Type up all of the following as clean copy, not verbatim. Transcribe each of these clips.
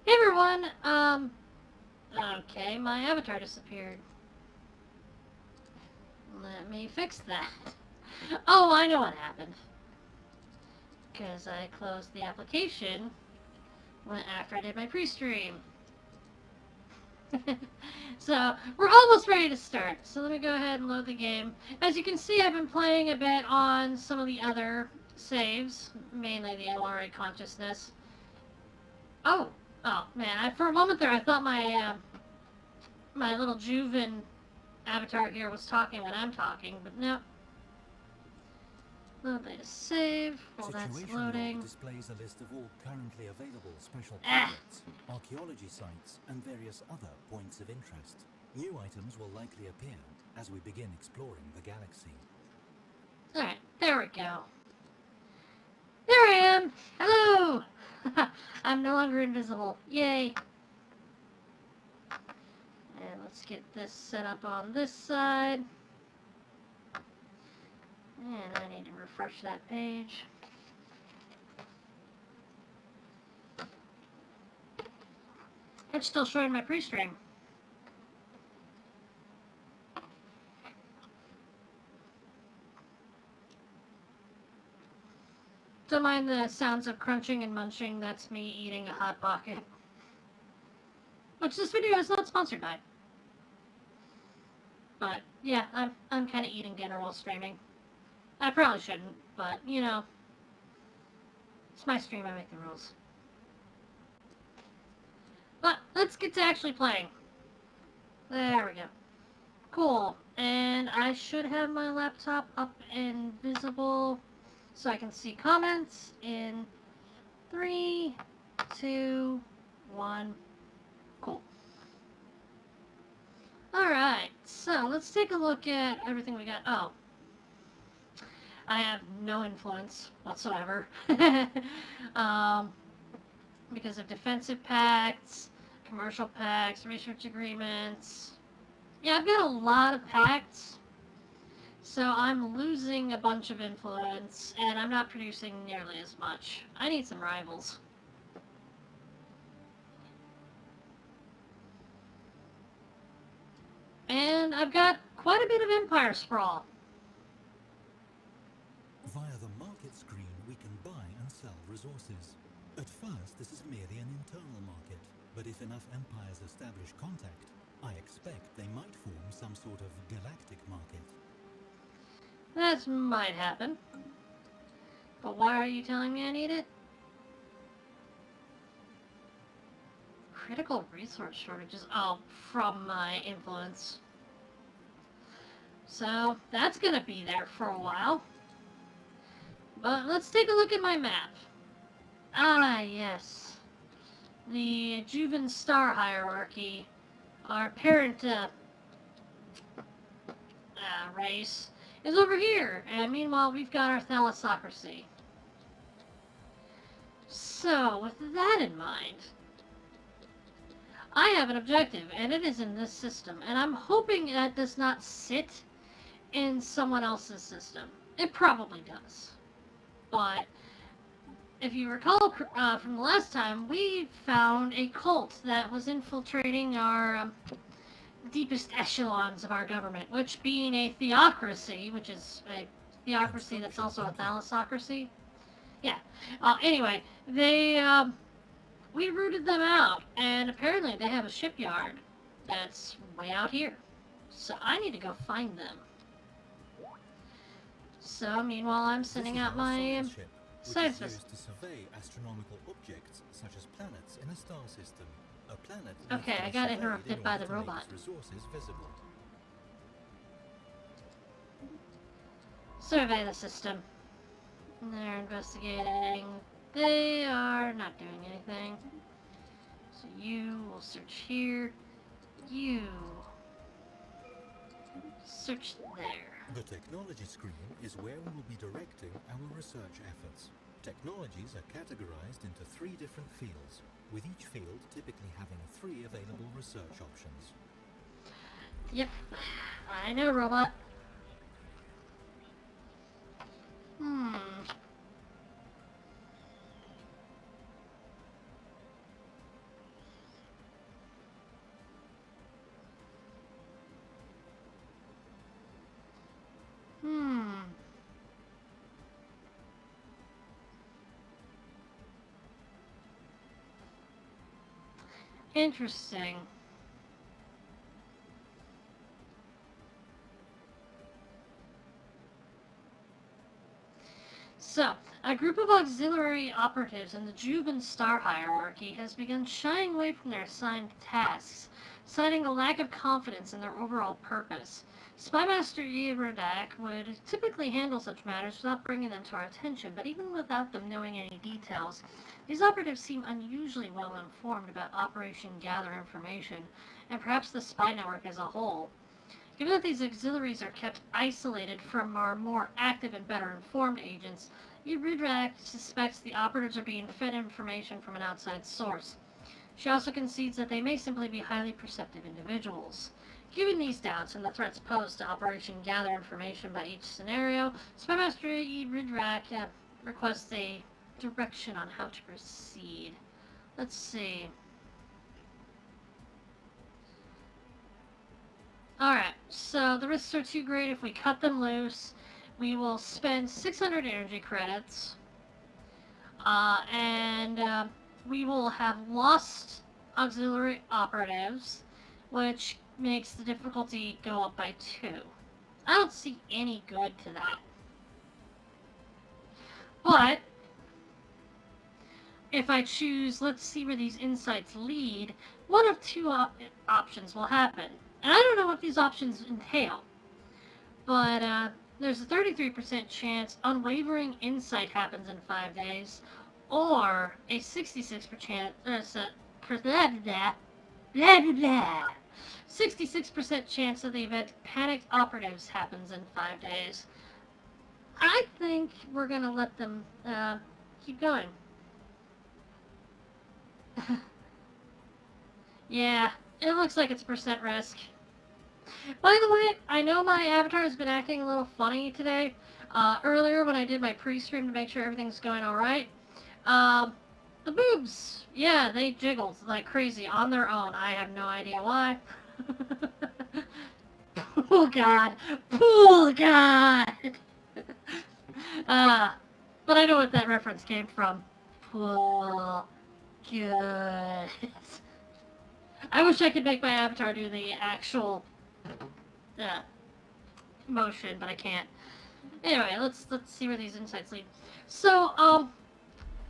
Hey everyone, okay, my avatar disappeared. Let me fix that. Oh, I know what happened. Because I closed the application after I did my pre-stream. So, we're almost ready to start. So let me go ahead and load the game. As you can see, I've been playing a bit on some of the other saves, mainly the Mimori consciousness. Oh, man, for a moment there I thought my little Juvan avatar here was talking when I'm talking, but no. Load latest save. Well, that's loading. Displays a list of all currently available special projects, archaeology sites, and various other points of interest. New items will likely appear as we begin exploring the galaxy. Alright, there we go. There I am! Hello! I'm no longer invisible. Yay! And let's get this set up on this side. And I need to refresh that page. It's still showing my pre-stream. Don't mind the sounds of crunching and munching. That's me eating a Hot Pocket. Which this video is not sponsored by. But, yeah, I'm kind of eating dinner while streaming. I probably shouldn't, but, you know, it's my stream, I make the rules. But, let's get to actually playing. There we go. Cool. And I should have my laptop up and visible so I can see comments in 3, 2, 1. Cool. Alright, so let's take a look at everything we got. Oh. I have no influence whatsoever. Because of defensive pacts, commercial pacts, research agreements. Yeah, I've got a lot of pacts. So I'm losing a bunch of influence, and I'm not producing nearly as much. I need some rivals. And I've got quite a bit of Empire Sprawl. Via the market screen, we can buy and sell resources. At first, this is merely an internal market, but if enough empires establish contact, I expect they might form some sort of galactic market. That might happen. But why are you telling me I need it? Critical resource shortages. Oh, from my influence. So, that's gonna be there for a while. But let's take a look at my map. Ah, yes. The Juvan star hierarchy, our parent race, is over here. And meanwhile, we've got our thalassocracy. So, with that in mind, I have an objective, and it is in this system. And I'm hoping that does not sit in someone else's system. It probably does. But if you recall from the last time, we found a cult that was infiltrating our deepest echelons of our government, which being a theocracy, which is a theocracy that's also a thalassocracy. Yeah. Anyway, we rooted them out, and apparently they have a shipyard that's way out here. So I need to go find them. So meanwhile, I'm sending out my science used to survey astronomical objects such as planets in a star system. A planet okay, I got interrupted by the robot. Resources visible. Survey the system. They're investigating. They are not doing anything. So you will search here. You search there. The technology screen is where we will be directing our research efforts. Technologies are categorized into 3 different fields, with each field typically having 3 available research options. Yep, I know, robot. Interesting. So, a group of auxiliary operatives in the Juvan star hierarchy has begun shying away from their assigned tasks, citing a lack of confidence in their overall purpose. Spymaster Iradak would typically handle such matters without bringing them to our attention, but even without them knowing any details, these operatives seem unusually well informed about Operation Gather Information, and perhaps the spy network as a whole. Given that these auxiliaries are kept isolated from our more active and better informed agents, Iridak suspects the operatives are being fed information from an outside source. She also concedes that they may simply be highly perceptive individuals. Given these doubts and the threats posed to Operation Gather Information by each scenario, Spymaster Iridak requests a direction on how to proceed. Let's see. Alright, so the risks are too great if we cut them loose. We will spend 600 energy credits. And we will have lost auxiliary operatives, which makes the difficulty go up by 2. I don't see any good to that. But if I choose, let's see where these insights lead, one of two options will happen. And I don't know what these options entail, but there's a 33% chance unwavering insight happens in 5 days, or a 66% 66% chance of the event Panicked Operatives happens in 5 days. I think we're gonna let them keep going. Yeah, it looks like it's percent risk. By the way, I know my avatar has been acting a little funny today. Earlier when I did my pre-stream to make sure everything's going alright, the boobs, yeah, they jiggled like crazy on their own. I have no idea why. Oh god. Oh god. But I know what that reference came from. Oh, good. I wish I could make my avatar do the actual motion, but I can't. Anyway, let's see where these insights lead. So, on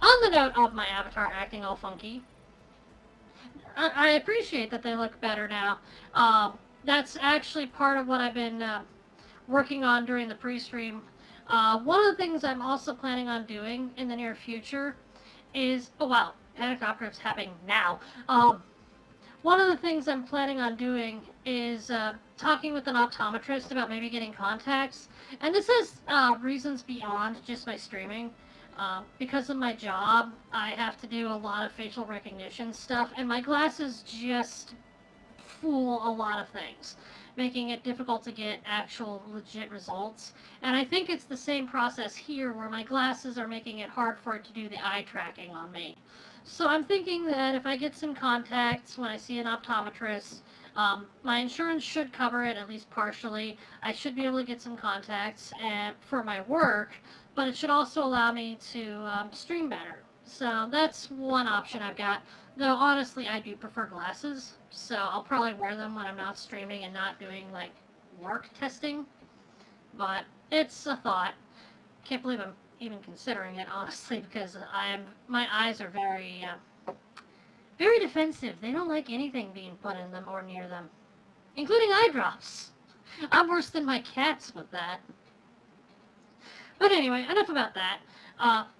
the note of my avatar acting all funky, I appreciate that they look better now. That's actually part of what I've been working on during the pre-stream. One of the things I'm also planning on doing in the near future is, oh wow, Panic Operative's happening now. One of the things I'm planning on doing is talking with an optometrist about maybe getting contacts. And this has reasons beyond just my streaming. Because of my job, I have to do a lot of facial recognition stuff, and my glasses just fool a lot of things, making it difficult to get actual legit results. And I think it's the same process here where my glasses are making it hard for it to do the eye tracking on me. So I'm thinking that if I get some contacts when I see an optometrist, my insurance should cover it, at least partially. I should be able to get some contacts for my work, but it should also allow me to stream better. So that's one option I've got. Though honestly, I do prefer glasses, so I'll probably wear them when I'm not streaming and not doing like work testing. But it's a thought. Can't believe I'm even considering it, honestly, because my eyes are very defensive. They don't like anything being put in them or near them, including eye drops. I'm worse than my cats with that. But anyway, enough about that.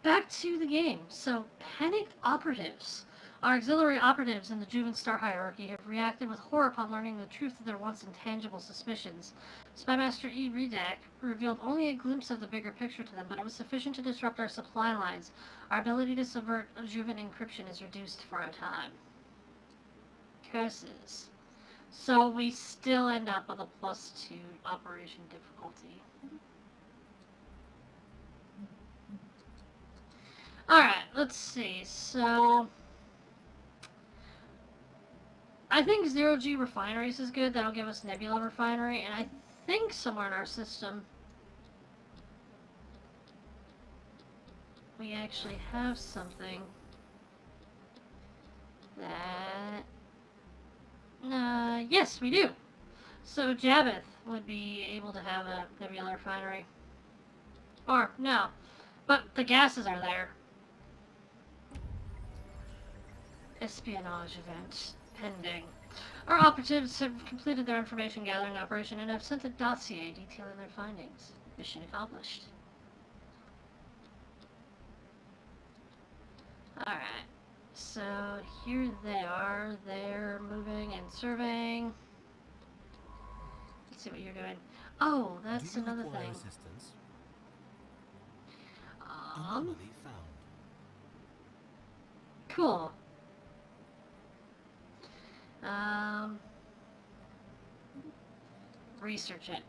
Back to the game. So, Panicked Operatives. Our auxiliary operatives in the Juvan star hierarchy have reacted with horror upon learning the truth of their once intangible suspicions. Spymaster Iridak revealed only a glimpse of the bigger picture to them, but it was sufficient to disrupt our supply lines. Our ability to subvert Juvan encryption is reduced for a time. Curses. So we still end up with a +2 operation difficulty. Alright, let's see. So I think 0G refineries is good. That'll give us Nebula refinery, and I think somewhere in our system we actually have something that Yes, we do. So Jabbeth would be able to have a nebula refinery. Or, no. But the gases are there. Espionage event pending. Our operatives have completed their information gathering operation and have sent a dossier detailing their findings. Mission accomplished. Alright. So here they are. They're moving and surveying. Let's see what you're doing. Oh, that's Do you another require thing. assistance? Anomaly found. Cool. Research it.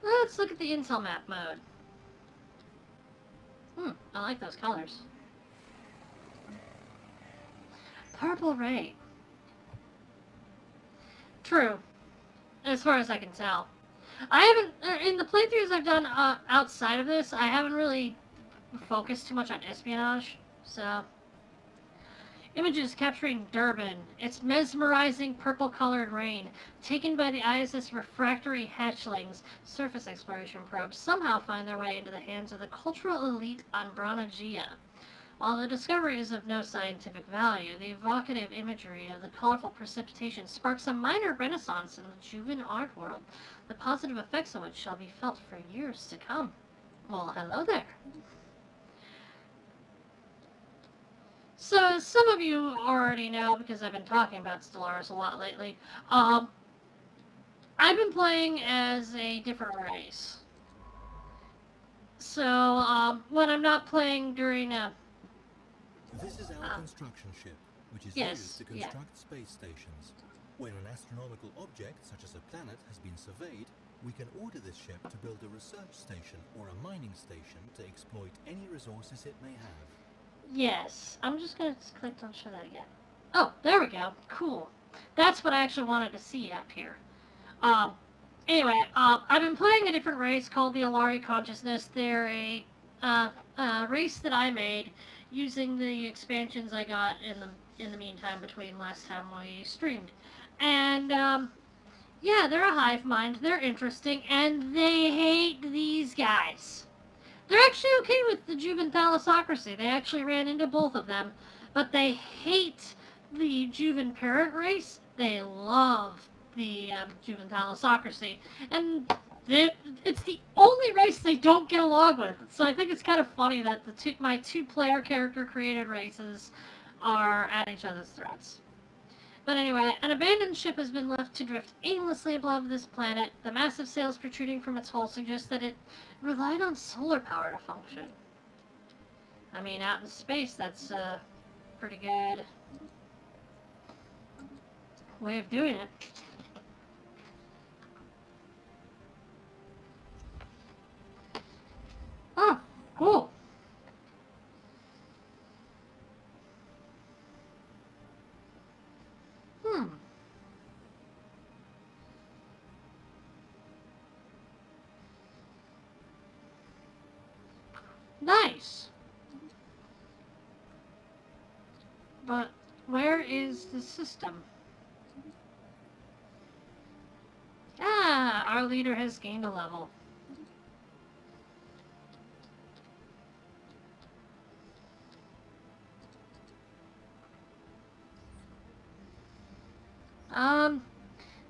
Let's look at the intel map mode. I like those colors. Purple ray. True. As far as I can tell. I haven't, in the playthroughs I've done outside of this, I haven't really focused too much on espionage, so. Images capturing Durban. Its mesmerizing purple-colored rain, taken by the ISS refractory hatchlings, surface exploration probes, somehow find their way into the hands of the cultural elite on Branagea. While the discovery is of no scientific value, the evocative imagery of the colorful precipitation sparks a minor renaissance in the Juvan art world, the positive effects of which shall be felt for years to come. Well, hello there. So, as some of you already know, because I've been talking about Stellaris a lot lately, I've been playing as a different race. So, when I'm not playing during This is our construction ship, which is yes, used to construct space stations. When an astronomical object, such as a planet, has been surveyed, we can order this ship to build a research station or a mining station to exploit any resources it may have. Yes, I'm just going to click on show that again. Oh, there we go. Cool. That's what I actually wanted to see up here. Anyway, I've been playing a different race called the Alari Consciousness. They're a race that I made using the expansions I got in the meantime between last time we streamed. And yeah, they're a hive mind. They're interesting, and they hate these guys. They're actually okay with the Juvan thalassocracy. They actually ran into both of them, but they hate the Juvan parent race. They love the Juvan thalassocracy, and it's the only race they don't get along with. So I think it's kind of funny that my two-player character created races are at each other's throats. But anyway, an abandoned ship has been left to drift aimlessly above this planet. The massive sails protruding from its hull suggest that it relied on solar power to function. I mean, out in space, that's a pretty good way of doing it. Oh, cool. Nice. But where is the system? Ah, our leader has gained a level.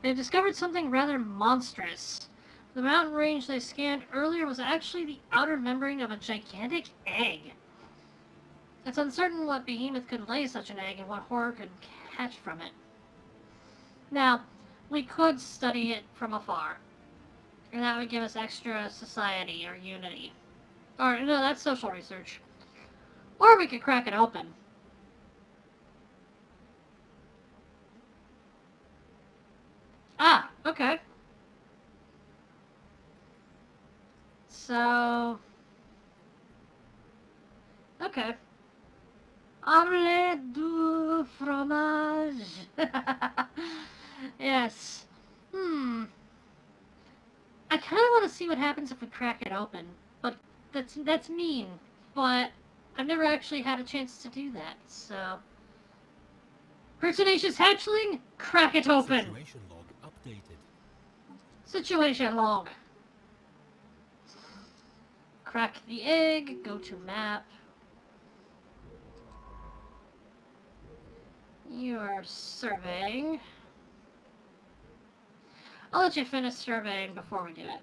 They've discovered something rather monstrous. The mountain range they scanned earlier was actually the outer membrane of a gigantic egg. It's uncertain what behemoth could lay such an egg and what horror could hatch from it. Now, we could study it from afar, and that would give us extra society or unity. Or, no, that's social research. Or we could crack it open. Ah, okay. So... Okay. Omelette du fromage. Yes. I kind of want to see what happens if we crack it open. that's mean, but I've never actually had a chance to do that, so... Pertinacious hatchling? Crack it open! Situation log updated. Situation log. Crack the egg, go to map. You are surveying. I'll let you finish surveying before we do it.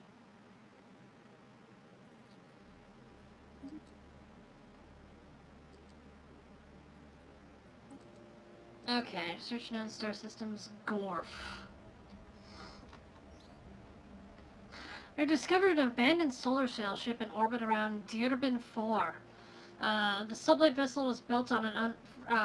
Okay, search known star systems, Gorf. I discovered an abandoned solar sail ship in orbit around Dierbin 4. The sublight vessel was built on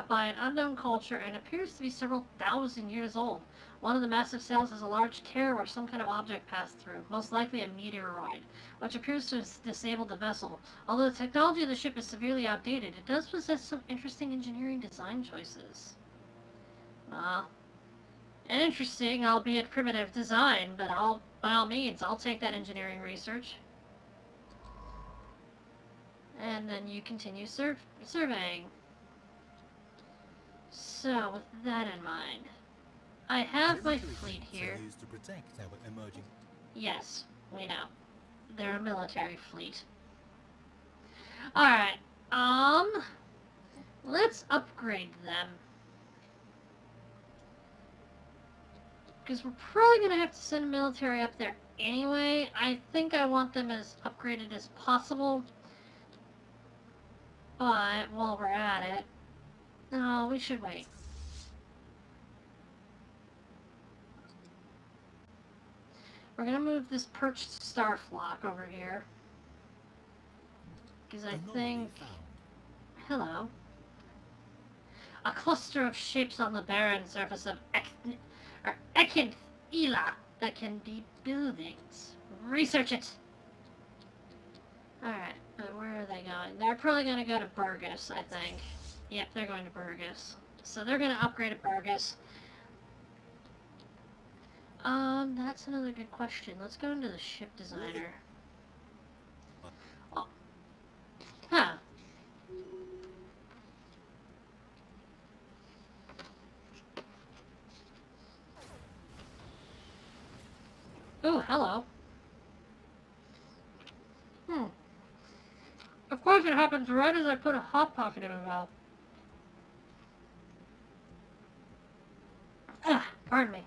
by an unknown culture and appears to be several thousand years old. One of the massive sails has a large tear where some kind of object passed through, most likely a meteoroid, which appears to have disabled the vessel. Although the technology of the ship is severely outdated, it does possess some interesting engineering design choices. An interesting, albeit primitive design, but by all means, I'll take that engineering research. And then you continue surveying. So, with that in mind, I have my fleet here. Used to protect our emerging. Yes, we know. They're a military fleet. Alright, let's upgrade them. Because we're probably going to have to send a military up there anyway. I think I want them as upgraded as possible. But, while we're at it... No, we should wait. We're going to move this perched star flock over here. Because I think... Hello. A cluster of shapes on the barren surface of Ekinth-Ila that can be buildings. Research it! Alright, where are they going? They're probably going to go to Burgess, I think. Yep, they're going to Burgess. So they're going to upgrade at Burgess. That's another good question. Let's go into the ship designer. Oh. Huh. Oh, hello. Of course it happens right as I put a Hot Pocket in my mouth. Pardon me.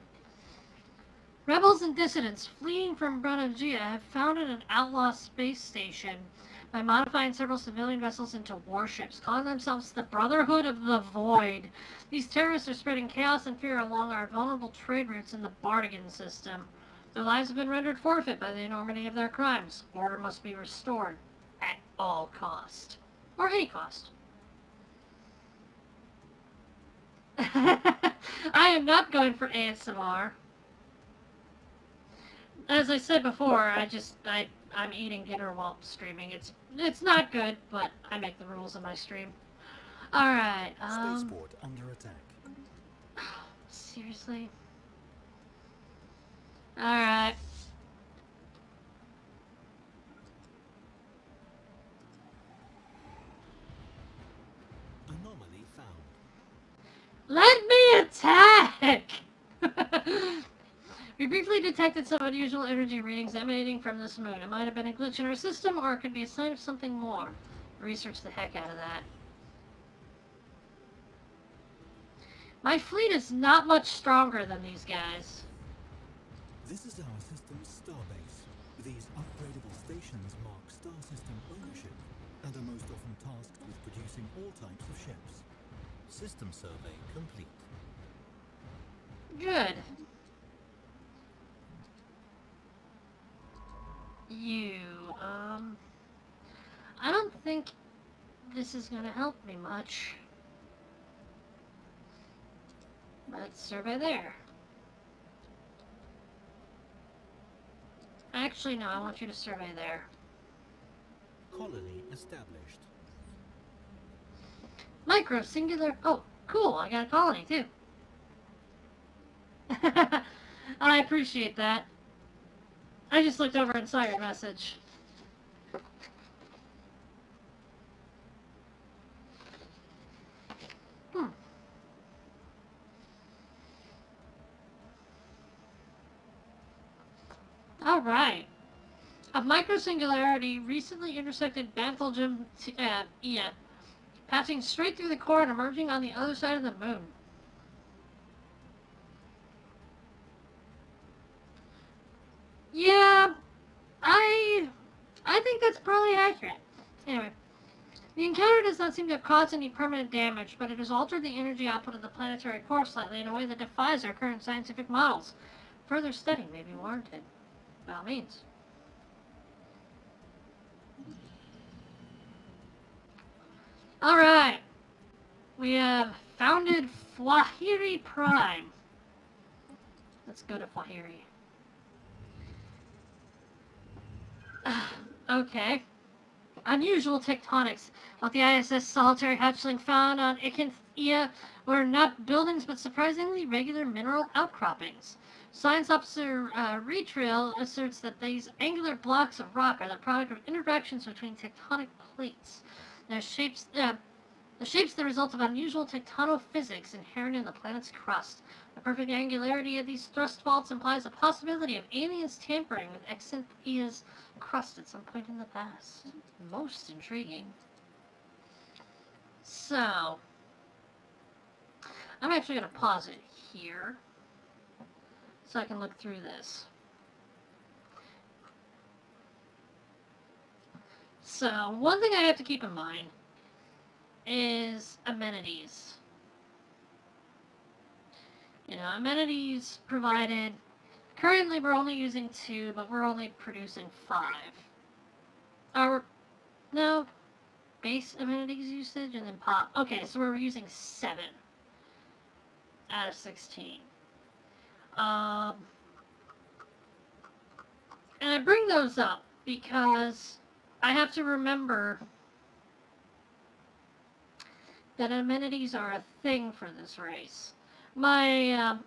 Rebels and dissidents fleeing from Branagea have founded an outlaw space station by modifying several civilian vessels into warships, calling themselves the Brotherhood of the Void. These terrorists are spreading chaos and fear along our vulnerable trade routes in the Bardigan system. Their lives have been rendered forfeit by the enormity of their crimes. Order must be restored at all cost. Or any cost. I am not going for ASMR. As I said before, I'm eating dinner while streaming. It's not good, but I make the rules of my stream. Alright, Spaceport under attack. Seriously? Alright. Anomaly found. Let me attack! We briefly detected some unusual energy readings emanating from this moon. It might have been a glitch in our system, or it could be a sign of something more. Research the heck out of that. My fleet is not much stronger than these guys. This is our system's starbase. These upgradable stations mark star system ownership and are most often tasked with producing all types of ships. System survey complete. Good. You, I don't think this is gonna help me much. Let's survey there. Actually, no, I want you to survey there. Colony established. Micro, singular... Oh, cool, I got a colony, too. I appreciate that. I just looked over and saw your message. Alright. A microsingularity recently intersected Banthel Ia, passing straight through the core and emerging on the other side of the moon. Yeah, I think that's probably accurate. Anyway, the encounter does not seem to have caused any permanent damage, but it has altered the energy output of the planetary core slightly in a way that defies our current scientific models. Further study may be warranted. By all means. Alright. We have founded Flahiri Prime. Let's go to Flahiri. Okay. Unusual tectonics. Like the ISS solitary hatchling found on Icanthia were not buildings but surprisingly regular mineral outcroppings. Science officer Retrail asserts that these angular blocks of rock are the product of interactions between tectonic plates. Their shapes, the shape's the result of unusual tectonophysics inherent in the planet's crust. The perfect angularity of these thrust faults implies a possibility of aliens tampering with Exynthia's crust at some point in the past. Most intriguing. So, I'm actually going to pause it here so I can look through this. So, one thing I have to keep in mind is amenities. Amenities provided. Currently we're only using 2, but we're only producing 5. No, base amenities usage and then pop. Okay, so we're using 7 out of 16. And I bring those up because I have to remember that amenities are a thing for this race. My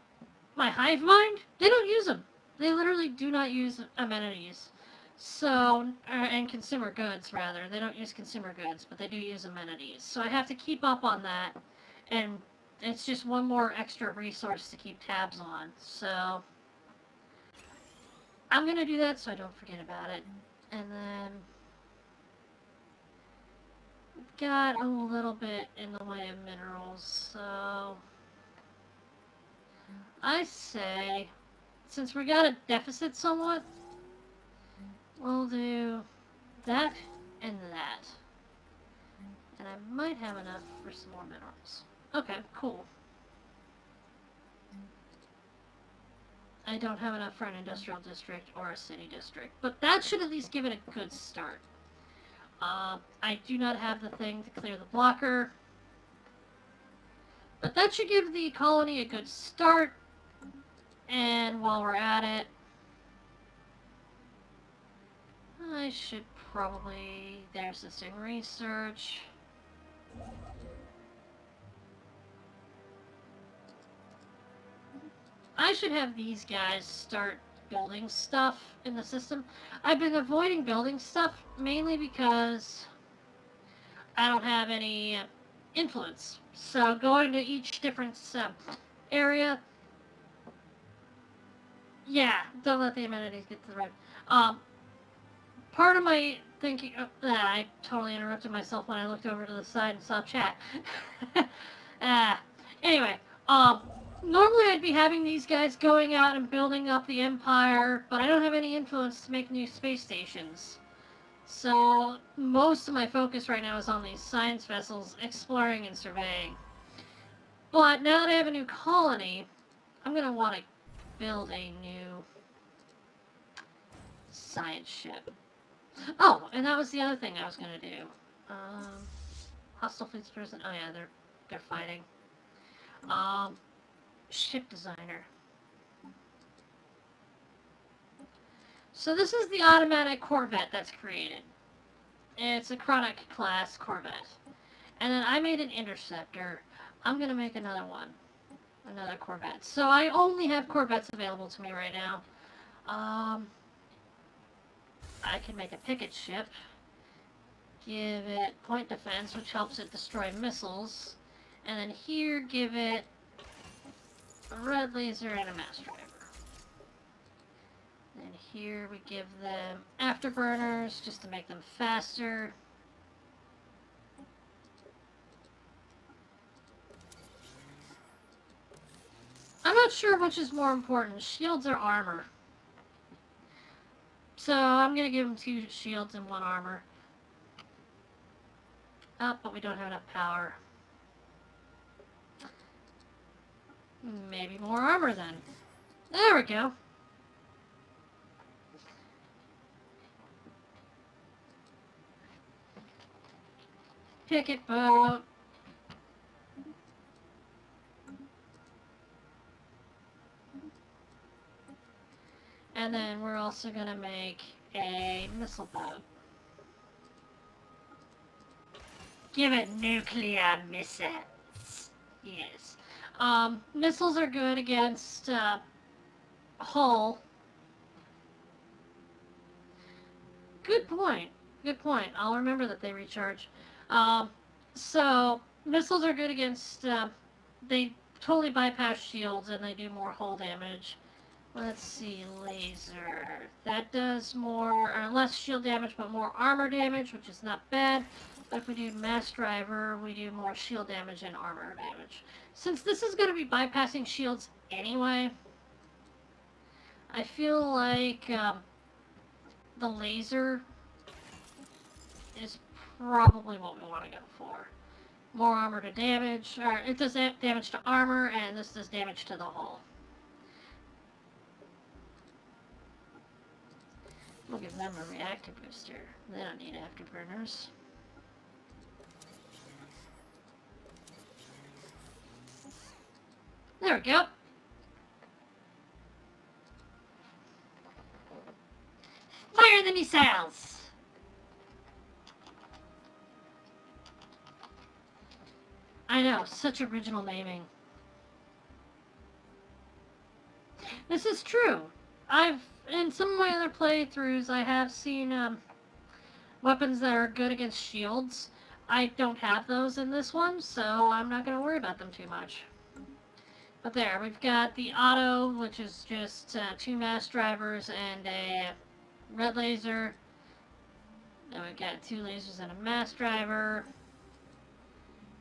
hive mind, they don't use them. They literally do not use amenities. So, and consumer goods, rather. They don't use consumer goods, but they do use amenities. So I have to keep up on that, and it's just one more extra resource to keep tabs on. So, I'm going to do that so I don't forget about it. And then, got a little bit in the way of minerals, so I say, since we got a deficit somewhat, we'll do that and that. And I might have enough for some more minerals. Okay, cool. I don't have enough for an industrial district or a city district, but that should at least give it a good start. I do not have the thing to clear the blocker, but that should give the colony a good start. And while we're at it, I should probably... There's this in research. I should have these guys start building stuff in the system. I've been avoiding building stuff mainly because I don't have any influence. So going to each different area... Yeah, don't let the amenities get to the right. Part of my thinking... I totally interrupted myself when I looked over to the side and saw chat. Anyway, normally I'd be having these guys going out and building up the Empire, but I don't have any influence to make new space stations. So, most of my focus right now is on these science vessels, exploring and surveying. But now that I have a new colony, I'm going to want to build a new science ship. Oh, and that was the other thing I was going to do. Hostile fleets present. Oh yeah, they're fighting. Ship designer. So this is the automatic Corvette that's created. It's a Chronic class Corvette. And then I made an Interceptor. I'm going to make another one. Another Corvette. So I only have Corvettes available to me right now. I can make a picket ship. Give it point defense, which helps it destroy missiles. And then here, give it a red laser and a mass driver. And here we give them afterburners just to make them faster. I'm not sure which is more important, shields or armor. So I'm going to give them 2 shields and 1 armor. Oh, but we don't have enough power. Maybe more armor then. There we go. Picket boat. And then we're also going to make a missile boat. Give it nuclear missiles. Yes. Missiles are good against hull. Good point. Good point. I'll remember that they recharge. So, missiles are good against... they totally bypass shields and they do more hull damage. Let's see, laser. That does more, or less shield damage, but more armor damage, which is not bad. But if we do mass driver, we do more shield damage and armor damage. Since this is going to be bypassing shields anyway, I feel like the laser is probably what we want to go for. More armor to damage, or it does damage to armor, and this does damage to the hull. We'll give them a reactor booster. They don't need afterburners. There we go. Fire the missiles! I know, such original naming. This is true. In some of my other playthroughs, I have seen weapons that are good against shields. I don't have those in this one, so I'm not going to worry about them too much. But there, we've got the auto, which is just 2 mass drivers and a red laser. Then we've got 2 lasers and a mass driver.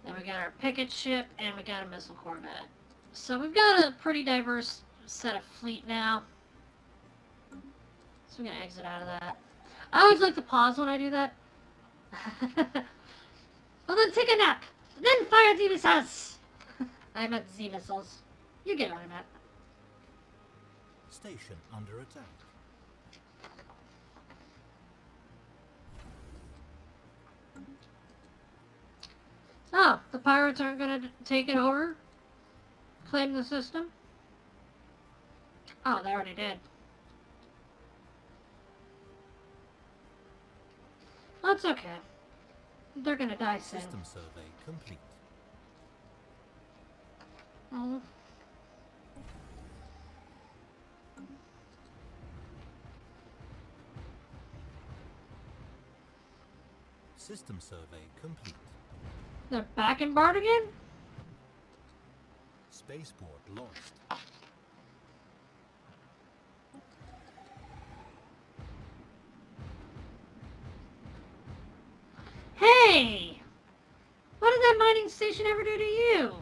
Then we got our picket ship, and we got a missile corvette. So we've got a pretty diverse set of fleet now. So we're going to exit out of that. I always like to pause when I do that. Well, then take a nap. Then fire the missiles. I meant Z missiles. You get what I meant. Station under attack. Oh, the pirates aren't going to take it over? Claim the system? Oh, they already did. That's okay. They're gonna die soon. System survey complete. Oh. System survey complete. They're back in Bard again? Spaceport lost. Hey! What did that mining station ever do to you?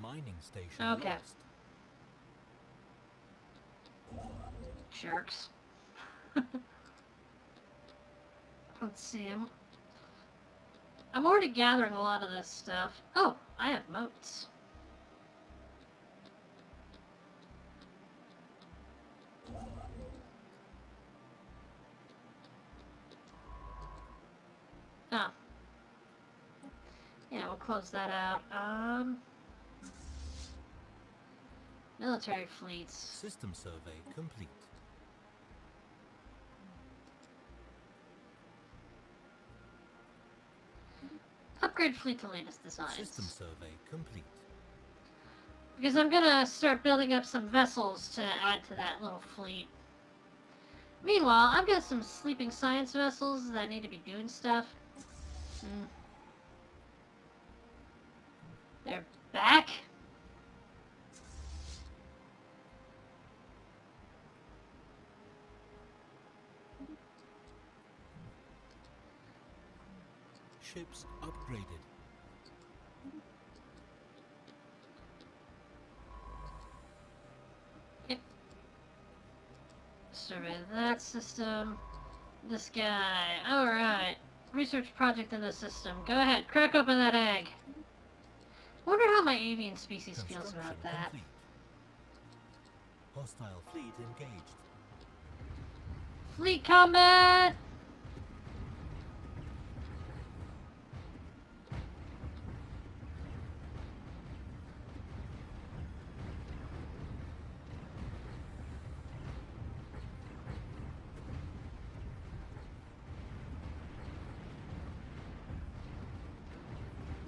Mining station Okay. lost. Jerks. Let's see. I'm already gathering a lot of this stuff. Oh, I have moats. Oh. Yeah, we'll close that out. Military fleets. System survey complete. Upgrade fleet to latest designs. System survey complete. Because I'm gonna start building up some vessels to add to that little fleet. Meanwhile, I've got some sleeping science vessels that need to be doing stuff. They're back? Ships upgraded. Yep. Survey that system. This guy. Alright. Research project in the system. Go ahead, crack open that egg. Wonder how my avian species feels about that. Complete. Hostile fleet engaged. Fleet combat!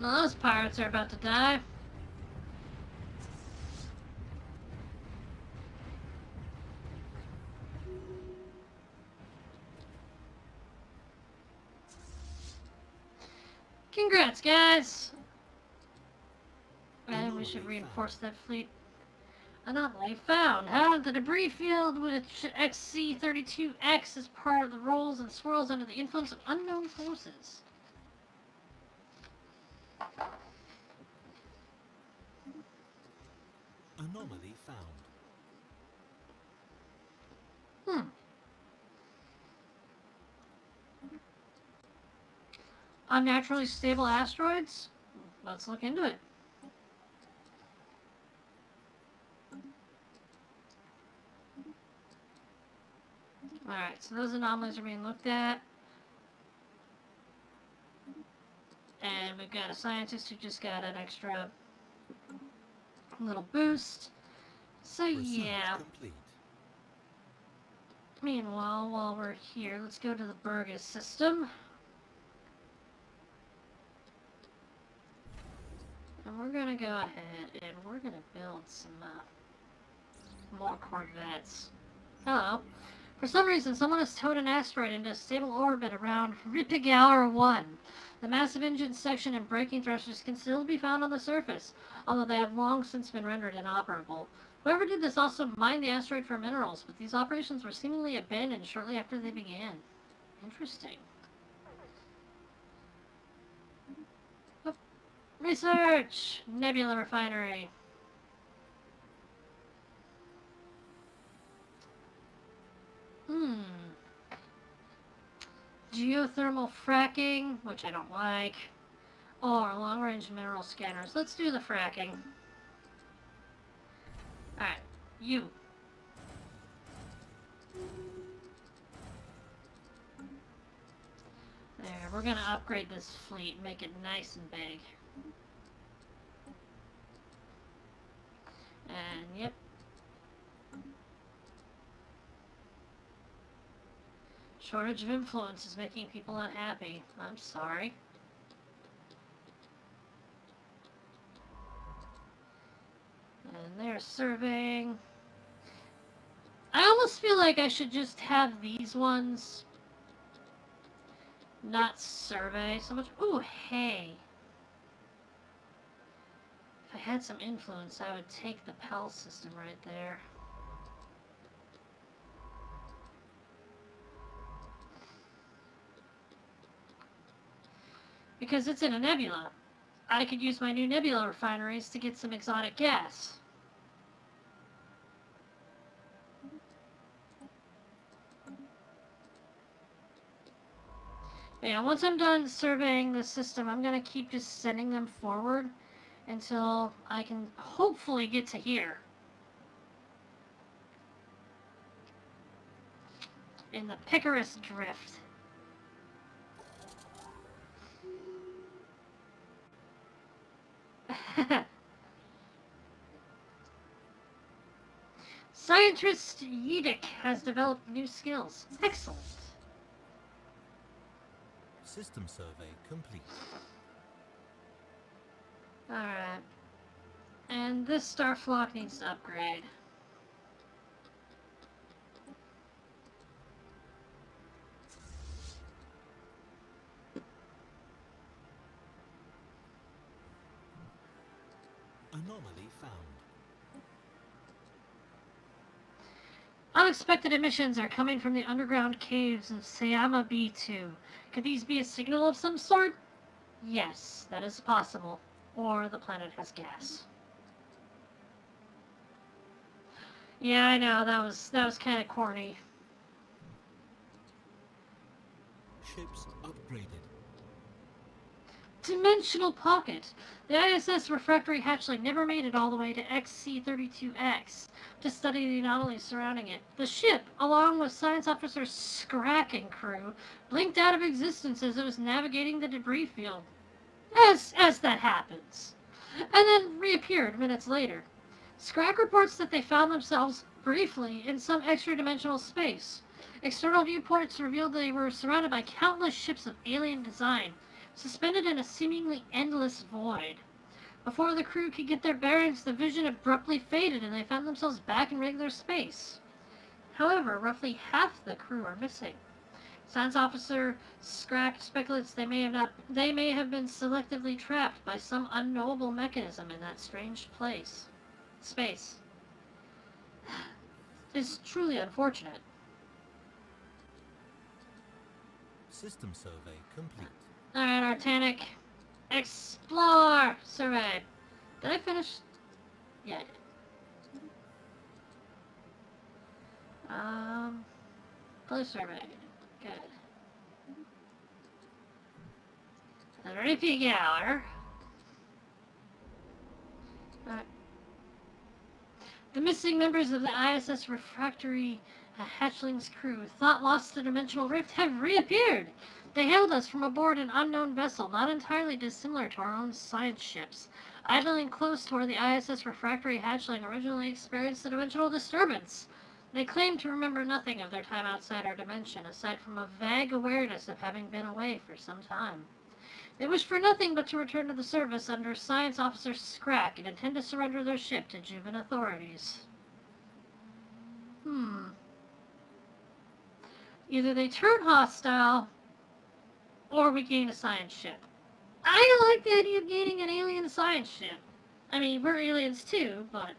Well, those pirates are about to die. Congrats, guys! And we should reinforce that fleet. Anomaly found. How did the debris field with XC-32X as part of the rolls and swirls under the influence of unknown forces? Anomaly found. Unnaturally stable asteroids? Let's look into it. Alright, so those anomalies are being looked at. And we've got a scientist who just got an extra little boost. So yeah. Complete. Meanwhile, while we're here, let's go to the Burgess system. And we're gonna go ahead and we're gonna build some more Corvettes. Hello. For some reason, someone has towed an asteroid into a stable orbit around Ripagaur 1. The massive engine section and braking thrusters can still be found on the surface, although they have long since been rendered inoperable. Whoever did this also mined the asteroid for minerals, but these operations were seemingly abandoned shortly after they began. Interesting. Oh. Research! Nebula refinery. Geothermal fracking, which I don't like. Or long-range mineral scanners. Let's do the fracking. Alright, you. There, we're gonna upgrade this fleet, make it nice and big. And, yep. Shortage of influence is making people unhappy. I'm sorry. And they're surveying. I almost feel like I should just have these ones not survey so much. Ooh, hey. If I had some influence, I would take the Pell system right there. Because it's in a nebula. I could use my new nebula refineries to get some exotic gas. Yeah, once I'm done surveying the system, I'm going to keep just sending them forward until I can hopefully get to here. In the Picarus Drift. Scientist Yedic has developed new skills. Excellent. System survey complete. Alright. And this star flock needs to upgrade. Anomaly found. Unexpected emissions are coming from the underground caves of Sayama B2. Could these be a signal of some sort? Yes, that is possible. Or the planet has gas. Yeah, I know, that was kind of corny. Ships upgraded. Dimensional pocket. The ISS refractory hatchling never made it all the way to XC-32X to study the anomalies surrounding it. The ship, along with Science Officer Scrack and crew, blinked out of existence as it was navigating the debris field. As that happens. And then reappeared minutes later. Scrack reports that they found themselves, briefly, in some extra-dimensional space. External viewports revealed they were surrounded by countless ships of alien design, suspended in a seemingly endless void. Before the crew could get their bearings, the vision abruptly faded and they found themselves back in regular space. However, roughly half the crew are missing. Science Officer Scrack speculates they may have been selectively trapped by some unknowable mechanism in that strange space. It's truly unfortunate. System survey complete. Alright, Artanic. Explore! Survey. Did I finish? Yeah, I did. Blue survey. Good. Another peak hour. Alright. The missing members of the ISS refractory hatchling's crew, thought lost to dimensional rift, have reappeared. They hailed us from aboard an unknown vessel, not entirely dissimilar to our own science ships, idling close to where the ISS refractory hatchling originally experienced the dimensional disturbance. They claimed to remember nothing of their time outside our dimension, aside from a vague awareness of having been away for some time. They wish for nothing but to return to the service under Science Officer Scrack and intend to surrender their ship to Juvan authorities. Either they turn hostile, or we gain a science ship. I like the idea of gaining an alien science ship. I mean, we're aliens too, but...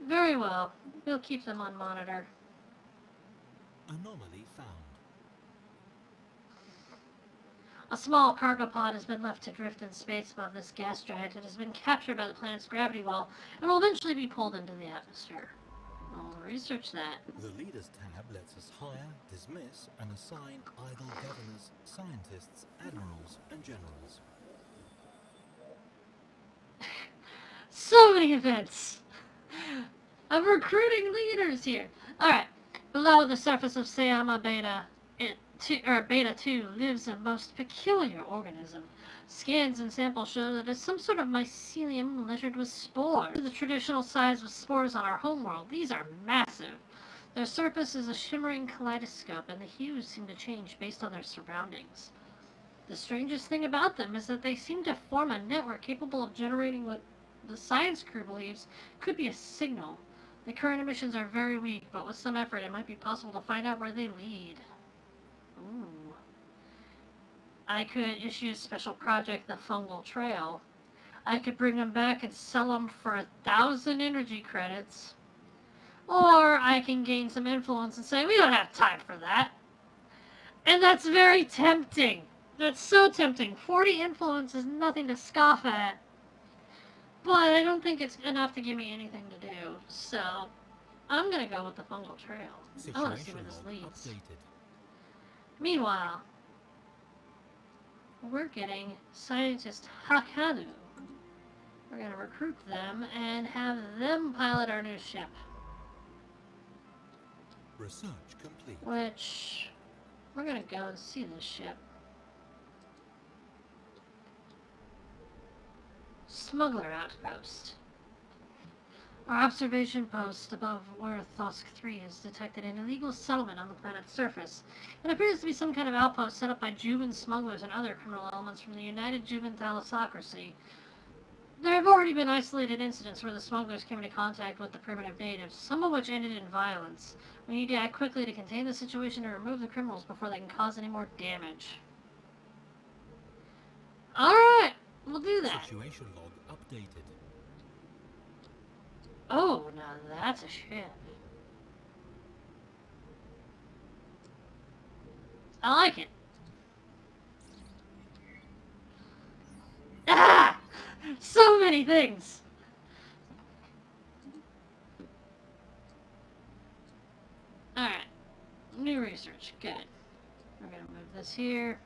Very well. We'll keep them on monitor. Anomaly found. A small cargo pod has been left to drift in space above this gas giant. It has been captured by the planet's gravity well and will eventually be pulled into the atmosphere. I'll research that. The Leaders tab lets us hire, dismiss, and assign idle governors, scientists, admirals, and generals. So many events! I'm recruiting leaders here! Alright, below the surface of Sayama Beta, Beta 2 lives a most peculiar organism. Scans and samples show that it's some sort of mycelium littered with spores. The traditional size of spores on our homeworld, these are massive. Their surface is a shimmering kaleidoscope, and the hues seem to change based on their surroundings. The strangest thing about them is that they seem to form a network capable of generating what the science crew believes could be a signal. The current emissions are very weak, but with some effort it might be possible to find out where they lead. Ooh. I could issue a special project, the Fungal Trail. I could bring them back and sell them for 1,000 energy credits. Or I can gain some influence and say, we don't have time for that. And that's very tempting. That's so tempting. 40 influence is nothing to scoff at. But I don't think it's enough to give me anything to do. So, I'm going to go with the Fungal Trail. I want to see where this leads. Updated. Meanwhile, we're getting Scientist Hakanu. We're going to recruit them and have them pilot our new ship. Research complete. Which, we're going to go and see this ship. Smuggler Outpost. Our observation post above where Thosk 3 has detected an illegal settlement on the planet's surface. It appears to be some kind of outpost set up by Juvan smugglers and other criminal elements from the United Juvan Thalassocracy. There have already been isolated incidents where the smugglers came into contact with the primitive natives, some of which ended in violence. We need to act quickly to contain the situation and remove the criminals before they can cause any more damage. Alright, we'll do that. Situation log updated. Oh, now that's a ship. I like it. So many things. Alright. New research. Good. We're gonna move this here.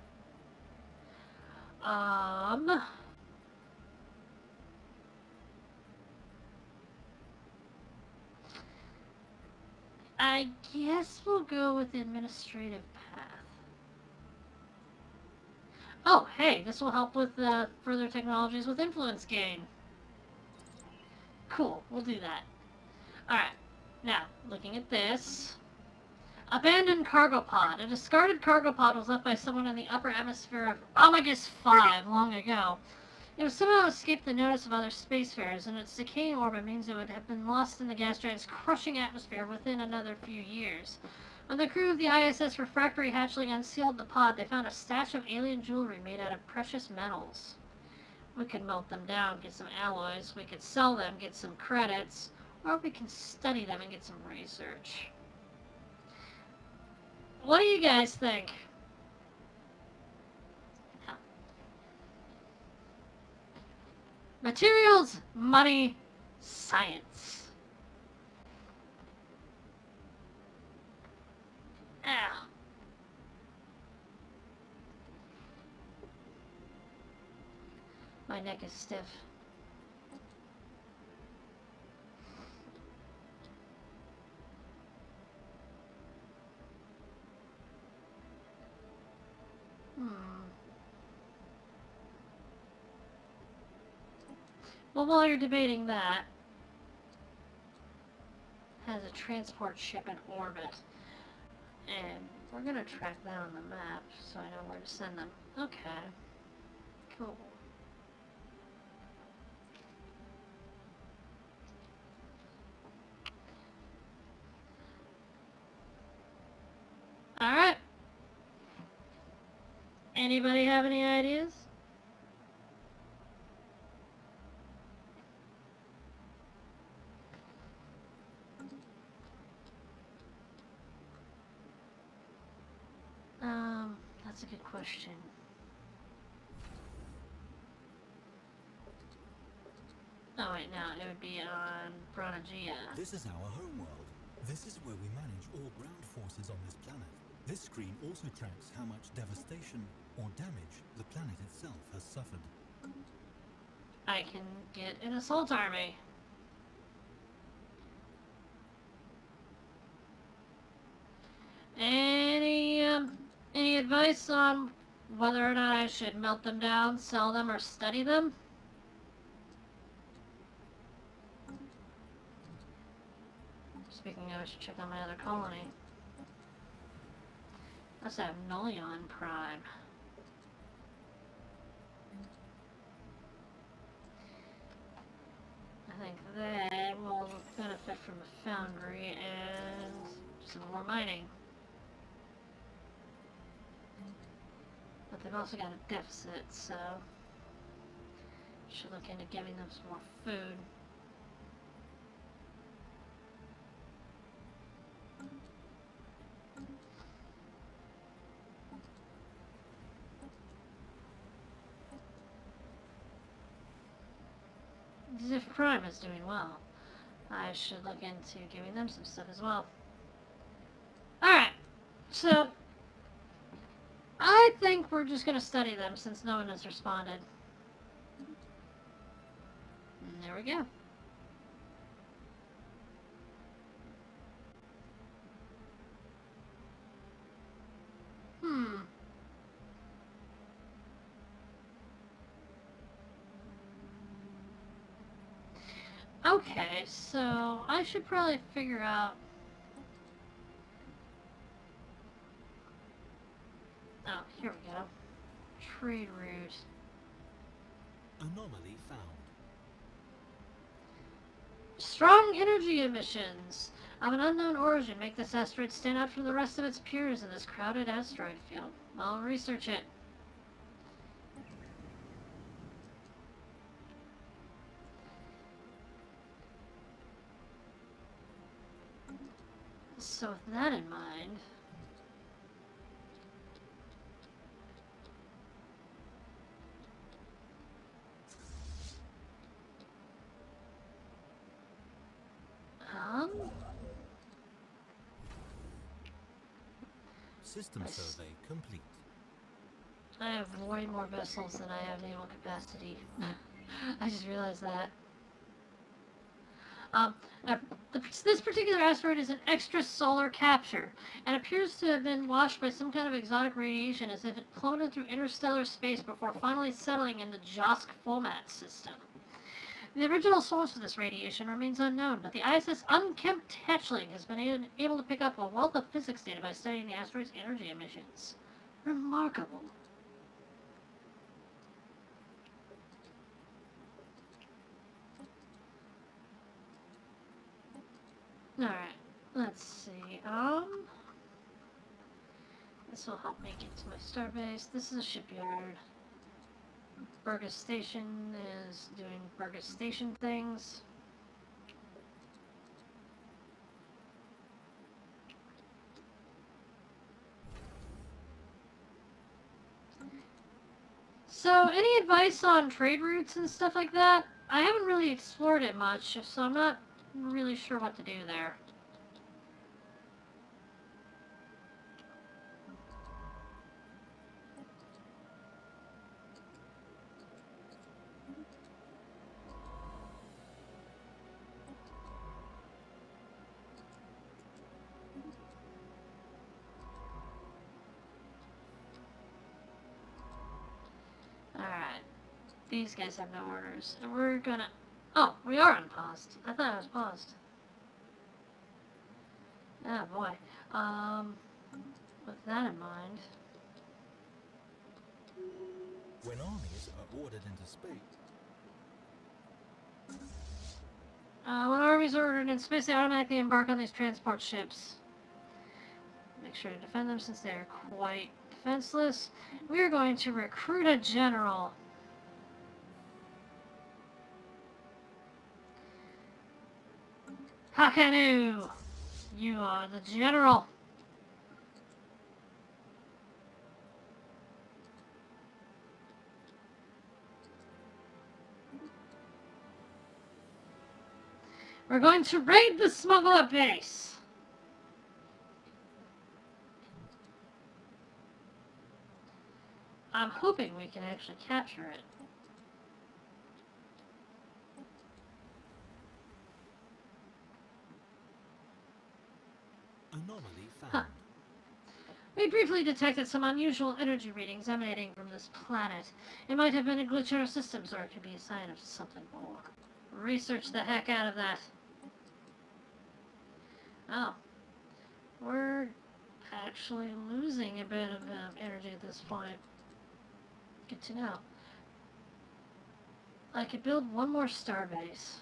I guess we'll go with the administrative path. Oh, hey, this will help with further technologies with influence gain. Cool, we'll do that. Alright, now, looking at this. Abandoned cargo pod. A discarded cargo pod was left by someone in the upper atmosphere of Omega 5 long ago. It was somehow escaped the notice of other spacefarers, and its decaying orbit means it would have been lost in the gas giant's crushing atmosphere within another few years. When the crew of the ISS refractory hatchling unsealed the pod, they found a stash of alien jewelry made out of precious metals. We could melt them down, get some alloys, we could sell them, get some credits, or we can study them and get some research. What do you guys think? Materials, money, science. Ah. My neck is stiff. Well, while you're debating that, has a transport ship in orbit. And we're gonna track that on the map so I know where to send them. Okay. Cool. Alright. Anybody have any ideas? That's a good question. Oh wait, no, it would be on Bronagea. This is our homeworld. This is where we manage all ground forces on this planet. This screen also tracks how much devastation or damage the planet itself has suffered. I can get an assault army. Any advice on whether or not I should melt them down, sell them, or study them? Speaking of, I should check on my other colony. Let's have Nullion Prime. I think that will benefit from the foundry and some more mining. But they've also got a deficit, so should look into giving them some more food. If Prime is doing well, I should look into giving them some stuff as well. Alright, so I think we're just going to study them since no one has responded. And there we go. Okay, so I should probably figure out... Oh, here we go. Trade route. Anomaly found. Strong energy emissions of an unknown origin make this asteroid stand out from the rest of its peers in this crowded asteroid field. I'll research it. So with that in mind... System survey complete. I have way more vessels than I have naval capacity. I just realized that. Uh, this particular asteroid is an extrasolar capture, and appears to have been washed by some kind of exotic radiation as if it plummeted through interstellar space before finally settling in the Josk Fomat system. The original source of this radiation remains unknown, but the ISS Unkempt Hatchling has been able to pick up a wealth of physics data by studying the asteroid's energy emissions. Remarkable. Alright, let's see. This will help me get to my starbase. This is a shipyard. Burgess Station is doing Burgess Station things. So, any advice on trade routes and stuff like that? I haven't really explored it much, so I'm not really sure what to do there. Alright. These guys have no orders. And we're gonna... Oh, we are unpaused. I thought I was paused. Oh boy. With that in mind... When armies are ordered into space... when armies are ordered in space, they automatically embark on these transport ships. Make sure to defend them since they are quite defenseless. We are going to recruit a general. Hakanu! You are the general. We're going to raid the smuggler base. I'm hoping we can actually capture it. Anomaly found. Huh. We briefly detected some unusual energy readings emanating from this planet. It might have been a glitch in our systems, or it could be a sign of something more. Research the heck out of that. Oh. We're actually losing a bit of energy at this point. Good to know. I could build one more starbase.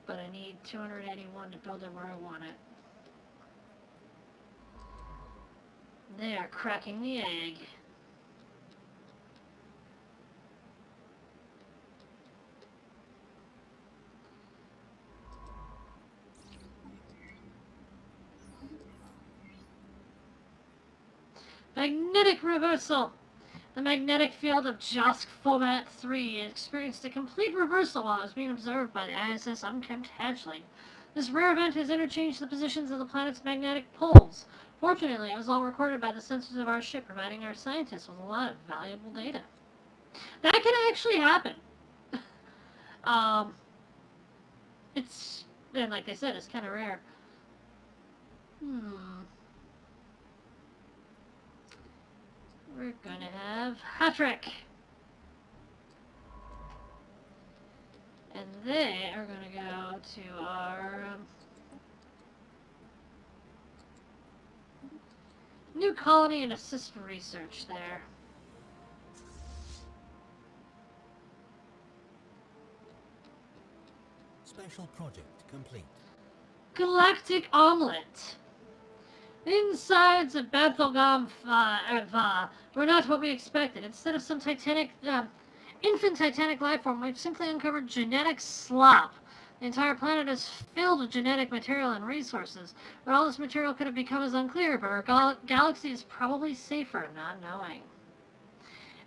But I need 281 to build it where I want it. They are cracking the egg. Magnetic reversal! The magnetic field of Josk Format 3 experienced a complete reversal while it was being observed by the ISS Unkempt Hatchling. This rare event has interchanged the positions of the planet's magnetic poles. Fortunately, it was all recorded by the sensors of our ship, providing our scientists with a lot of valuable data. That can actually happen. It's, and like they said, it's kind of rare. We're gonna have Hatrick. And they are gonna go to our new colony and assist research there. Special project complete. Galactic Omelette. The insides of Bathelgam were not what we expected. Instead of some infant titanic lifeform, we've simply uncovered genetic slop. The entire planet is filled with genetic material and resources. But all this material could have become is unclear, but our galaxy is probably safer not knowing.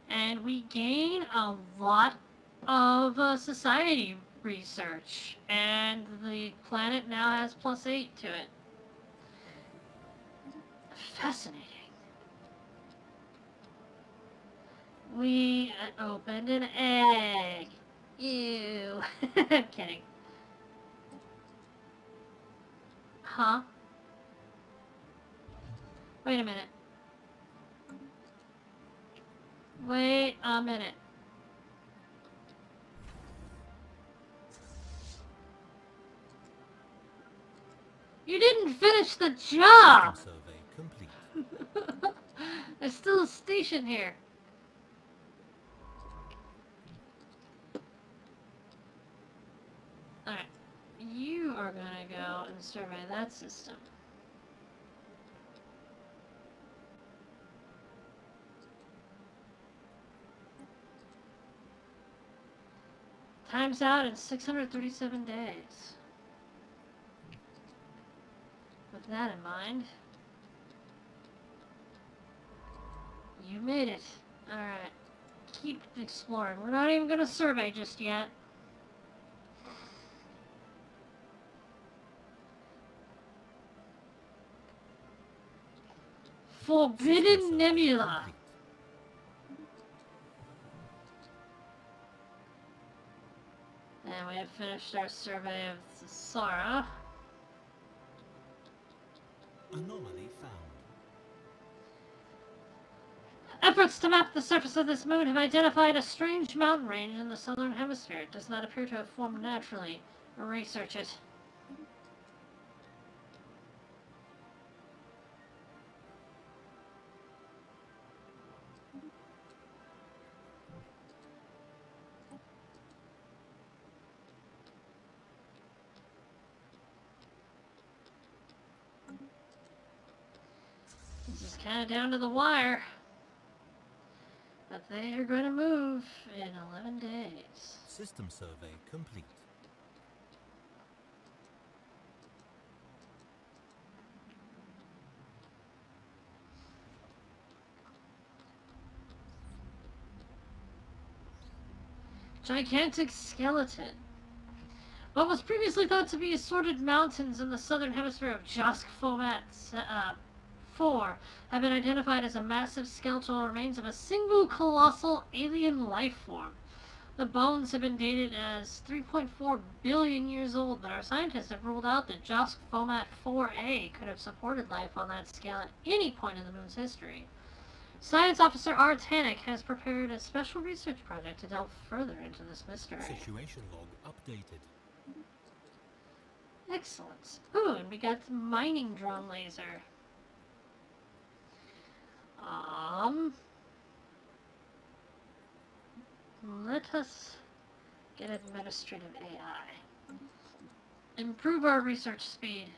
And we gain a lot of society research. And the planet now has +8 to it. Fascinating. We opened an egg. Ew. I'm kidding. Huh? Wait a minute. Wait a minute. You didn't finish the job! System survey complete. There's still a station here. Alright. You are gonna go and survey that system. Time's out in 637 days. With that in mind, you made it. Alright. Keep exploring. We're not even gonna survey just yet. Forbidden Nebula. And we have finished our survey of the Sara. Anomaly found. Efforts to map the surface of this moon have identified a strange mountain range in the southern hemisphere. It does not appear to have formed naturally. Research it. This is kind of down to the wire. But they are going to move in 11 days. System survey complete. Gigantic skeleton. What was previously thought to be assorted mountains in the southern hemisphere of Josk Fomat 4 have been identified as a massive skeletal remains of a single colossal alien life form. The bones have been dated as 3.4 billion years old, but our scientists have ruled out that Josk Fomat 4A could have supported life on that scale at any point in the moon's history. Science Officer R. Tannick has prepared a special research project to delve further into this mystery. Situation log updated. Excellent. Ooh, and we got the mining drone laser. Let us get administrative AI. Improve our research speed.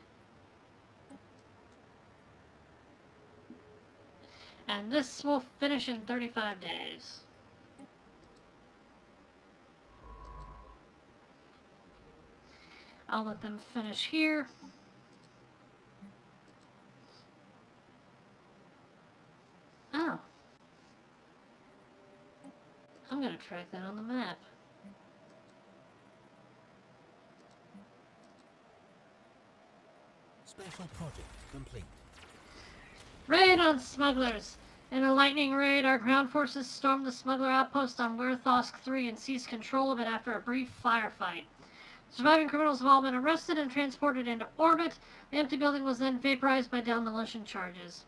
And this will finish in 35 days. I'll let them finish here. Oh. I'm gonna track that on the map. Special project complete. Raid on smugglers! In a lightning raid, our ground forces stormed the smuggler outpost on Werthosk 3 and seized control of it after a brief firefight. Surviving criminals have all been arrested and transported into orbit. The empty building was then vaporized by demolition charges.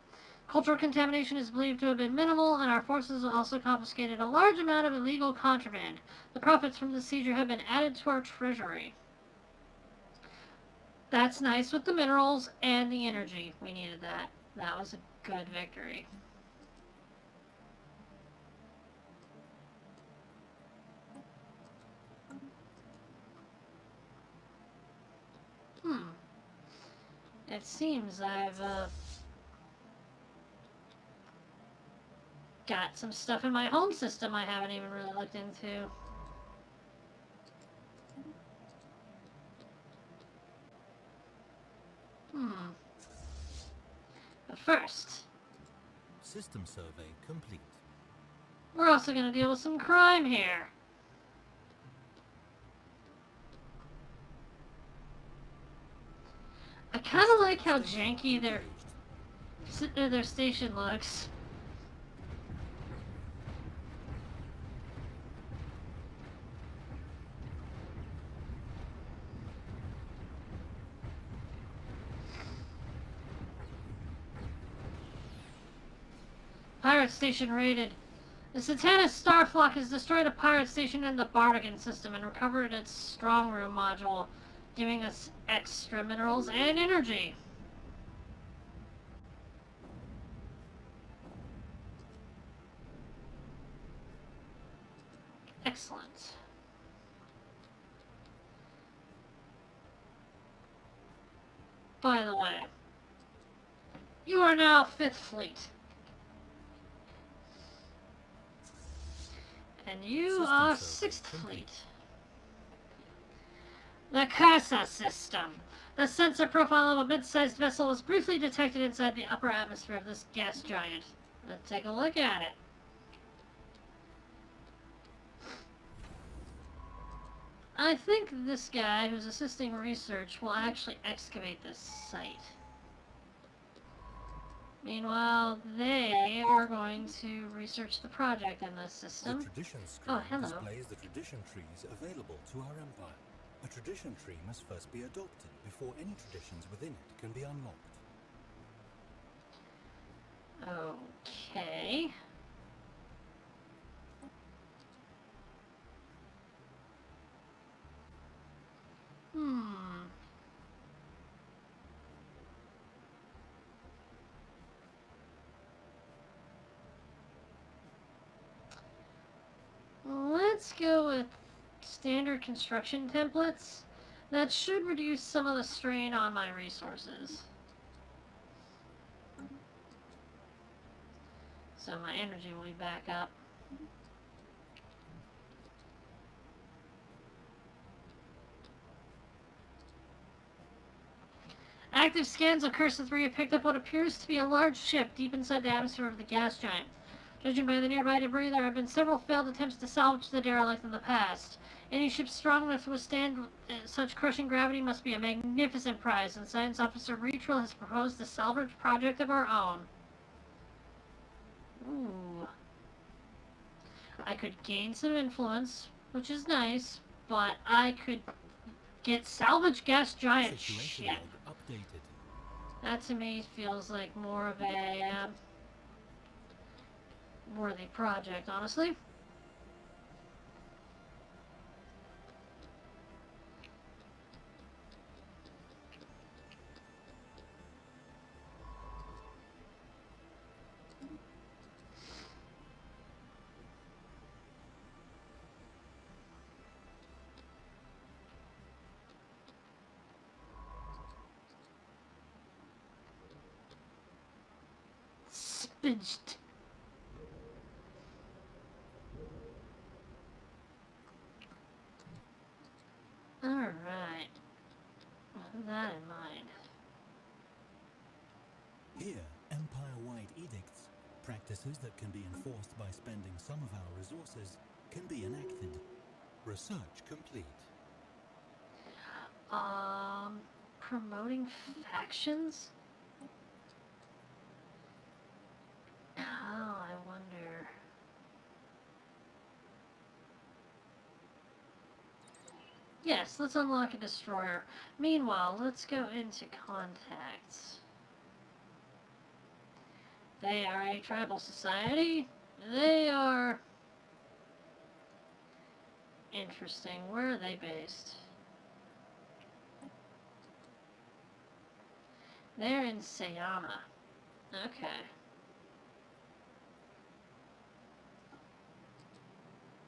Cultural contamination is believed to have been minimal, and our forces also confiscated a large amount of illegal contraband. The profits from the seizure have been added to our treasury. That's nice with the minerals and the energy. We needed that. That was a good victory. It seems I've got some stuff in my home system I haven't even really looked into. But first, System survey complete. We're also going to deal with some crime here. I kind of like how janky their station looks. Pirate station raided. The Satanist Starflock has destroyed a pirate station in the Bardigan system and recovered its strong room module, giving us extra minerals and energy. Excellent. By the way, you are now 5th Fleet. And you are 6th Fleet. The Casa system. The sensor profile of a mid-sized vessel was briefly detected inside the upper atmosphere of this gas giant. Let's take a look at it. I think this guy who's assisting research will actually excavate this site. Meanwhile, they are going to research the project in this system. The tradition screen hello. displays the tradition trees available to our empire. A tradition tree must first be adopted before any traditions within it can be unlocked. Okay. Let's go with standard construction templates. That should reduce some of the strain on my resources. So my energy will be back up. Active scans of Curse 3 have picked up what appears to be a large ship deep inside the atmosphere of the gas giant. Judging by the nearby debris, there have been several failed attempts to salvage the derelict in the past. Any ship strong enough to withstand such crushing gravity must be a magnificent prize, and Science Officer Retrill has proposed a salvage project of our own. Ooh. I could gain some influence, which is nice, but I could get salvage gas giant ship. That to me feels like more of a worthy project, honestly. Spidged. Alright. With that in mind. Here, empire-wide edicts, practices that can be enforced by spending some of our resources, can be enacted. Research complete. Promoting factions? Oh, I wonder. Yes, let's unlock a destroyer. Meanwhile, let's go into contacts. They are a tribal society. They are interesting. Where are they based? They're in Sayama. Okay.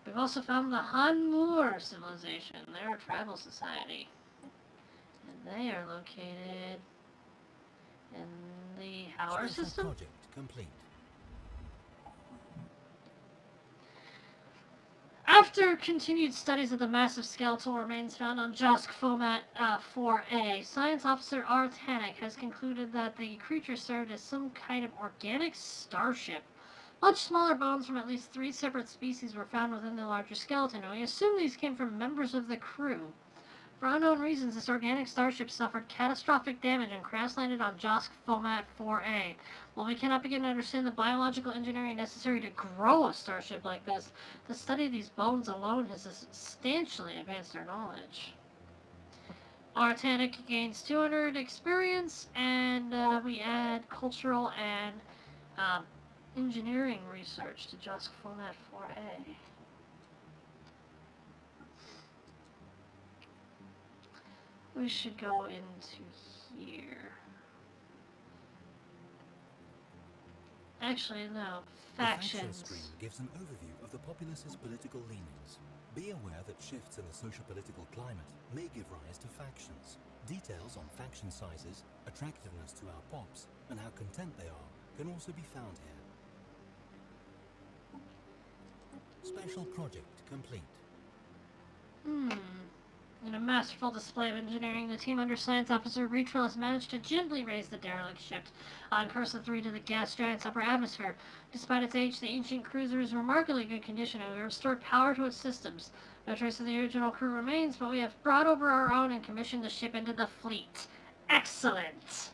We've also found the Hanmur civilization. They're a tribal society. And they are located in the Hauer system? Project complete. After continued studies of the massive skeletal remains found on Josk Fomat 4A, Science Officer R. Tannick has concluded that the creature served as some kind of organic starship Much smaller bones from at least 3 separate species were found within the larger skeleton, and we assume these came from members of the crew. For unknown reasons, this organic starship suffered catastrophic damage and crash-landed on Josk Fomat 4A. While we cannot begin to understand the biological engineering necessary to grow a starship like this, the study of these bones alone has substantially advanced our knowledge. Artanic gains 200 experience, and we add cultural and engineering research to Josk Fomat 4A. We should go into here. Actually, no. Factions. The screen gives an overview of the populace's political leanings. Be aware that shifts in the socio-political climate may give rise to factions. Details on faction sizes, attractiveness to our pops, and how content they are can also be found here. Special project complete. In a masterful display of engineering, the team under Science Officer Retrill has managed to gently raise the derelict ship on Cursa 3 to the gas giant's upper atmosphere. Despite its age, the ancient cruiser is in remarkably good condition, and we have restored power to its systems. No trace of the original crew remains, but we have brought over our own and commissioned the ship into the fleet. Excellent!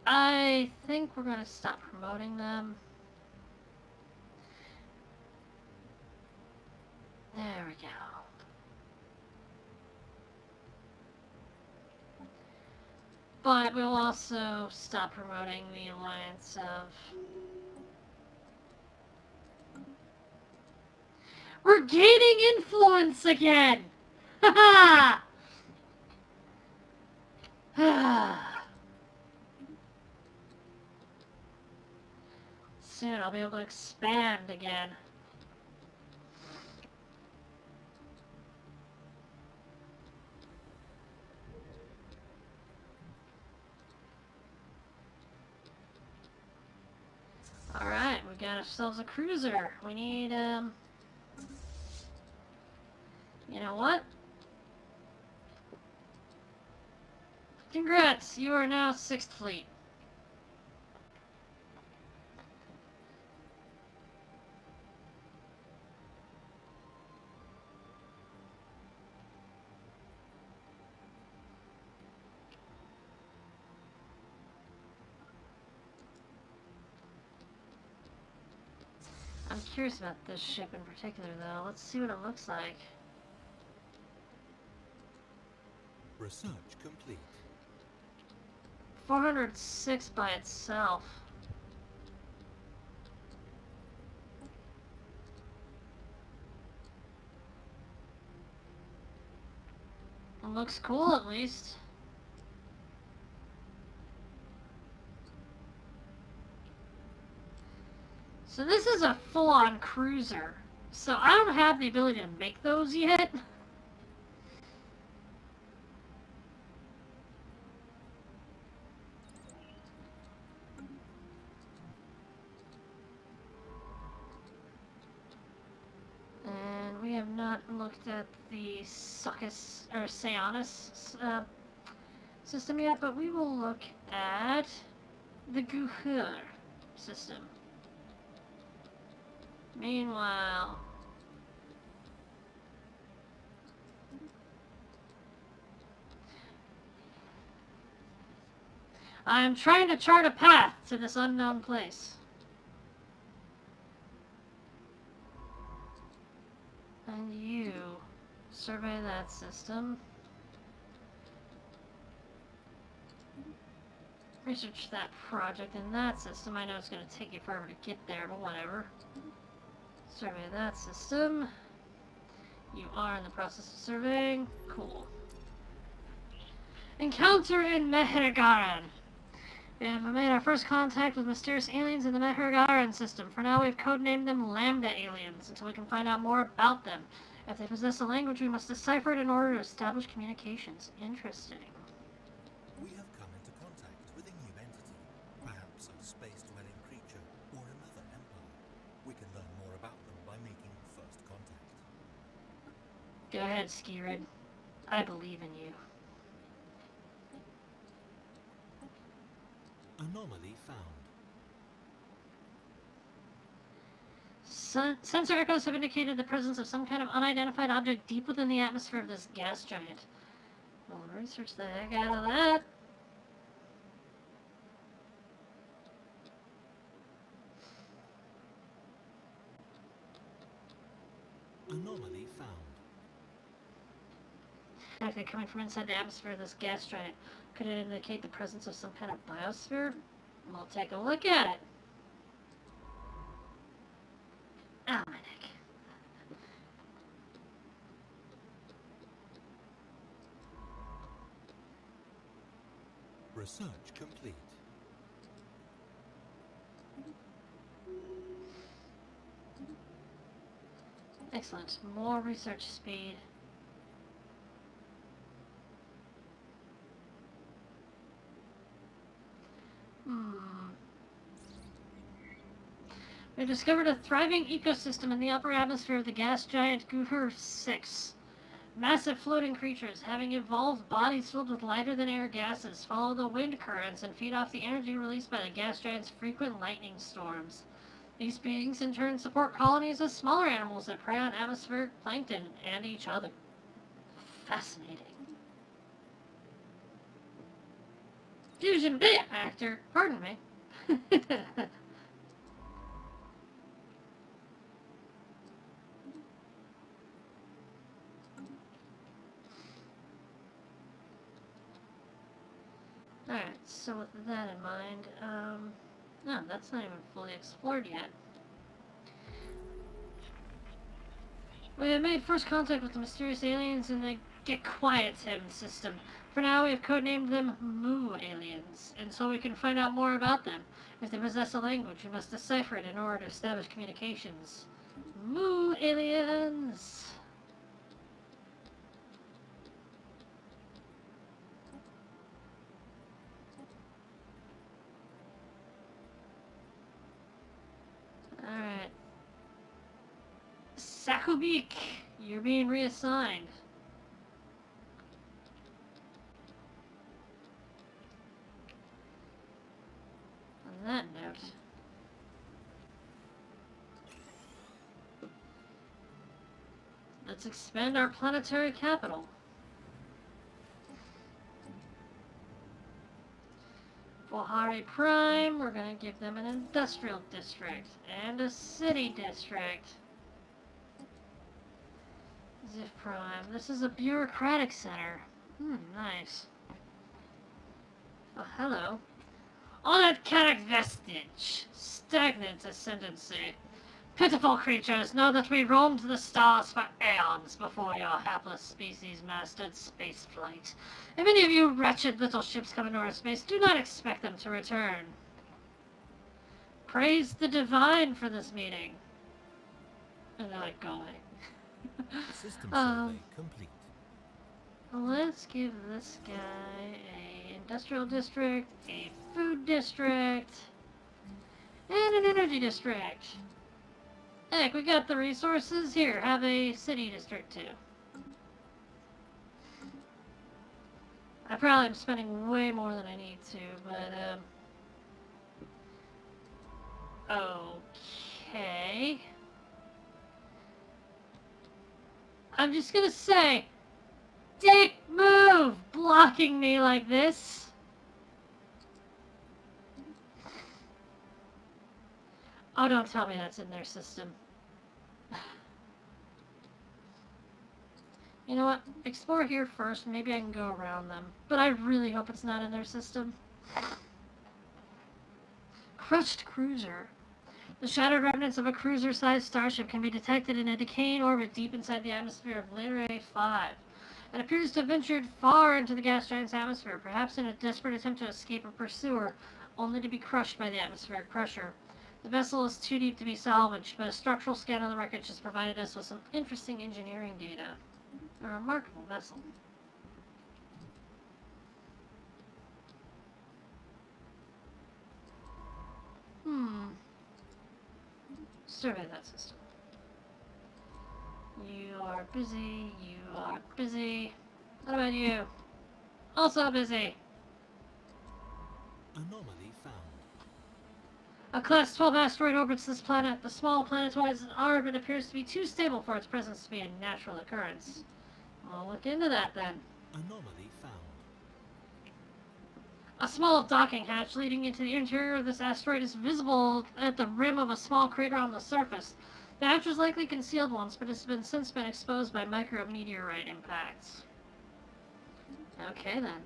I think we're going to stop promoting them. There we go. But we'll also stop promoting the alliance of... We're gaining influence again! Ha ha! Soon I'll be able to expand again. Alright, we got ourselves a cruiser. We need, you know what? Congrats, you are now 6th Fleet. I'm curious about this ship in particular, though. Let's see what it looks like. Research complete. 406 by itself. It looks cool, at least. So this is a full-on cruiser. So I don't have the ability to make those yet. And we have not looked at the Succus or Seanus system yet, but we will look at the Guhur system. Meanwhile, I am trying to chart a path to this unknown place. And you survey that system. Research that project in that system. I know it's going to take you forever to get there, but whatever. Survey that system. You are in the process of surveying. Cool. Encounter in Mehergaran. We have made our first contact with mysterious aliens in the Mehergaran system. For now, we've codenamed them Lambda aliens until we can find out more about them. If they possess a language, we must decipher it in order to establish communications. Interesting. We have come into contact with a new entity, perhaps a space-dwelling creature or another empire. We can learn more about them by making first contact. Go ahead, Skirid. I believe in you. Anomaly found. Sensor echoes have indicated the presence of some kind of unidentified object deep within the atmosphere of this gas giant. We'll research the heck out of that. Anomaly found. Actually, coming from inside the atmosphere of this gas giant, could it indicate the presence of some kind of biosphere? We'll take a look at it. Oh, my neck. Research complete. Excellent. More research speed. We discovered a thriving ecosystem in the upper atmosphere of the gas giant Guhur 6. Massive floating creatures, having evolved bodies filled with lighter-than-air gases, follow the wind currents and feed off the energy released by the gas giant's frequent lightning storms. These beings, in turn, support colonies of smaller animals that prey on atmospheric plankton and each other. Fascinating. Fusion actor, pardon me. Alright, so with that in mind, no, that's not even fully explored yet. We have made first contact with the mysterious aliens in the Get Quiet system. For now, we have codenamed them Moo aliens, and so we can find out more about them. If they possess a language, we must decipher it in order to establish communications. Moo aliens! Alright. Sakubik, you're being reassigned. On that note, let's expand our planetary capital. Bohari Prime, we're going to give them an industrial district and a city district. Zif Prime, this is a bureaucratic center. Nice. Oh, hello. Unetcanic vestige. Stagnant ascendancy. Pitiful creatures, know that we roamed the stars for aeons before your hapless species mastered spaceflight. If any of you wretched little ships come into our space, do not expect them to return. Praise the divine for this meeting. And they're like, go away. System survey complete. Let's give this guy a industrial district, a food district, and an energy district. Heck, we got the resources. Here, have a city district too. I probably am spending way more than I need to, but, okay. I'm just gonna say, dick move, blocking me like this. Oh, don't tell me that's in their system. You know what? Explore here first. Maybe I can go around them. But I really hope it's not in their system. Crushed cruiser. The shattered remnants of a cruiser-sized starship can be detected in a decaying orbit deep inside the atmosphere of Lyrae 5. It appears to have ventured far into the gas giant's atmosphere, perhaps in a desperate attempt to escape a pursuer, only to be crushed by the atmospheric pressure. The vessel is too deep to be salvaged, but a structural scan of the wreckage has provided us with some interesting engineering data. A remarkable vessel. Survey that system. You are busy. You are busy. What about you? Also busy. Anomaly found. A Class 12 asteroid orbits this planet. The small planetoid's orbit appears to be too stable for its presence to be a natural occurrence. I'll look into that then. Anomaly found. A small docking hatch leading into the interior of this asteroid is visible at the rim of a small crater on the surface. The hatch was likely concealed once, but has since been exposed by micrometeorite impacts. Okay then.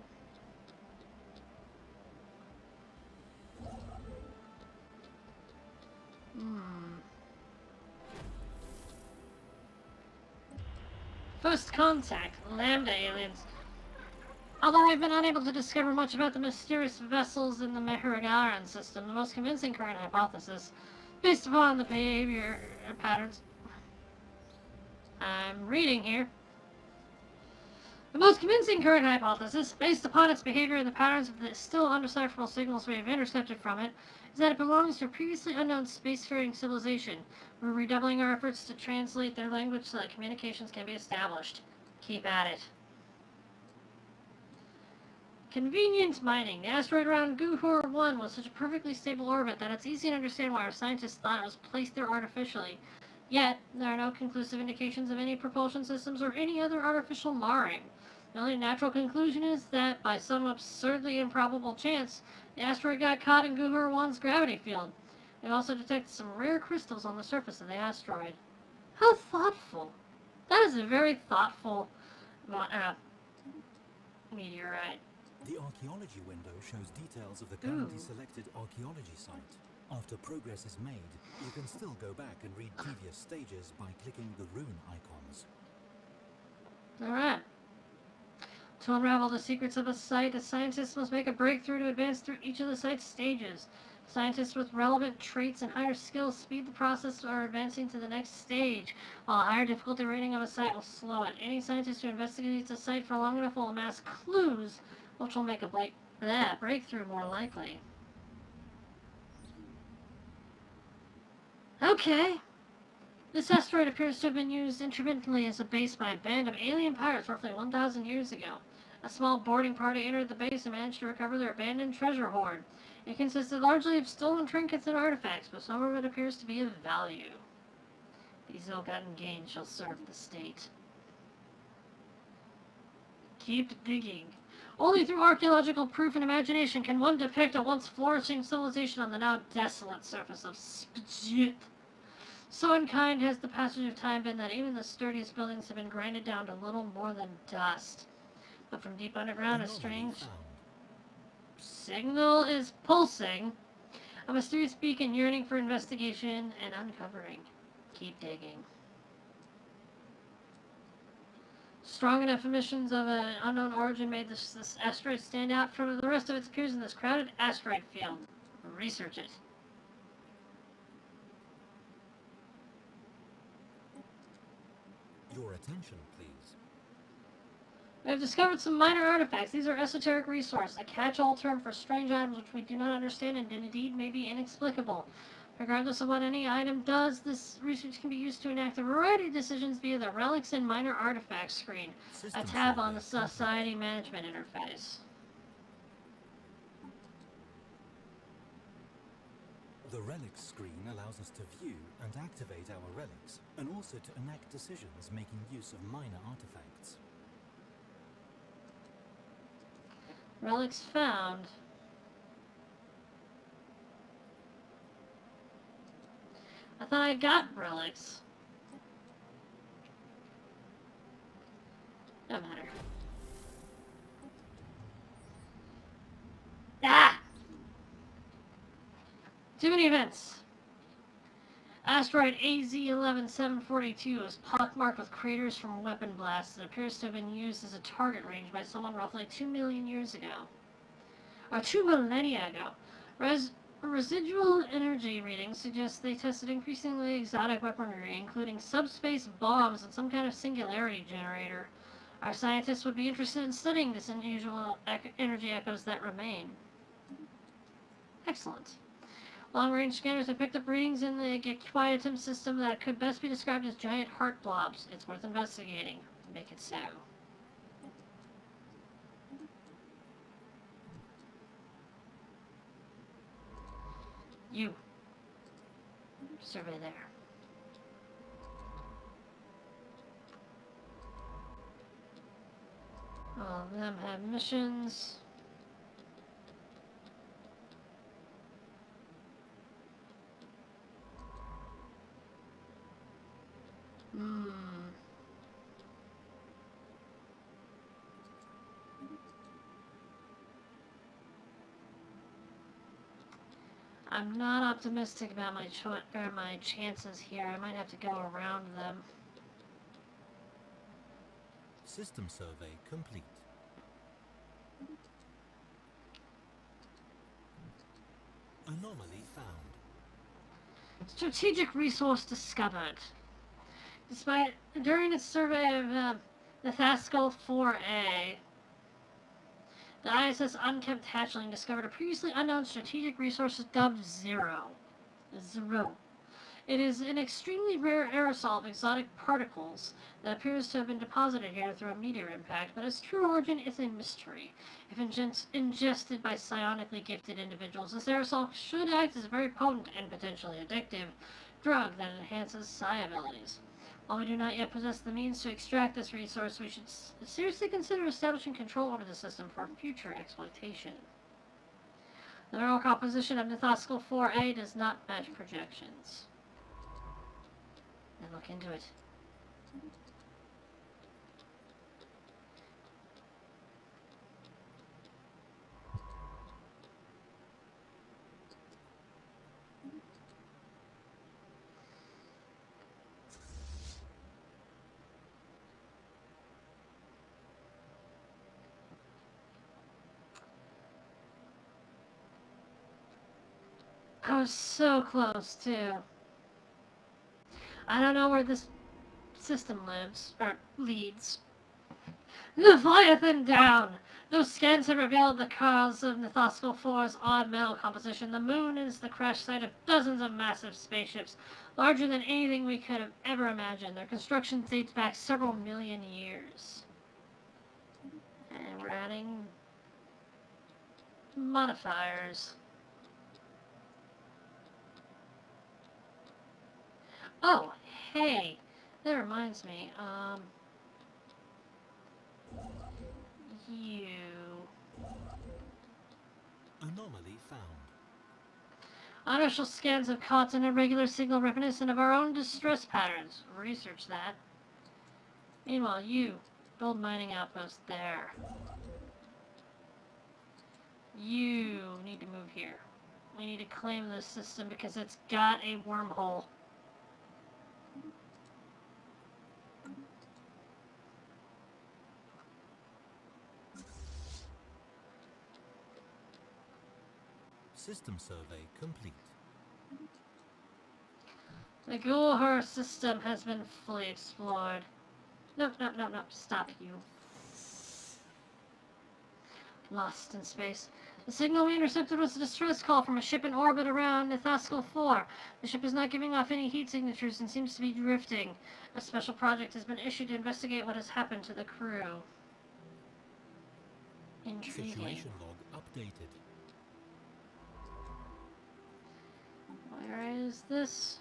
First contact, Lambda aliens. Although I've been unable to discover much about the mysterious vessels in the Meharigaran system, the most convincing current hypothesis, based upon the behavior patterns I'm reading here, the most convincing current hypothesis, based upon its behavior and the patterns of the still undecipherable signals we have intercepted from it, is that it belongs to a previously unknown spacefaring civilization. We're redoubling our efforts to translate their language so that communications can be established. Keep at it. Convenient mining. The asteroid around Guhur-1 was such a perfectly stable orbit that it's easy to understand why our scientists thought it was placed there artificially. Yet, there are no conclusive indications of any propulsion systems or any other artificial marring. The only natural conclusion is that, by some absurdly improbable chance, the asteroid got caught in Guhur-1's gravity field. They also detected some rare crystals on the surface of the asteroid. How thoughtful! That is a very thoughtful meteorite. The archaeology window shows details of the currently selected archaeology site. After progress is made, you can still go back and read previous stages by clicking the rune icons. Alright. To unravel the secrets of a site, the scientists must make a breakthrough to advance through each of the site's stages. Scientists with relevant traits and higher skills speed the process or advancing to the next stage, while a higher difficulty rating of a site will slow it. Any scientist who investigates a site for long enough will amass clues, which will make a breakthrough more likely. Okay. This asteroid appears to have been used intermittently as a base by a band of alien pirates roughly 1,000 years ago. A small boarding party entered the base and managed to recover their abandoned treasure hoard. It consisted largely of stolen trinkets and artifacts, but some of it appears to be of value. These ill-gotten gains shall serve the state. Keep digging. Only through archaeological proof and imagination can one depict a once flourishing civilization on the now desolate surface of Spjit. So unkind has the passage of time been that even the sturdiest buildings have been grinded down to little more than dust. But from deep underground, a strange signal is pulsing. A mysterious beacon yearning for investigation and uncovering. Keep digging. Strong enough emissions of an unknown origin made this asteroid stand out from the rest of its peers in this crowded asteroid field. Research it. Your attention, please. We have discovered some minor artifacts. These are esoteric resources, a catch-all term for strange items which we do not understand and indeed may be inexplicable. Regardless of what any item does, this research can be used to enact a variety of decisions via the Relics and Minor Artifacts screen, a tab on the Society Management interface. The Relics screen allows us to view and activate our relics, and also to enact decisions making use of minor artifacts. Relics found. I thought I got relics. No matter. Ah! Too many events. Asteroid AZ-11742 is pockmarked with craters from weapon blasts that appears to have been used as a target range by someone roughly 2 million years ago. Or 2 millennia ago. Residual energy readings suggest they tested increasingly exotic weaponry, including subspace bombs and some kind of singularity generator. Our scientists would be interested in studying this unusual energy echoes that remain. Excellent. Long-range scanners have picked up readings in the quietum system that could best be described as giant heart blobs. It's worth investigating. Make it so. You. Survey there. All of them have missions. I'm not optimistic about my chances here. I might have to go around them. System survey complete. Anomaly found. Strategic resource discovered. During its survey of the Thascal 4A, the ISS Unkept Hatchling discovered a previously unknown strategic resource dubbed Zero. It is an extremely rare aerosol of exotic particles that appears to have been deposited here through a meteor impact, but its true origin is a mystery. If ingested by psionically gifted individuals, this aerosol should act as a very potent and potentially addictive drug that enhances psi abilities. While we do not yet possess the means to extract this resource, we should seriously consider establishing control over the system for future exploitation. The mineral composition of Nithoscal 4A does not match projections. Then look into it. I was so close, too. I don't know where this system lives, or leads. Leviathan down! Those scans have revealed the cause of Nithoscal 4's odd metal composition. The moon is the crash site of dozens of massive spaceships, larger than anything we could have ever imagined. Their construction dates back several million years. And we're adding modifiers. Oh, hey, that reminds me, you... Anomaly found. Unofficial scans have caught an irregular signal reminiscent of our own distress patterns. Research that. Meanwhile, you, build mining outpost there. You need to move here. We need to claim this system because it's got a wormhole. System survey complete. The Gulhur system has been fully explored. No, stop you. Lost in space. The signal we intercepted was a distress call from a ship in orbit around Nithoscal 4. The ship is not giving off any heat signatures and seems to be drifting. A special project has been issued to investigate what has happened to the crew. Intriguing. Situation log updated. Where is this?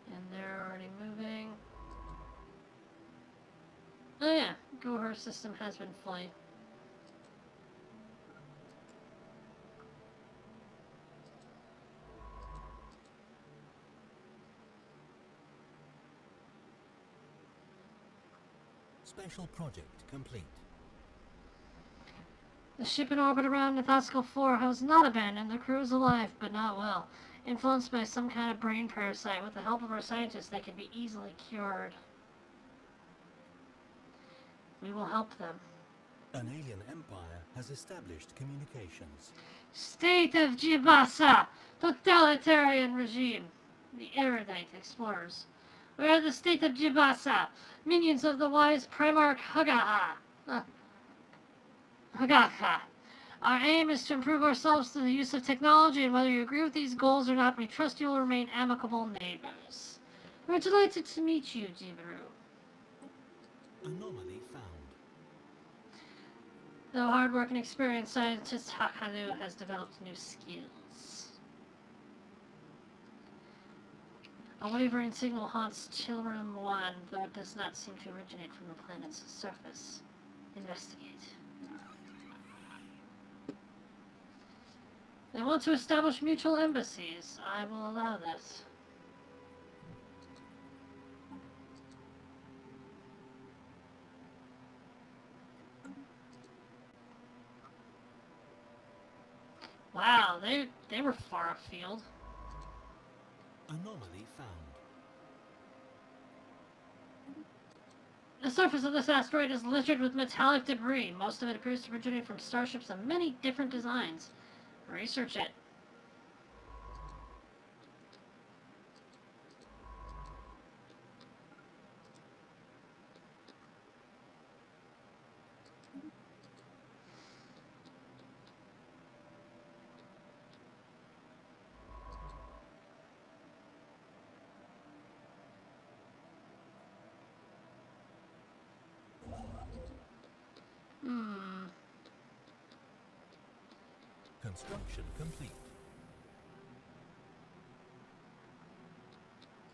And they're already moving. Oh yeah, Gulhur system has been fully. Special project complete. The ship in orbit around Nithoscal 4 was not abandoned. The crew is alive, but not well. Influenced by some kind of brain parasite. With the help of our scientists, they can be easily cured. We will help them. An alien empire has established communications. State of Jibasa, totalitarian regime. The erudite explorers. We are the state of Jibasa, minions of the wise Primarch Hagaha. Our aim is to improve ourselves through the use of technology, and whether you agree with these goals or not, we trust you will remain amicable neighbors. We're delighted to meet you, Jivaru. Anomaly found. Though hard work and experienced scientist Hakalu has developed new skills. A wavering signal haunts Chillroom 1, though it does not seem to originate from the planet's surface. Investigate. They want to establish mutual embassies. I will allow this. Wow, they were far afield. Anomaly found. The surface of this asteroid is littered with metallic debris. Most of it appears to originate from starships of many different designs. Research it. Construction complete.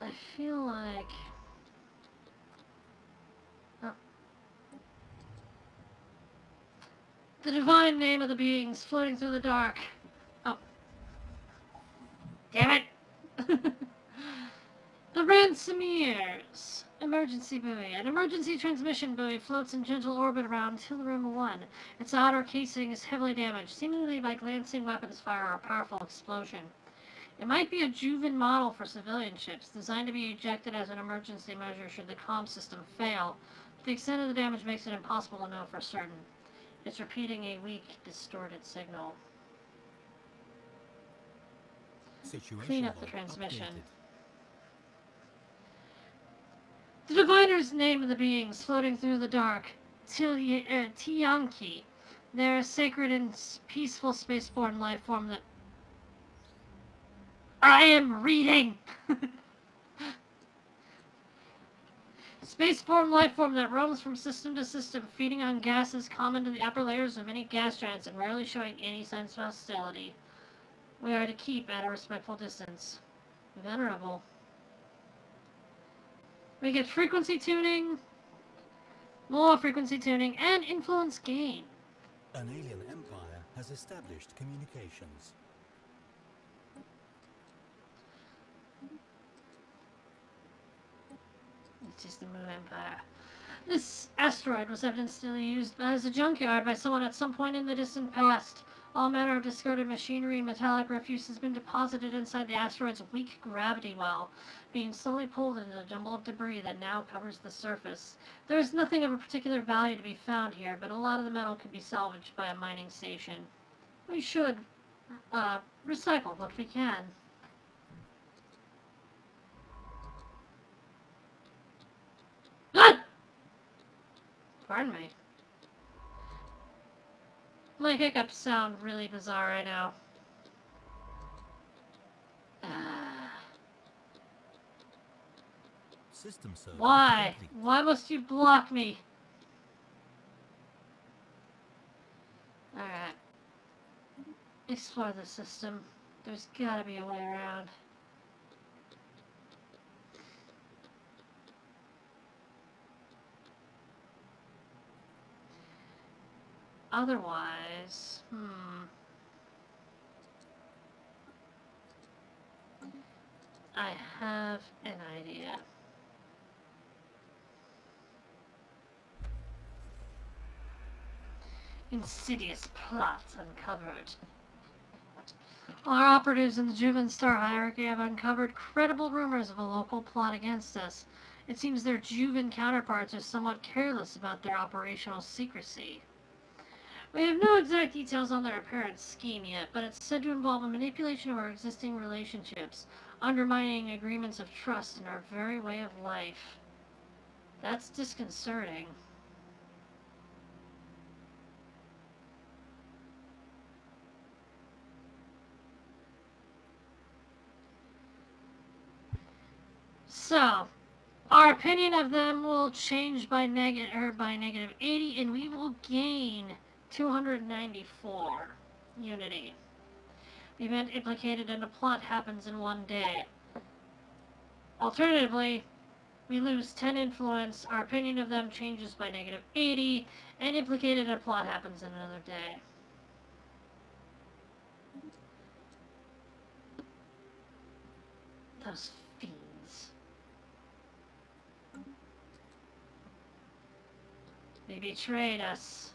I feel like... Oh. The divine name of the beings floating through the dark. Oh. Damn it! The Ransomiers. Emergency buoy. An emergency transmission buoy floats in gentle orbit around Chillroom 1. Its outer casing is heavily damaged, seemingly by glancing weapons fire or a powerful explosion. It might be a Juvan model for civilian ships, designed to be ejected as an emergency measure should the comm system fail. The extent of the damage makes it impossible to know for certain. It's repeating a weak, distorted signal. Situation Clean up the log transmission. updated. The diviner's name of the beings floating through the dark. Tiyanki. They're a sacred and peaceful spaceborne life form that... I am reading! Spaceborne life form that roams from system to system, feeding on gases common to the upper layers of many gas giants and rarely showing any signs of hostility. We are to keep at a respectful distance. Venerable. We get frequency tuning, more frequency tuning, and influence gain. An alien empire has established communications. It's just the Moon Empire. This asteroid was evidently used as a junkyard by someone at some point in the distant past. All manner of discarded machinery and metallic refuse has been deposited inside the asteroid's weak gravity well, being slowly pulled into the jumble of debris that now covers the surface. There is nothing of a particular value to be found here, but a lot of the metal can be salvaged by a mining station. We should recycle what we can. Ah! Pardon me. My hiccups sound really bizarre right now. System server Why? complete. Why must you block me? Alright. Explore the system. There's gotta be a way around. Otherwise, I have an idea. Insidious plots uncovered. Our operatives in the Juvan Star hierarchy have uncovered credible rumors of a local plot against us. It seems their Juvan counterparts are somewhat careless about their operational secrecy. We have no exact details on their apparent scheme yet, but it's said to involve a manipulation of our existing relationships, undermining agreements of trust in our very way of life. That's disconcerting. So, our opinion of them will change by negative 80, and we will gain 294 unity. The event implicated in a plot happens in one day. Alternatively, we lose 10 influence, our opinion of them changes by negative 80, and implicated in a plot happens in another day. Those fiends. They betrayed us.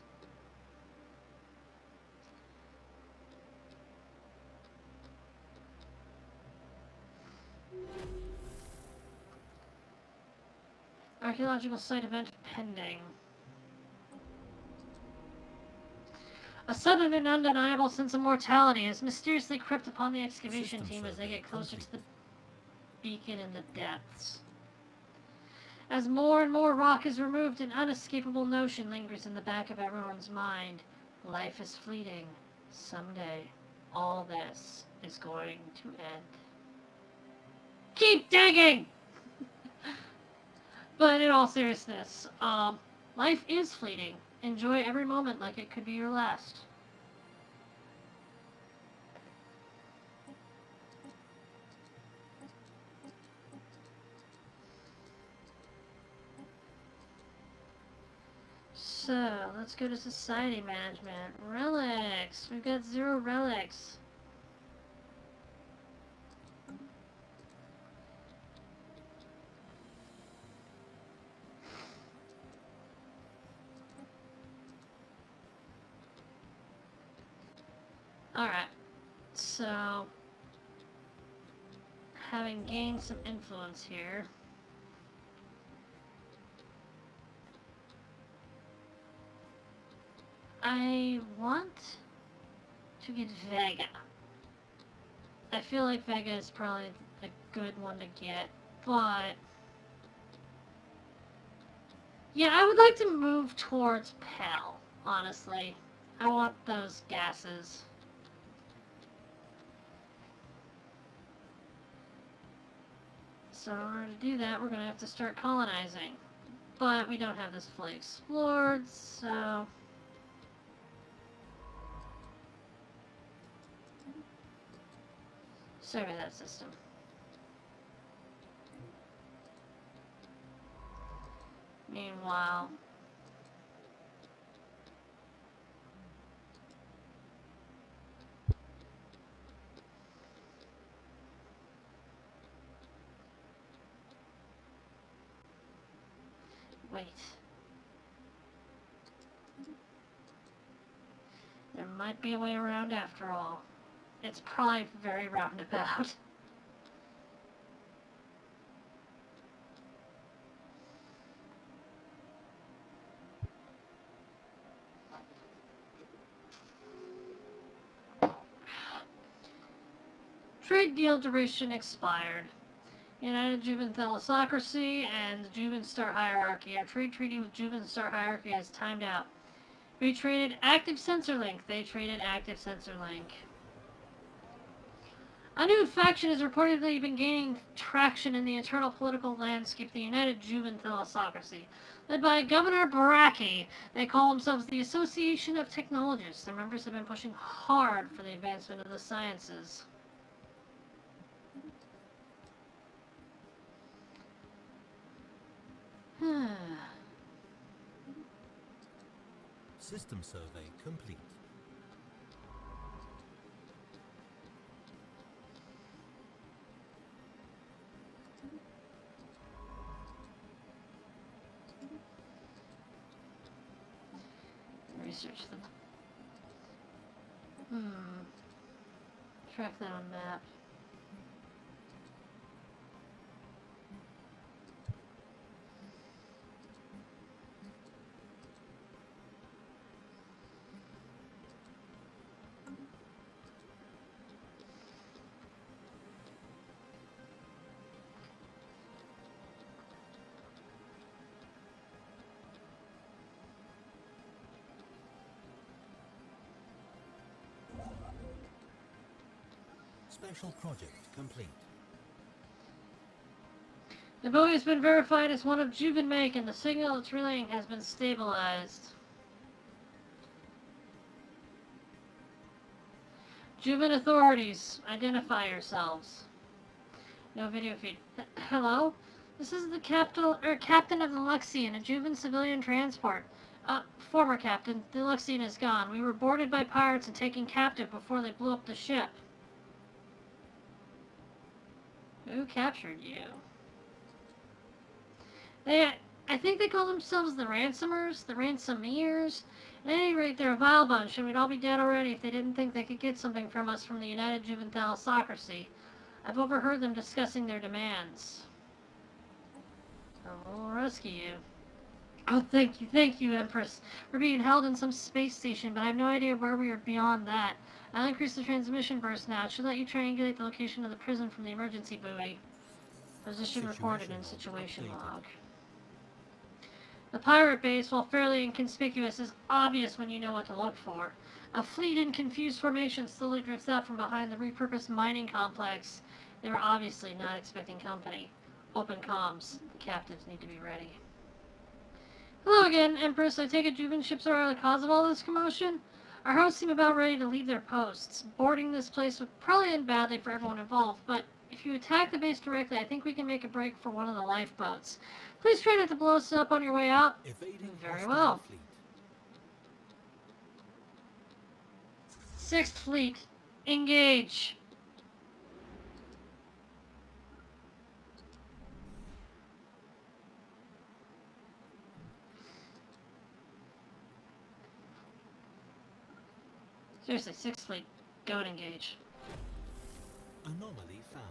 Archaeological site event pending. A sudden and undeniable sense of mortality has mysteriously crept upon the excavation team as they get closer to the beacon in the depths. As more and more rock is removed, an unescapable notion lingers in the back of everyone's mind. Life is fleeting. Someday, all this is going to end. Keep digging! But in all seriousness, life is fleeting. Enjoy every moment like it could be your last. So, let's go to society management. Relics! We've got 0 relics. Alright. So, having gained some influence here, I want to get Vega. I feel like Vega is probably a good one to get, but yeah, I would like to move towards Pell, honestly. I want those gases. So in order to do that, we're going to have to start colonizing. But we don't have this fully explored, so survey that system. Meanwhile, wait. There might be a way around after all. It's probably very roundabout. Trade deal duration expired. United Juvan Thalassocracy and the Juvan Star Hierarchy. Our trade treaty with Juvan Star Hierarchy has timed out. We traded active sensor link. They traded active sensor link. A new faction has reportedly been gaining traction in the internal political landscape, the United Juvan Thalassocracy. Led by Governor Baraki, they call themselves the Association of Technologists. Their members have been pushing hard for the advancement of the sciences. System survey complete. Research them. Track that on map. Special project complete. The buoy has been verified as one of Juvan make, and the signal it's relaying has been stabilized. Juvan authorities, identify yourselves. No video feed. Hello? This is the captain of the Luxian, a Juvan civilian transport. Former captain. The Luxian is gone. We were boarded by pirates and taken captive before they blew up the ship. Who captured you? I think they call themselves the Ransomers, the Ransomeers. At any rate, they're a vile bunch, and we'd all be dead already if they didn't think they could get something from us from the United Juvenile Socracy. I've overheard them discussing their demands. So we'll rescue you. Oh, thank you, Empress. We're being held in some space station, but I have no idea where we are beyond that. I'll increase the transmission burst now. It should let you triangulate the location of the prison from the emergency buoy. Position recorded in situation log. The pirate base, while fairly inconspicuous, is obvious when you know what to look for. A fleet in confused formation slowly drifts out from behind the repurposed mining complex. They were obviously not expecting company. Open comms. The captives need to be ready. Hello again, Empress. I take it Juvan ships are the cause of all this commotion? Our hosts seem about ready to leave their posts. Boarding this place would probably end badly for everyone involved, but if you attack the base directly, I think we can make a break for one of the lifeboats. Please try not to blow us up on your way out. Very well. Fleet. 6th Fleet, engage. Seriously, 6th Fleet, go and engage. Anomaly found.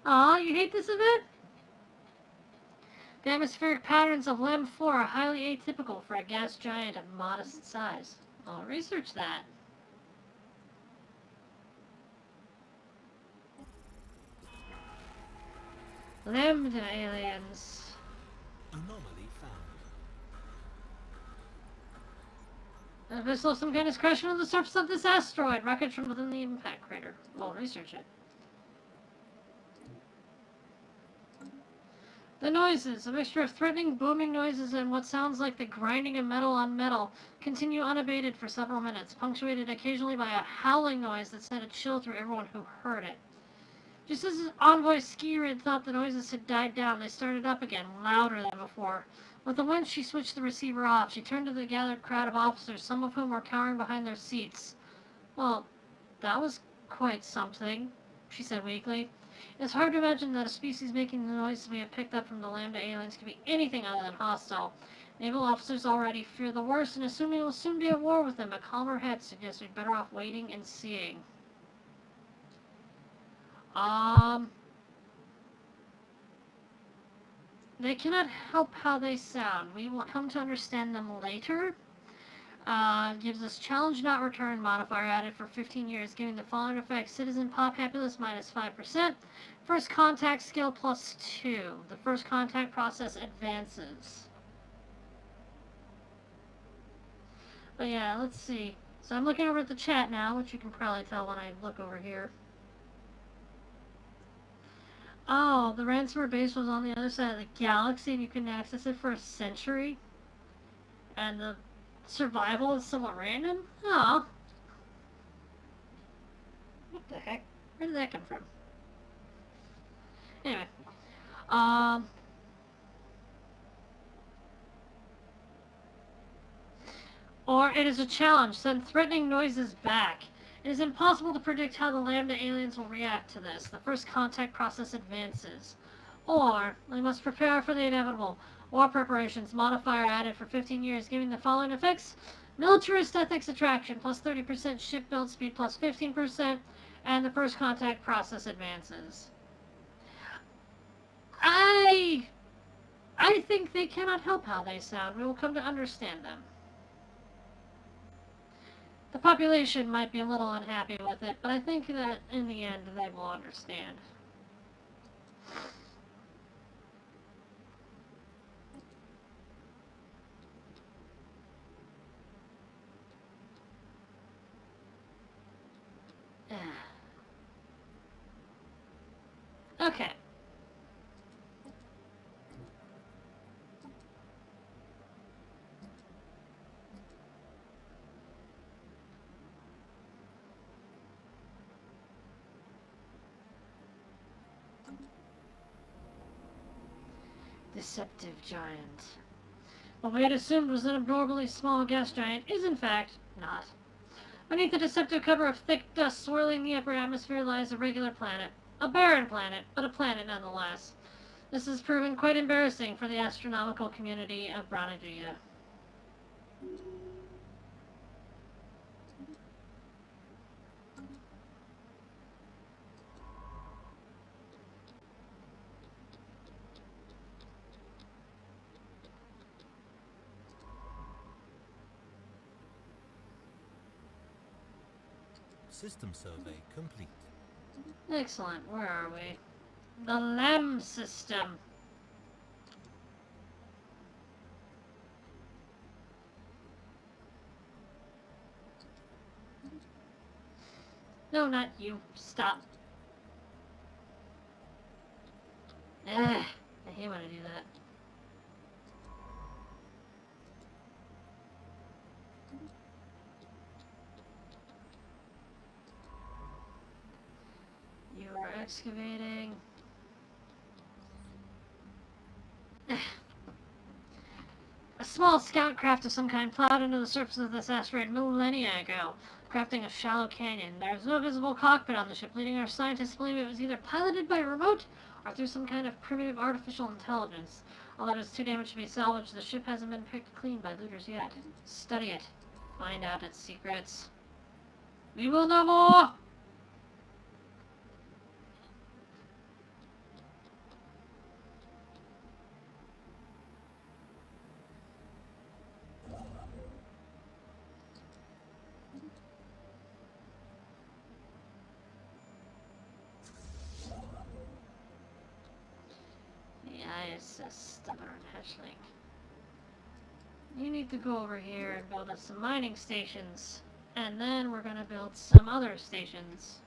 Aw, you hate this event? The atmospheric patterns of LEM-4 are highly atypical for a gas giant of modest size. I'll research that. Lambda aliens. Anomaly found. A vessel of some kind is crashing on the surface of this asteroid. Wreckage from within the impact crater. We'll research it. The noises, a mixture of threatening, booming noises and what sounds like the grinding of metal on metal, continue unabated for several minutes, punctuated occasionally by a howling noise that sent a chill through everyone who heard it. Just as Envoy Skirid thought the noises had died down, they started up again, louder than before. With a winch, she switched the receiver off. She turned to the gathered crowd of officers, some of whom were cowering behind their seats. Well, that was quite something, she said weakly. It's hard to imagine that a species making the noises we have picked up from the Lambda aliens could be anything other than hostile. Naval officers already fear the worst and assume we will soon be at war with them, but calmer heads suggest we'd better off waiting and seeing. They cannot help how they sound. We will come to understand them later. Gives us challenge not return modifier added for 15 years, giving the following effect: citizen populous minus 5%, first contact skill plus 2. The first contact process advances. But yeah, let's see. So I'm looking over at the chat now, which you can probably tell when I look over here. Oh, the ransomware base was on the other side of the galaxy and you couldn't access it for a century? And the survival is somewhat random? Oh. What the heck? Where did that come from? Anyway. Or it is a challenge. Send threatening noises back. It is impossible to predict how the Lambda aliens will react to this. The first contact process advances. Or, we must prepare for the inevitable. War preparations, modifier added for 15 years, giving the following effects: militarist ethics attraction, plus 30% ship build speed, plus 15%, and the first contact process advances. I think they cannot help how they sound. We will come to understand them. The population might be a little unhappy with it, but I think that in the end they will understand. Okay. Deceptive Giant. What we had assumed was an abnormally small gas giant is in fact not. Beneath the deceptive cover of thick dust swirling the upper atmosphere lies a regular planet. A barren planet, but a planet nonetheless. This has proven quite embarrassing for the astronomical community of Branagia. System survey complete. Excellent. Where are we? The LAM system. No, not you. Stop. Ugh. I hate when I do that. You are excavating. A small scout craft of some kind plowed into the surface of this asteroid millennia ago, crafting a shallow canyon. There is no visible cockpit on the ship, leading our scientists to believe it was either piloted by a remote or through some kind of primitive artificial intelligence. Although it is too damaged to be salvaged, the ship hasn't been picked clean by looters yet. Study it. Find out its secrets. We will know more! Is a stubborn hatchling. You need to go over here and build us some mining stations, and then we're gonna build some other stations.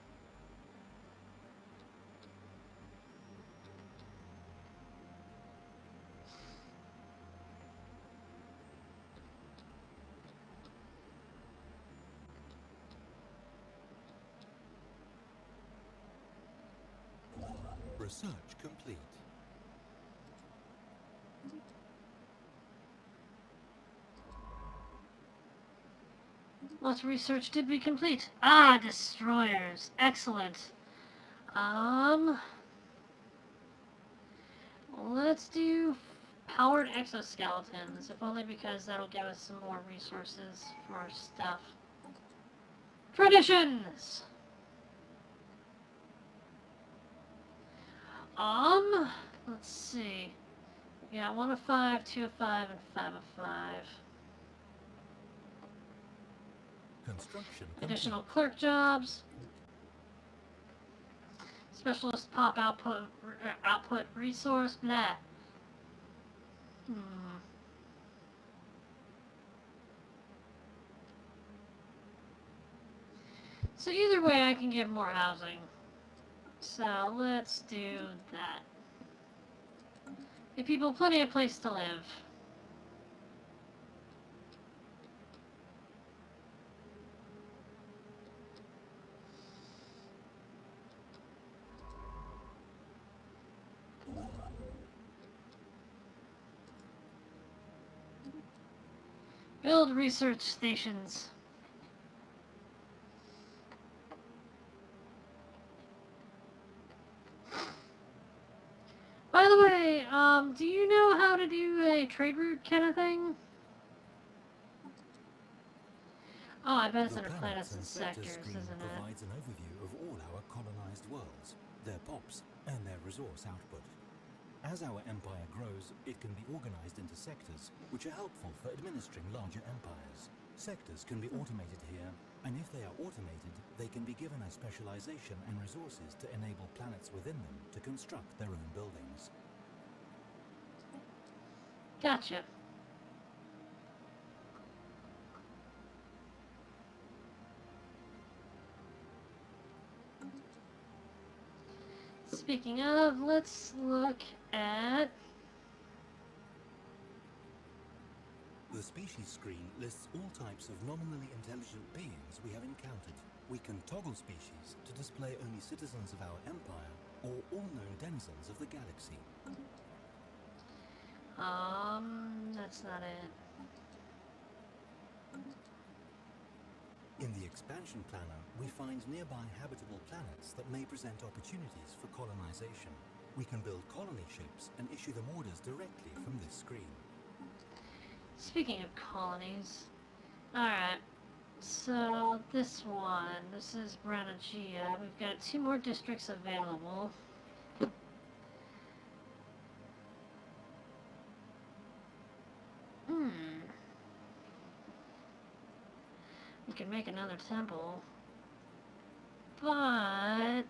Research complete. What research did we complete? Ah, destroyers. Excellent. Let's do powered exoskeletons, if only because that'll give us some more resources for our stuff. Traditions! Let's see. Yeah, 1 of 5, 2 of 5, and 5 of 5. Construction Additional clerk jobs. Specialist pop output resource, blah. So either way I can get more housing. So let's do that. Give people plenty of place to live. Build research stations. By the way, do you know how to do a trade route kind of thing? Oh, I bet it's under planets and sectors, isn't it? Provides an overview of all our colonized worlds, their POPs, and their resource output. As our empire grows, it can be organized into sectors, which are helpful for administering larger empires. Sectors can be automated here, and if they are automated, they can be given a specialization and resources to enable planets within them to construct their own buildings. Gotcha. speaking of, let's look at... The species screen lists all types of nominally intelligent beings we have encountered. We can toggle species to display only citizens of our empire or all known denizens of the galaxy. That's not it. In the expansion planner, we find nearby habitable planets that may present opportunities for colonization. We can build colony ships and issue them orders directly from this screen. Speaking of colonies, alright, so this one, this is Branagia. We've got 2 more districts available. We can make another temple, but...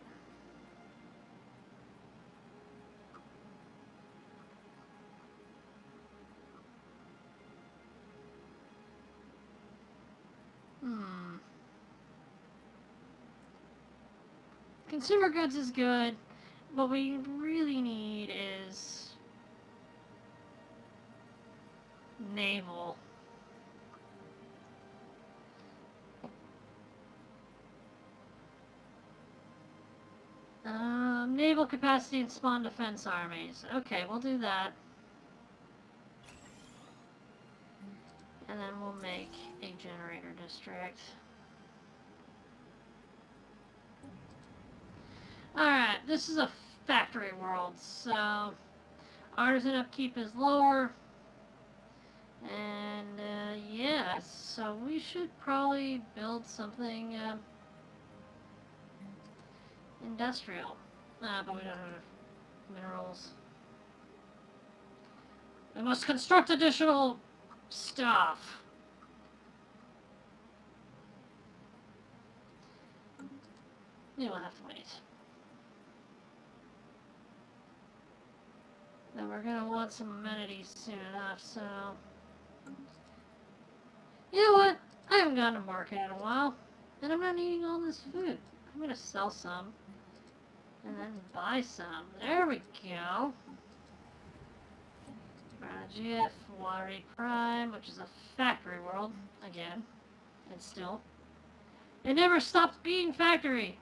Consumer goods is good. What we really need is naval. Naval capacity and spawn defense armies. Okay, we'll do that. And then we'll make a generator district. Alright, this is a factory world, so artisan upkeep is lower. And, yeah, so we should probably build something, industrial. But we don't have enough minerals. We must construct additional stuff. We'll have to wait. Then we're gonna want some amenities soon enough, so... You know what? I haven't gone to market in a while, and I'm not eating all this food. I'm gonna sell some, and then buy some. There we go. Rajiv, Watery Prime, which is a factory world, again, and still. It never stops being factory!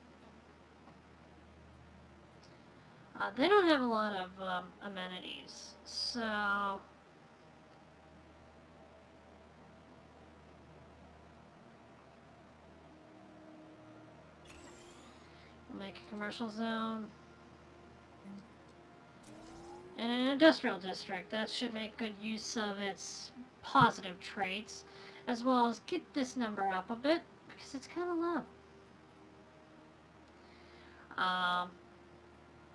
They don't have a lot of amenities, so... We'll make a commercial zone. And an industrial district. That should make good use of its positive traits, as well as get this number up a bit, because it's kind of low.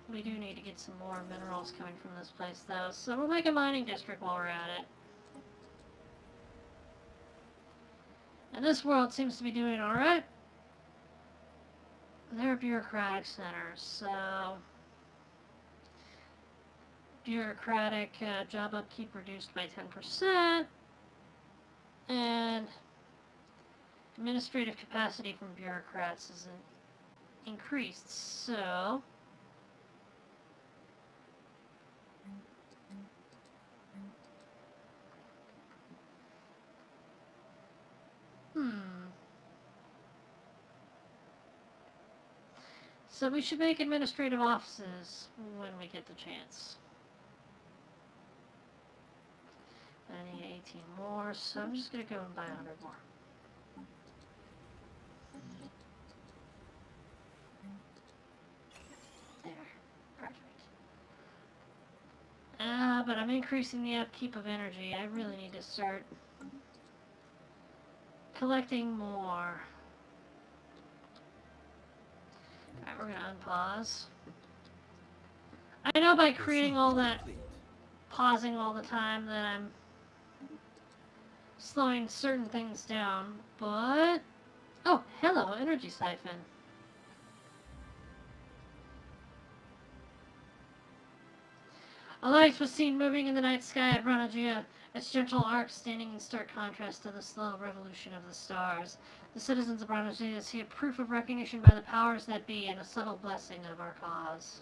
We do need to get some more minerals coming from this place, though, so we'll make a mining district while we're at it. And this world seems to be doing alright. They're bureaucratic centers, so... Bureaucratic job upkeep reduced by 10%. And... administrative capacity from bureaucrats isn't increased, so... So we should make administrative offices when we get the chance. I need 18 more, so I'm just gonna go and buy 100 more. There. Perfect. But I'm increasing the upkeep of energy. I really need to start collecting more. Alright, we're gonna unpause. I know by creating all that pausing all the time that I'm slowing certain things down, but... Oh, hello, energy siphon. A light was seen moving in the night sky at Branagia, its gentle arc standing in stark contrast to the slow revolution of the stars. The citizens of Branagia see a proof of recognition by the powers that be and a subtle blessing of our cause.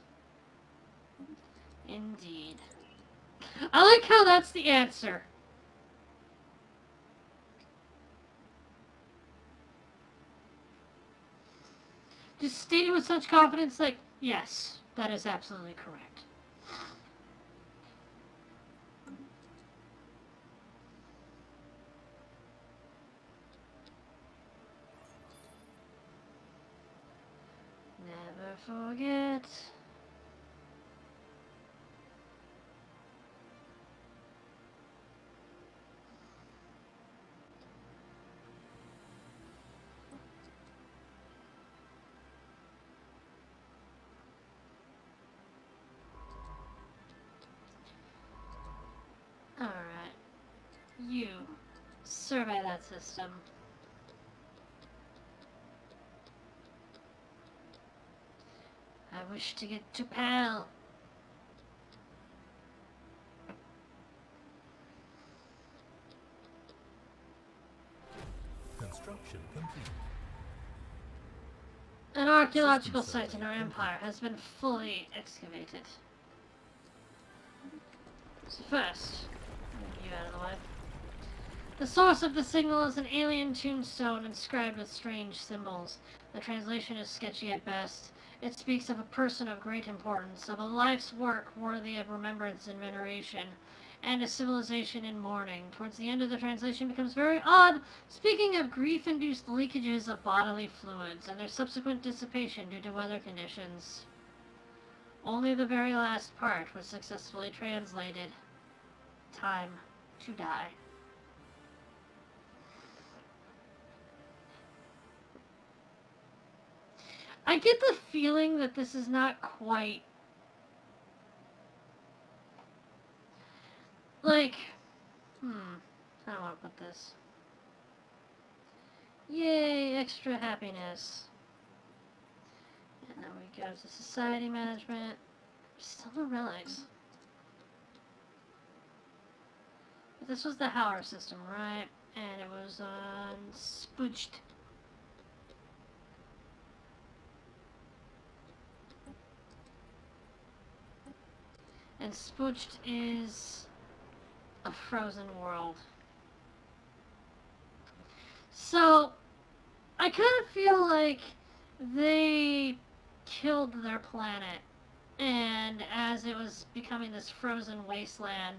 Indeed. I like how that's the answer. Just stated with such confidence, like, yes, that is absolutely correct. Never forget. Alright. You. Survey that system. I wish to get to Pal. Construction complete. An archaeological site in our empire has been fully excavated. So first, get you out of the way. The source of the signal is an alien tombstone inscribed with strange symbols. The translation is sketchy at best. It speaks of a person of great importance, of a life's work worthy of remembrance and veneration, and a civilization in mourning. Towards the end of the translation becomes very odd, speaking of grief-induced leakages of bodily fluids and their subsequent dissipation due to weather conditions. Only the very last part was successfully translated. Time to die. I get the feeling that this is not quite like, I don't want to put this. Yay, extra happiness. And then we go to society management. Still no relics. But this was the Howler system, right? And it was on Spooched. And Spooched is a frozen world. So, I kind of feel like they killed their planet, and as it was becoming this frozen wasteland,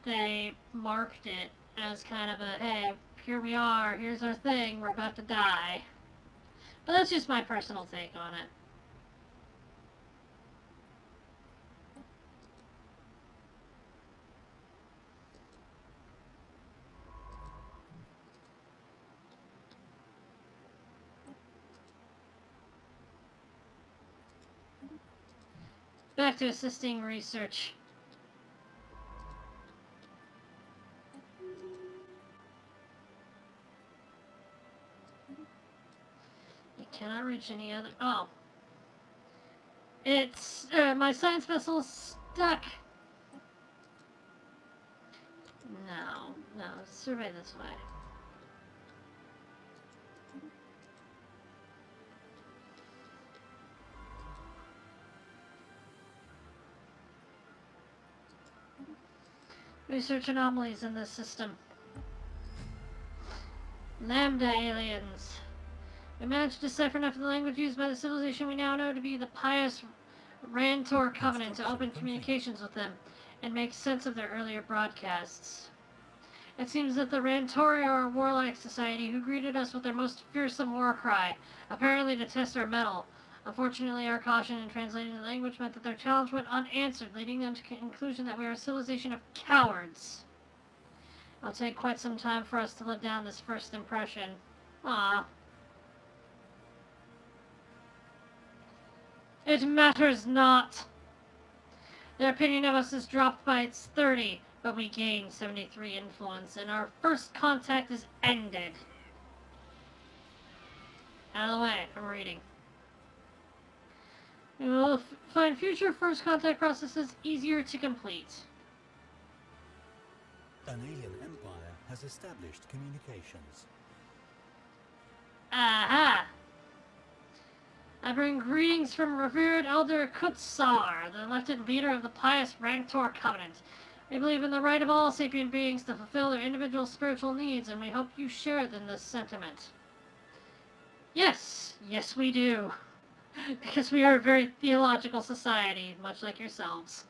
they marked it as kind of a, hey, here we are, here's our thing, we're about to die. But that's just my personal take on it. Back to assisting research. You cannot reach any other... Oh. It's... my science vessel is stuck. No. Survey this way. Research anomalies in this system. Lambda aliens. We managed to decipher enough of the language used by the civilization we now know to be the pious Rantor Covenant to open communications with them and make sense of their earlier broadcasts. It seems that the Rantori are a warlike society who greeted us with their most fearsome war cry, apparently to test our mettle. Unfortunately, our caution in translating the language meant that their challenge went unanswered, leading them to the conclusion that we are a civilization of cowards. It'll take quite some time for us to live down this first impression. Ah. It matters not. Their opinion of us has dropped by its 30, but we gained 73 influence, and our first contact is ended. Out of the way, I'm reading. We will find future first contact processes easier to complete. An alien empire has established communications. Aha! I bring greetings from revered Elder Kutsar, the elected leader of the pious Ranctor Covenant. We believe in the right of all sapient beings to fulfill their individual spiritual needs, and we hope you share in this sentiment. Yes, yes we do. Because we are a very theological society, much like yourselves.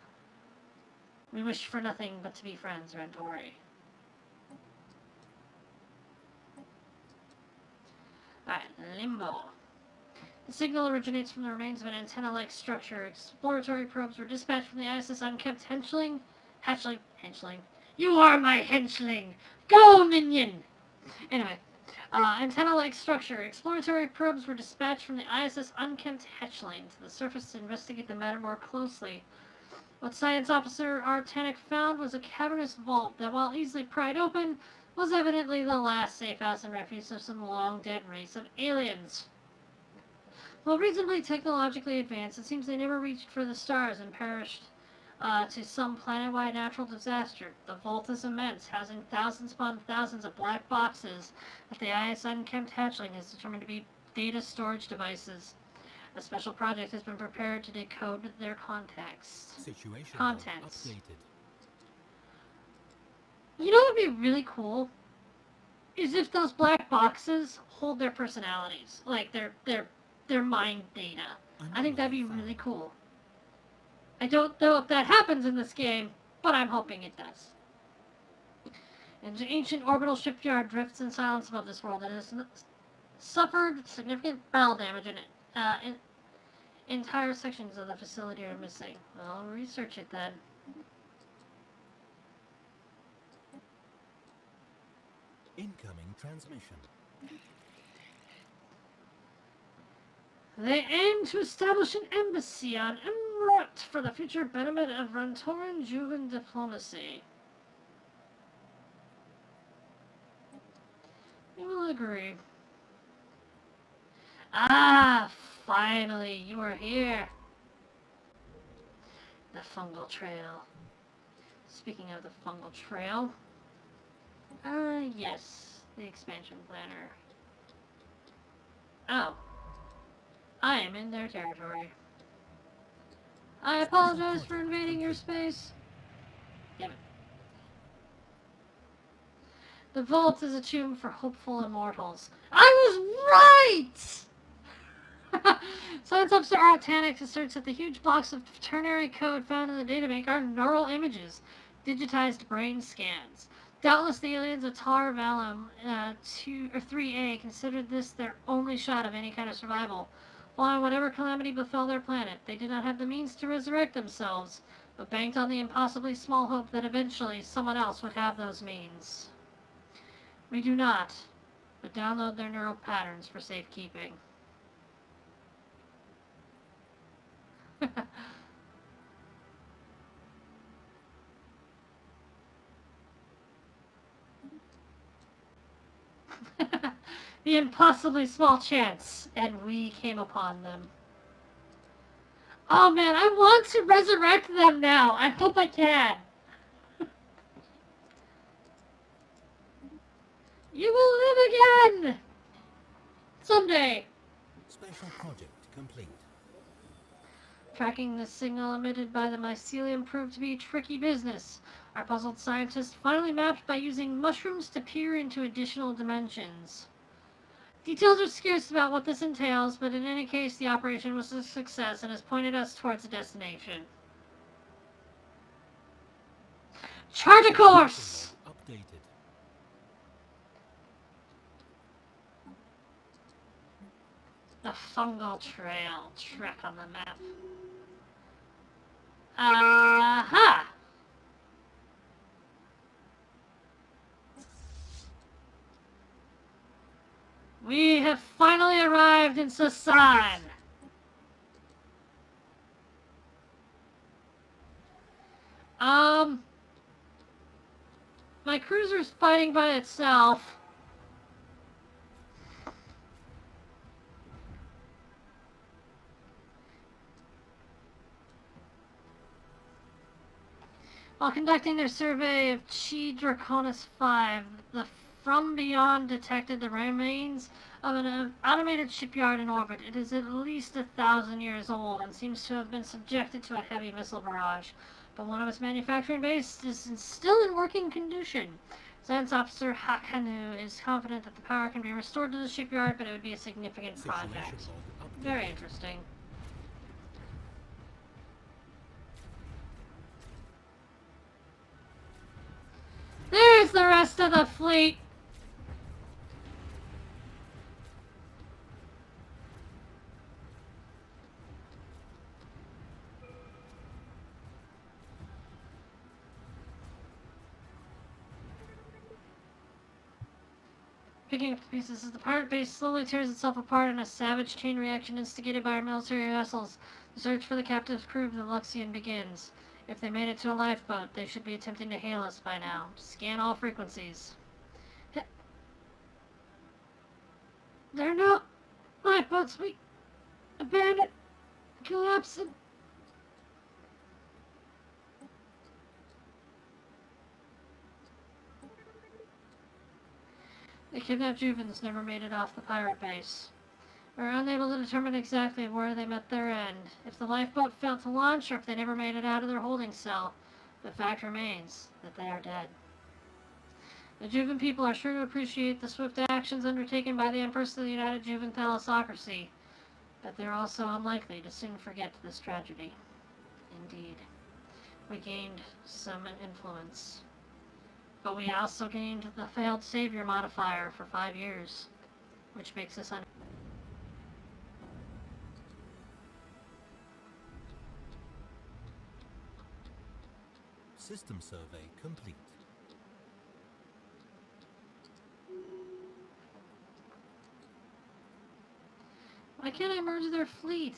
We wish for nothing but to be friends, Rentori. Alright, Limbo. The signal originates from the remains of an antenna-like structure. Exploratory probes were dispatched from the ISS unkept henchling. You are my henchling! Go, minion! Anyway, antenna-like structure. Exploratory probes were dispatched from the ISS unkempt hatchling to the surface to investigate the matter more closely. What Science Officer Artanic found was a cavernous vault that, while easily pried open, was evidently the last safe house and refuge of some long-dead race of aliens. While reasonably technologically advanced, it seems they never reached for the stars and perished to some planet-wide natural disaster. The vault is immense, housing thousands upon thousands of black boxes that the IS unkempt hatchling is determined to be data storage devices. A special project has been prepared to decode their contents. You know what would be really cool? Is if those black boxes hold their personalities. Like their mind data. I think that'd be really cool. I don't know if that happens in this game, but I'm hoping it does. An ancient orbital shipyard drifts in silence above this world and has suffered significant battle damage in it. Entire sections of the facility are missing. I'll research it then. Incoming transmission. They aim to establish an embassy on Emrat for the future betterment of Rantoran Juvan diplomacy. We will agree. Ah, finally, you are here. The fungal trail. Speaking of the fungal trail. Yes, the expansion planner. Oh. I am in their territory. I apologize for invading your space. Damn it. The vault is a tomb for hopeful immortals. I was right! Science Officer Artanix asserts that the huge blocks of ternary code found in the databank are neural images, digitized brain scans. Doubtless the aliens of Tar Valum 2 or 3A considered this their only shot of any kind of survival. While whatever calamity befell their planet, they did not have the means to resurrect themselves, but banked on the impossibly small hope that eventually someone else would have those means. We do not, but download their neural patterns for safekeeping. The impossibly small chance, and we came upon them. Oh man, I want to resurrect them now. I hope I can. You will live again! Someday. Special project complete. Tracking the signal emitted by the mycelium proved to be tricky business. Our puzzled scientists finally mapped by using mushrooms to peer into additional dimensions. Details are scarce about what this entails, but in any case, the operation was a success and has pointed us towards a destination. Chart a course! Updated. The fungal trail. Track on the map. Aha! We have finally arrived in Sasan. My cruiser's fighting by itself. While conducting their survey of Chi Draconis 5, the from beyond detected the remains of an automated shipyard in orbit. It is at least 1,000 years old and seems to have been subjected to a heavy missile barrage. But one of its manufacturing bases is still in working condition. Science Officer Hakanu is confident that the power can be restored to the shipyard, but it would be a significant project. Very interesting. There's the rest of the fleet! Picking up the pieces as the pirate base slowly tears itself apart in a savage chain reaction instigated by our military vessels. The search for the captive crew of the Luxian begins. If they made it to a lifeboat, they should be attempting to hail us by now. Scan all frequencies. There are no lifeboats. We abandoned, collapsed. The kidnapped Juvans never made it off the pirate base. We're unable to determine exactly where they met their end. If the lifeboat failed to launch, or if they never made it out of their holding cell, the fact remains that they are dead. The Juvan people are sure to appreciate the swift actions undertaken by the Empress of the United Juvan Thalassocracy, but they're also unlikely to soon forget this tragedy. Indeed. We gained some influence. But we also gained the failed savior modifier for 5 years, which makes us System survey complete. Why can't I merge their fleet?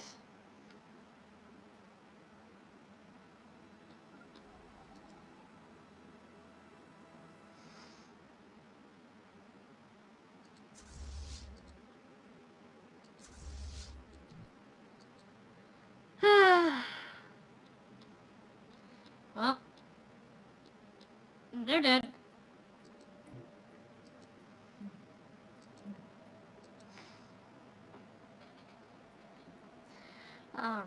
Well, they're dead. Alright,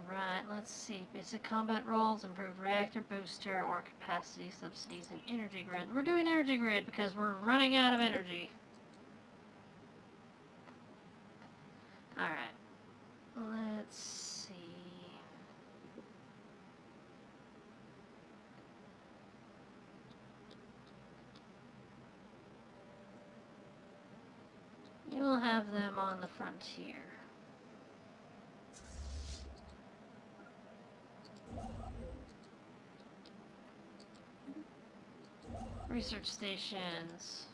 let's see. Basic combat roles, improved reactor booster, or capacity subsidies, and energy grid. We're doing energy grid because we're running out of energy. Alright. Let's see. You will have them on the frontier. Research stations.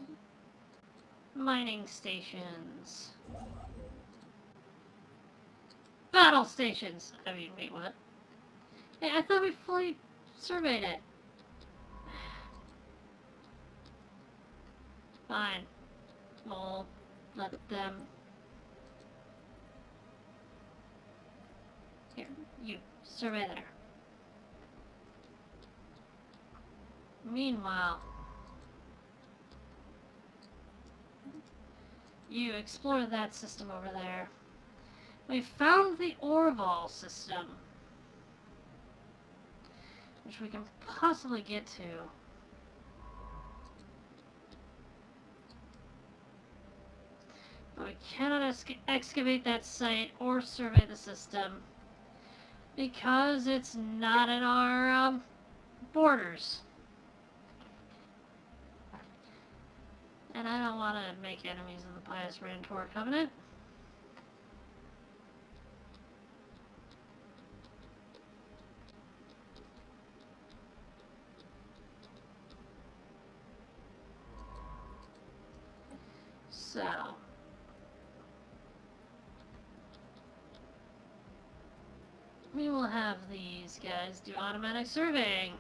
Mining stations. Battle stations! I mean, wait, what? Hey, I thought we fully surveyed it. Fine. We'll let them... Here, you, survey there. Meanwhile... You explore that system over there. We found the Orval system, which we can possibly get to. But we cannot excavate that site or survey the system because it's not in our borders. And I don't want to make enemies of the Pious Rantor Covenant. So... we will have these guys do automatic surveying.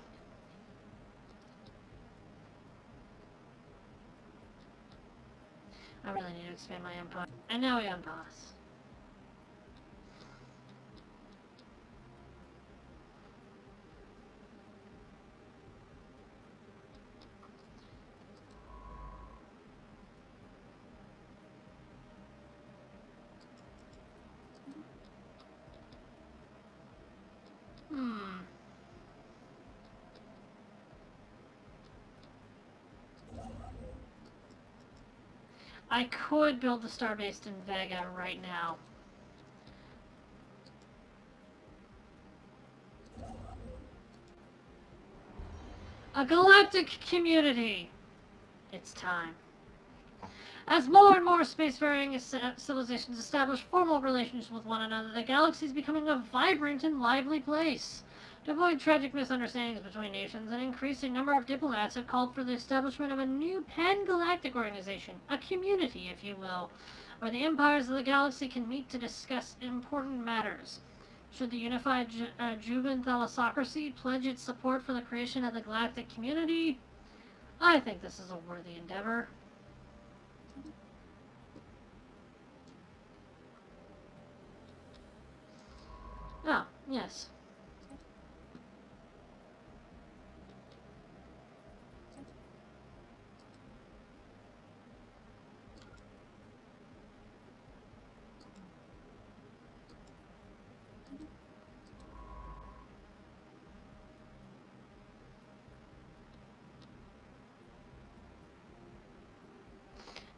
I really need to expand my empire. And now we unpause. I could build the starbase in Vega right now. A galactic community! It's time. As more and more spacefaring civilizations establish formal relations with one another, the galaxy is becoming a vibrant and lively place. To avoid tragic misunderstandings between nations, an increasing number of diplomats have called for the establishment of a new pan-galactic organization, a community, if you will, where the empires of the galaxy can meet to discuss important matters. Should the unified Juvan-loon pledge its support for the creation of the galactic community? I think this is a worthy endeavor. Oh, yes.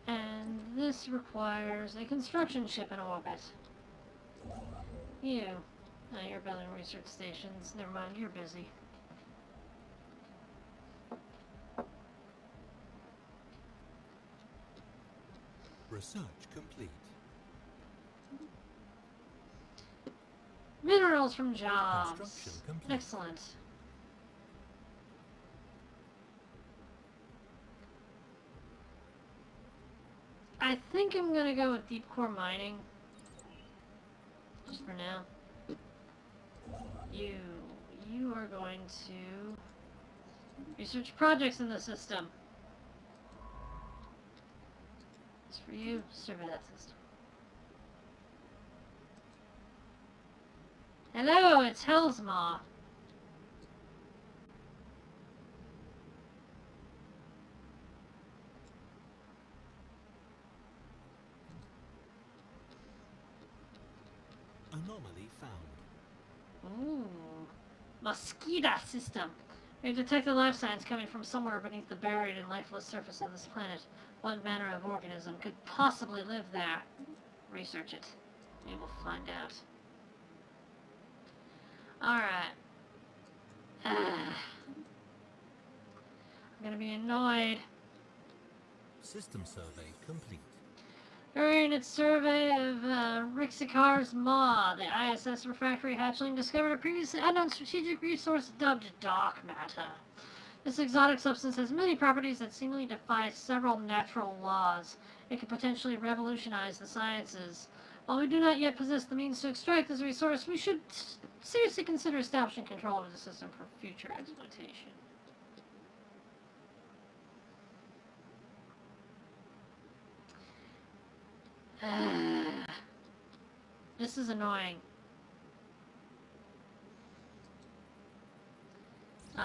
And this requires a construction ship in orbit. You. Oh, you're building research stations. Never mind, you're busy. Research complete. Minerals from jobs. Construction complete. Excellent. I think I'm gonna go with deep core mining. Just for now. You are going to research projects in the system. As for you, survey that system. Hello, it's Hellsmaw. Anomaly found. Ooh. Mosquito system. We have detected life signs coming from somewhere beneath the buried and lifeless surface of this planet. What manner of organism could possibly live there? Research it. We will find out. Alright. I'm gonna be annoyed. System survey complete. During its survey of Rixikar's Maw, the ISS refractory hatchling discovered a previously unknown strategic resource dubbed dark matter. This exotic substance has many properties that seemingly defy several natural laws. It could potentially revolutionize the sciences. While we do not yet possess the means to extract this resource, we should seriously consider establishing control of the system for future exploitation. This is annoying. But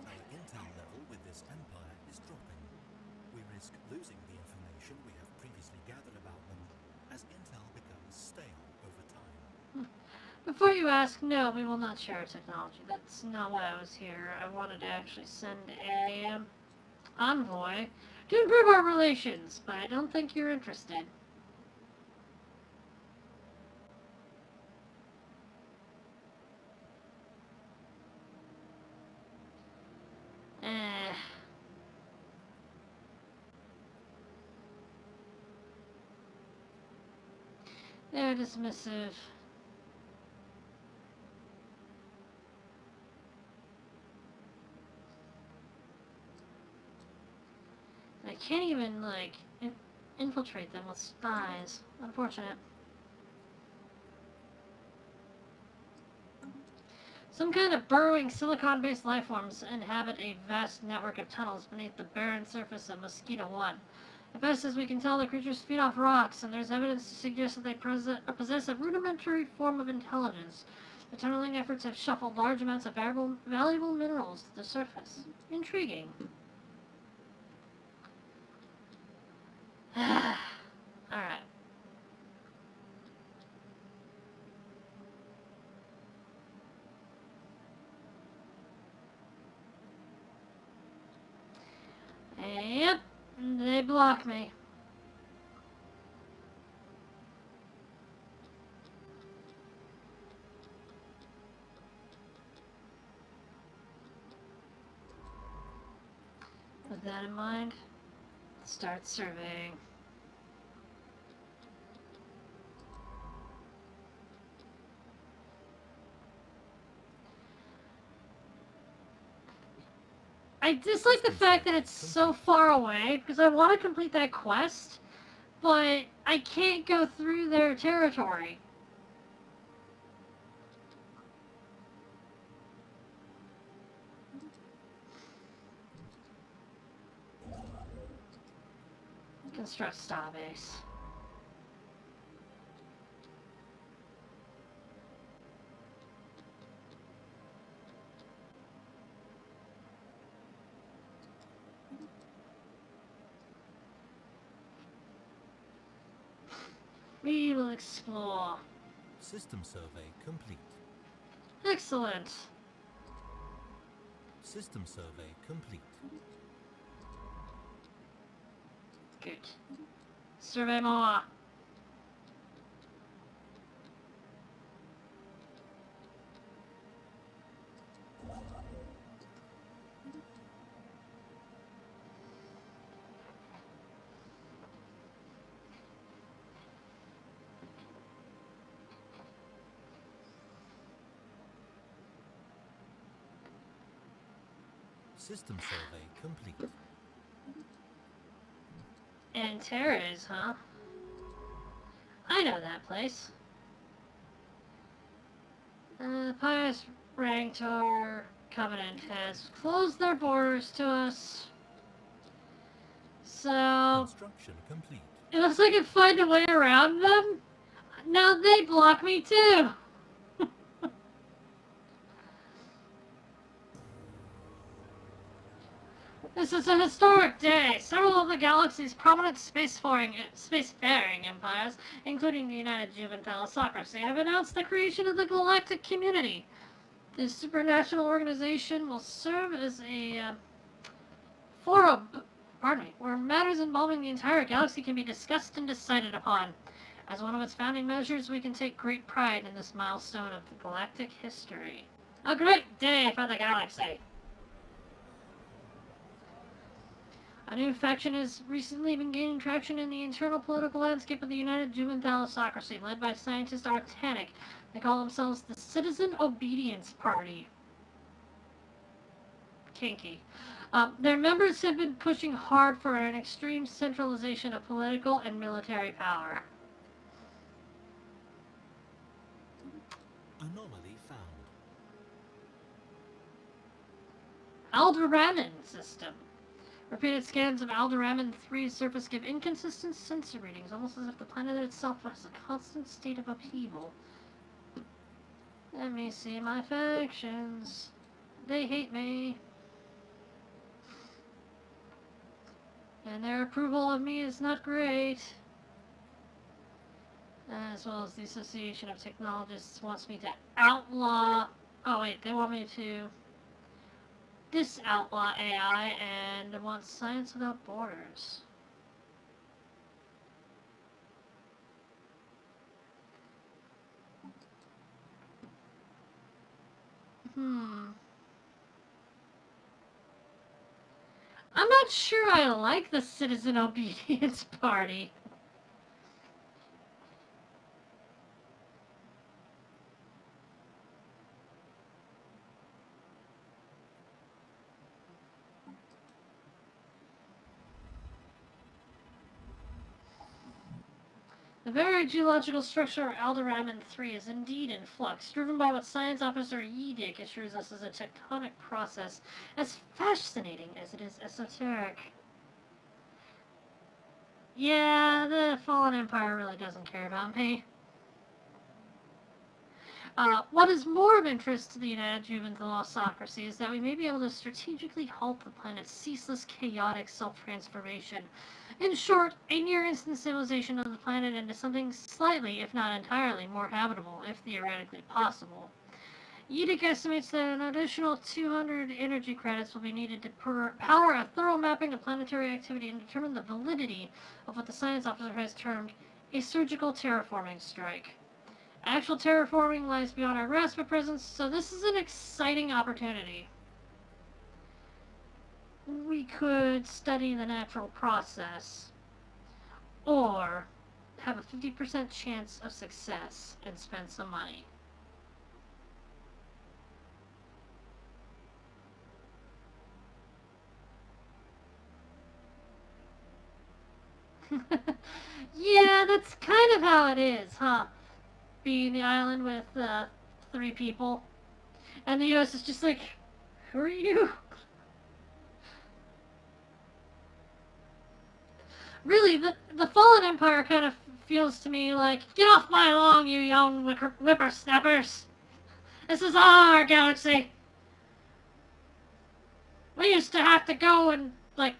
Our intel level with this empire is dropping. We risk losing the information we have previously gathered about them as intel becomes stale over time. before you ask, no, we will not share our technology. That's not why I was here. I wanted to actually send a envoy to improve our relations, but I don't think you're interested. They're dismissive. I can't even, like, infiltrate them with spies. Unfortunate. Some kind of burrowing silicon-based lifeforms inhabit a vast network of tunnels beneath the barren surface of Mosquito 1. As best as we can tell, the creatures feed off rocks, and there's evidence to suggest that they possess a rudimentary form of intelligence. The tunneling efforts have shuffled large amounts of valuable minerals to the surface. Intriguing. Alright. They block me. With that in mind, start surveying. I dislike the fact that it's so far away, because I want to complete that quest, but I can't go through their territory. Construct starbase. We will explore. System survey complete. Excellent. System survey complete. Good. Survey more. System survey complete. Antares, huh? I know that place. The pious Rangtor Covenant has closed their borders to us. So, Construction complete. unless I can find a way around them, now they block me too. This is a historic day. Several of the galaxy's prominent spacefaring empires, including the United Juvan-loon, have announced the creation of the Galactic Community. This supranational organization will serve as a forum, where matters involving the entire galaxy can be discussed and decided upon. As one of its founding measures, we can take great pride in this milestone of galactic history. A great day for the galaxy! A new faction has recently been gaining traction in the internal political landscape of the United Juvan-loon, led by scientist Artanic. They call themselves the Citizen Obedience Party. Kinky. Their members have been pushing hard for an extreme centralization of political and military power. Anomaly found. Alderaan system. Repeated scans of Alderaan 3's surface give inconsistent sensor readings, almost as if the planet itself was a constant state of upheaval. Let me see my factions. They hate me. And their approval of me is not great. As well as the Association of Technologists wants me to outlaw... Oh wait, they want me to disoutlaw AI and want science without borders. I'm not sure I like the Citizen Obedience Party. The very geological structure of Alderaan 3 is indeed in flux, driven by what Science Officer Yedick assures us is a tectonic process, as fascinating as it is esoteric. Yeah, the Fallen Empire really doesn't care about me. What is more of interest to the United Juvan-loon is that we may be able to strategically halt the planet's ceaseless, chaotic self-transformation. In short, a near-instant civilization of the planet into something slightly, if not entirely, more habitable, if theoretically possible. Edict estimates that an additional 200 energy credits will be needed to power a thorough mapping of planetary activity and determine the validity of what the science officer has termed a surgical terraforming strike. Actual terraforming lies beyond our grasp at present, so this is an exciting opportunity. We could study the natural process, or have a 50% chance of success and spend some money. Yeah, that's kind of how it is, huh? Being the island with 3 people. And the US is just like, who are you? Really, the Fallen Empire kind of feels to me like, get off my lawn, you young whippersnappers. This is our galaxy. We used to have to go and, like,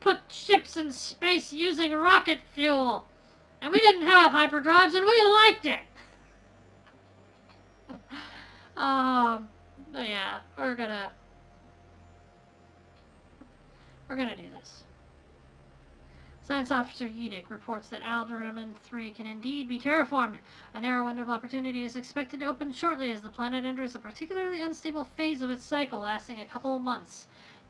put ships in space using rocket fuel. And we didn't have hyperdrives, and we liked it. But yeah, we're gonna do this. Science Officer Edict reports that Alderman 3 can indeed be terraformed. A narrow window of opportunity is expected to open shortly as the planet enters a particularly unstable phase of its cycle lasting a couple of months.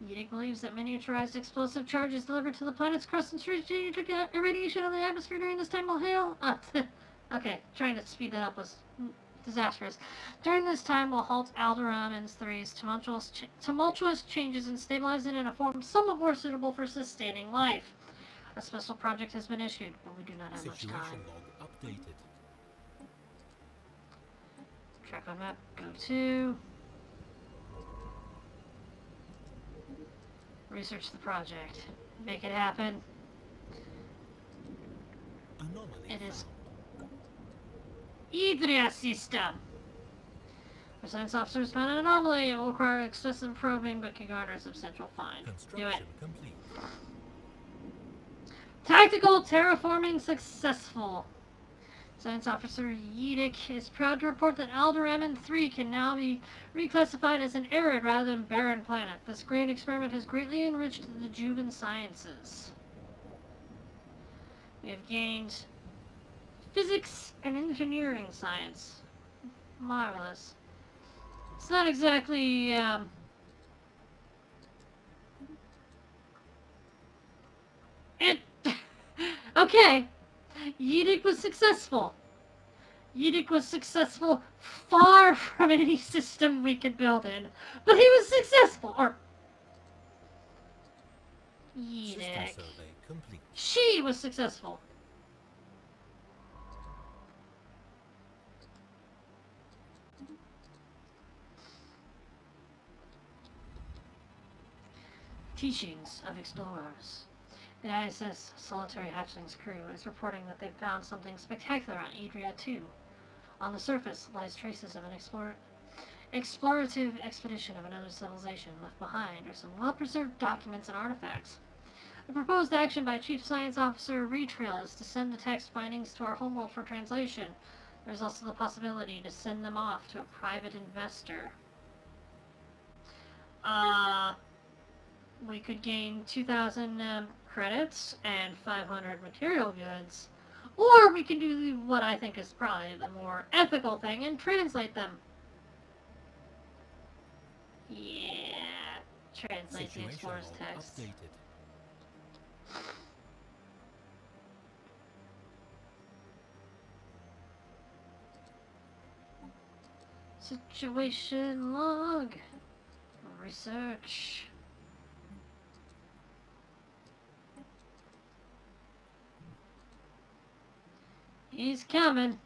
Edict believes that miniaturized explosive charges delivered to the planet's crust and strategic irradiation of the atmosphere during this time will hail... okay, trying to speed that up was disastrous. During this time will halt Alderman 3's tumultuous changes and stabilize it in a form somewhat more suitable for sustaining life. A special project has been issued, but we do not have much time. Situation log updated. Track on map, go to. Research the project. Make it happen. Anomaly It is found. Idria system. Our science officers found an anomaly. It will require excessive probing, but can garner a substantial fine. Do it. Construction complete. Tactical terraforming successful. Science Officer Yedic is proud to report that Alderman 3 can now be reclassified as an arid rather than barren planet. This great experiment has greatly enriched the Juvan sciences. We have gained physics and engineering science. Marvelous. It's not exactly, okay. Yedic was successful. Yedic was successful far from any system we could build in. But he was successful. Or... Yedic. System survey complete. She was successful. Teachings of Explorers. The ISS Solitary Hatchling's crew is reporting that they've found something spectacular on Idria 2. On the surface lies traces of an explorative expedition of another civilization. Left behind are some well-preserved documents and artifacts. The proposed action by Chief Science Officer Retrail is to send the text findings to our homeworld for translation. There's also the possibility to send them off to a private investor. We could gain 2,000 credits and 500 material goods. Or we can do what I think is probably the more ethical thing and translate them. Yeah. Translate the explorer's text. Updated. Situation log. Research. He's coming.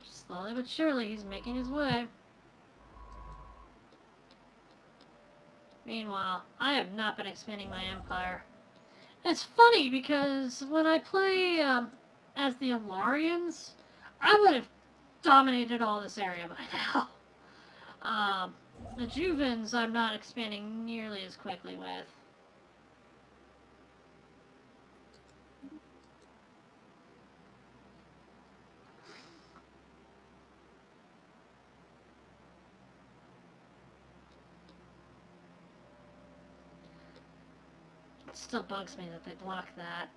Slowly but surely, he's making his way. Meanwhile, I have not been expanding my empire. It's funny because when I play as the Alarians, I would have dominated all this area by now. The Juvans I'm not expanding nearly as quickly with. It still bugs me that they block that.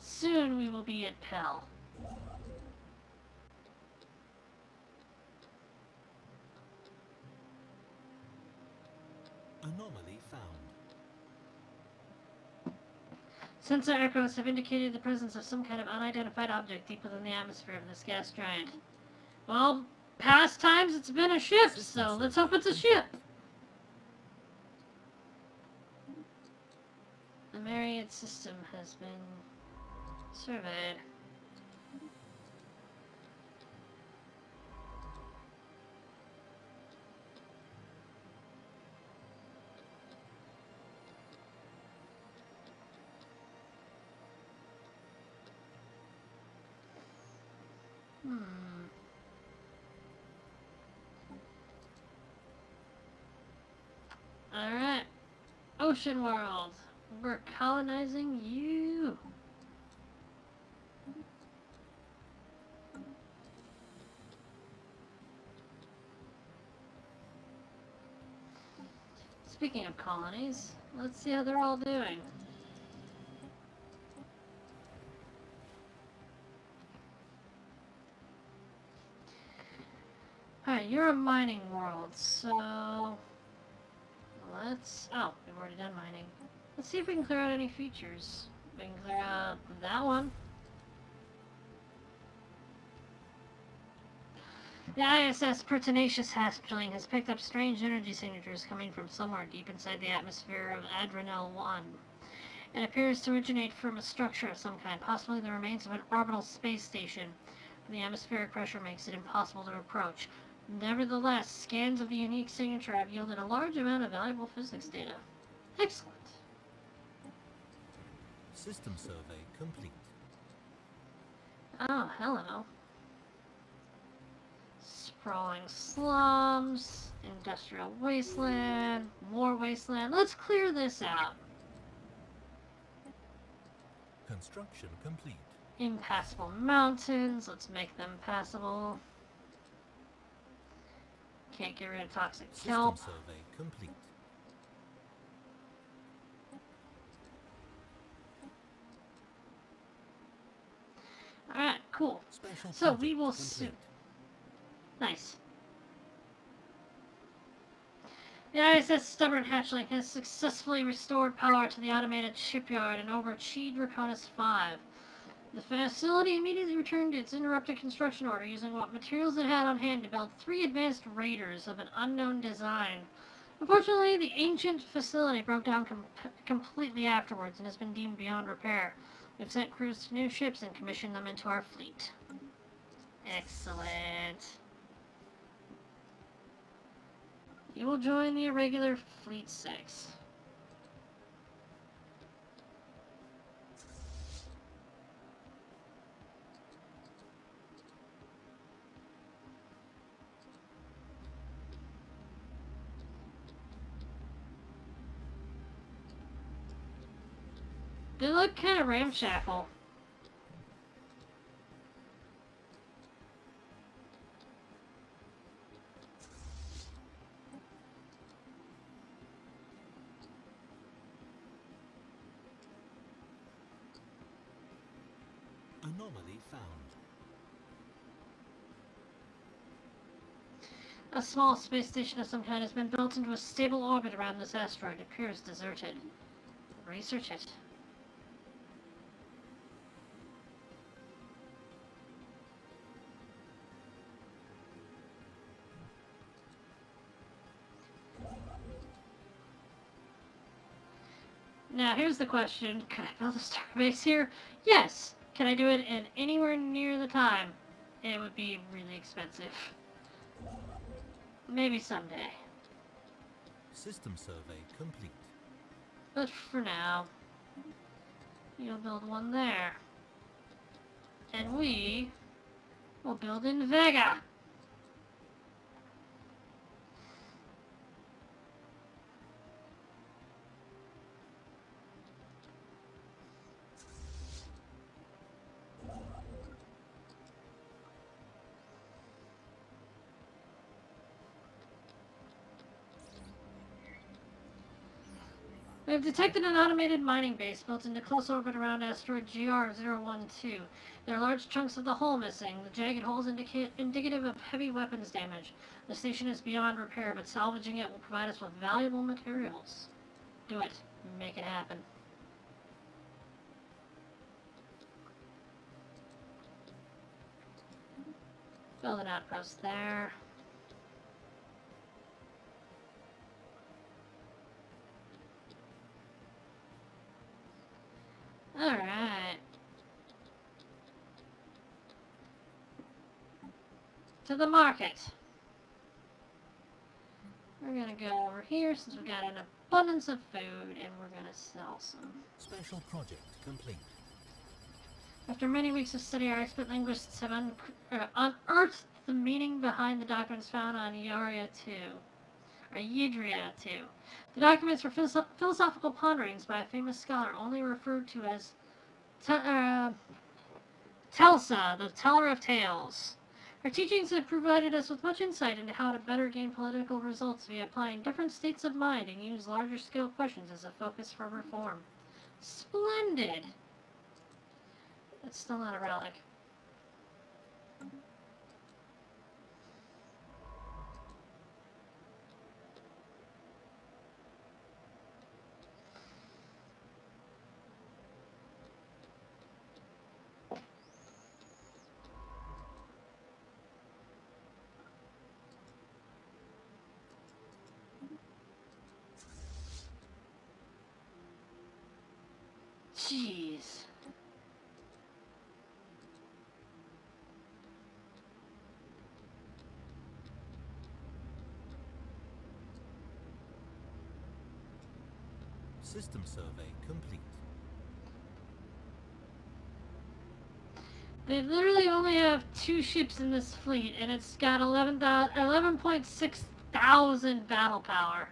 Soon we will be at Pell. Anomaly found. Sensor echoes have indicated the presence of some kind of unidentified object deep within the atmosphere of this gas giant. Well, past times it's been a ship, so let's hope it's a ship. The Myriad system has been surveyed. Alright. Ocean World. We're colonizing you. Speaking of colonies, let's see how they're all doing. Alright, you're a mining world, so let's... Oh, we've already done mining. Let's see if we can clear out any features. We can clear out that one. The ISS Pertinacious hatchling has picked up strange energy signatures coming from somewhere deep inside the atmosphere of Adrenal 1. It appears to originate from a structure of some kind, possibly the remains of an orbital space station. The atmospheric pressure makes it impossible to approach. Nevertheless, scans of the unique signature have yielded a large amount of valuable physics data. Excellent. System survey complete. Oh, hello. Sprawling slums, industrial wasteland, more wasteland. Let's clear this out. Construction complete. Impassable mountains. Let's make them passable. Can't get rid of toxic kelp. System survey complete. Alright, cool. Special So we project will complete. soon. Nice. The ISS Stubborn Hatchling has successfully restored power to the automated shipyard and overachieved Draconis 5. The facility immediately returned to its interrupted construction order using what materials it had on hand to build 3 advanced raiders of an unknown design. Unfortunately, the ancient facility broke down completely afterwards and has been deemed beyond repair. We've sent crews to new ships and commissioned them into our fleet. Excellent. You will join the irregular Fleet 6. They look kind of ramshackle. Anomaly found. A small space station of some kind has been built into a stable orbit around this asteroid. It appears deserted. Research it. Now, here's the question. Could I build a star base here? Yes. Can I do it in anywhere near the time? It would be really expensive. Maybe someday. System survey complete. But for now, you'll build one there. And we will build in Vega. We have detected an automated mining base built into close orbit around asteroid GR-012. There are large chunks of the hull missing. The jagged holes indicative of heavy weapons damage. The station is beyond repair, but salvaging it will provide us with valuable materials. Do it. Make it happen. Build an outpost there. Alright. To the market. We're gonna go over here since we've got an abundance of food and we're gonna sell some. Special project complete. After many weeks of study, our expert linguists have unearthed the meaning behind the doctrines found on Yadria 2. The documents were philosophical ponderings by a famous scholar only referred to as Telsa, the teller of tales. Her teachings have provided us with much insight into how to better gain political results via applying different states of mind and use larger scale questions as a focus for reform. Splendid! That's still not a relic. Jeez. System survey complete. They literally only have 2 ships in this fleet, and it's got 11.6 thousand battle power.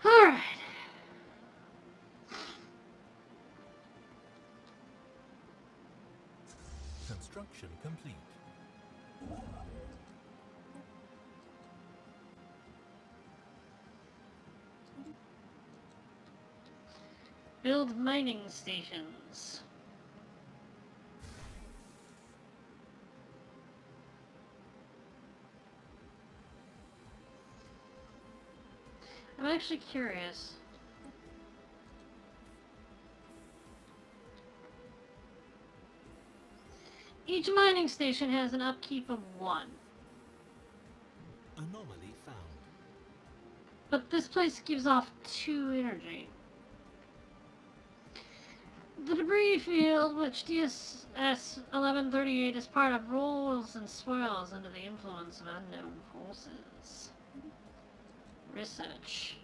Alright. Construction complete. Build mining stations. I'm actually curious. Each mining station has an upkeep of 1. Anomaly found. But this place gives off 2 energy. The debris field, which DSS-1138 is part of, rolls and swirls under the influence of unknown forces. Research.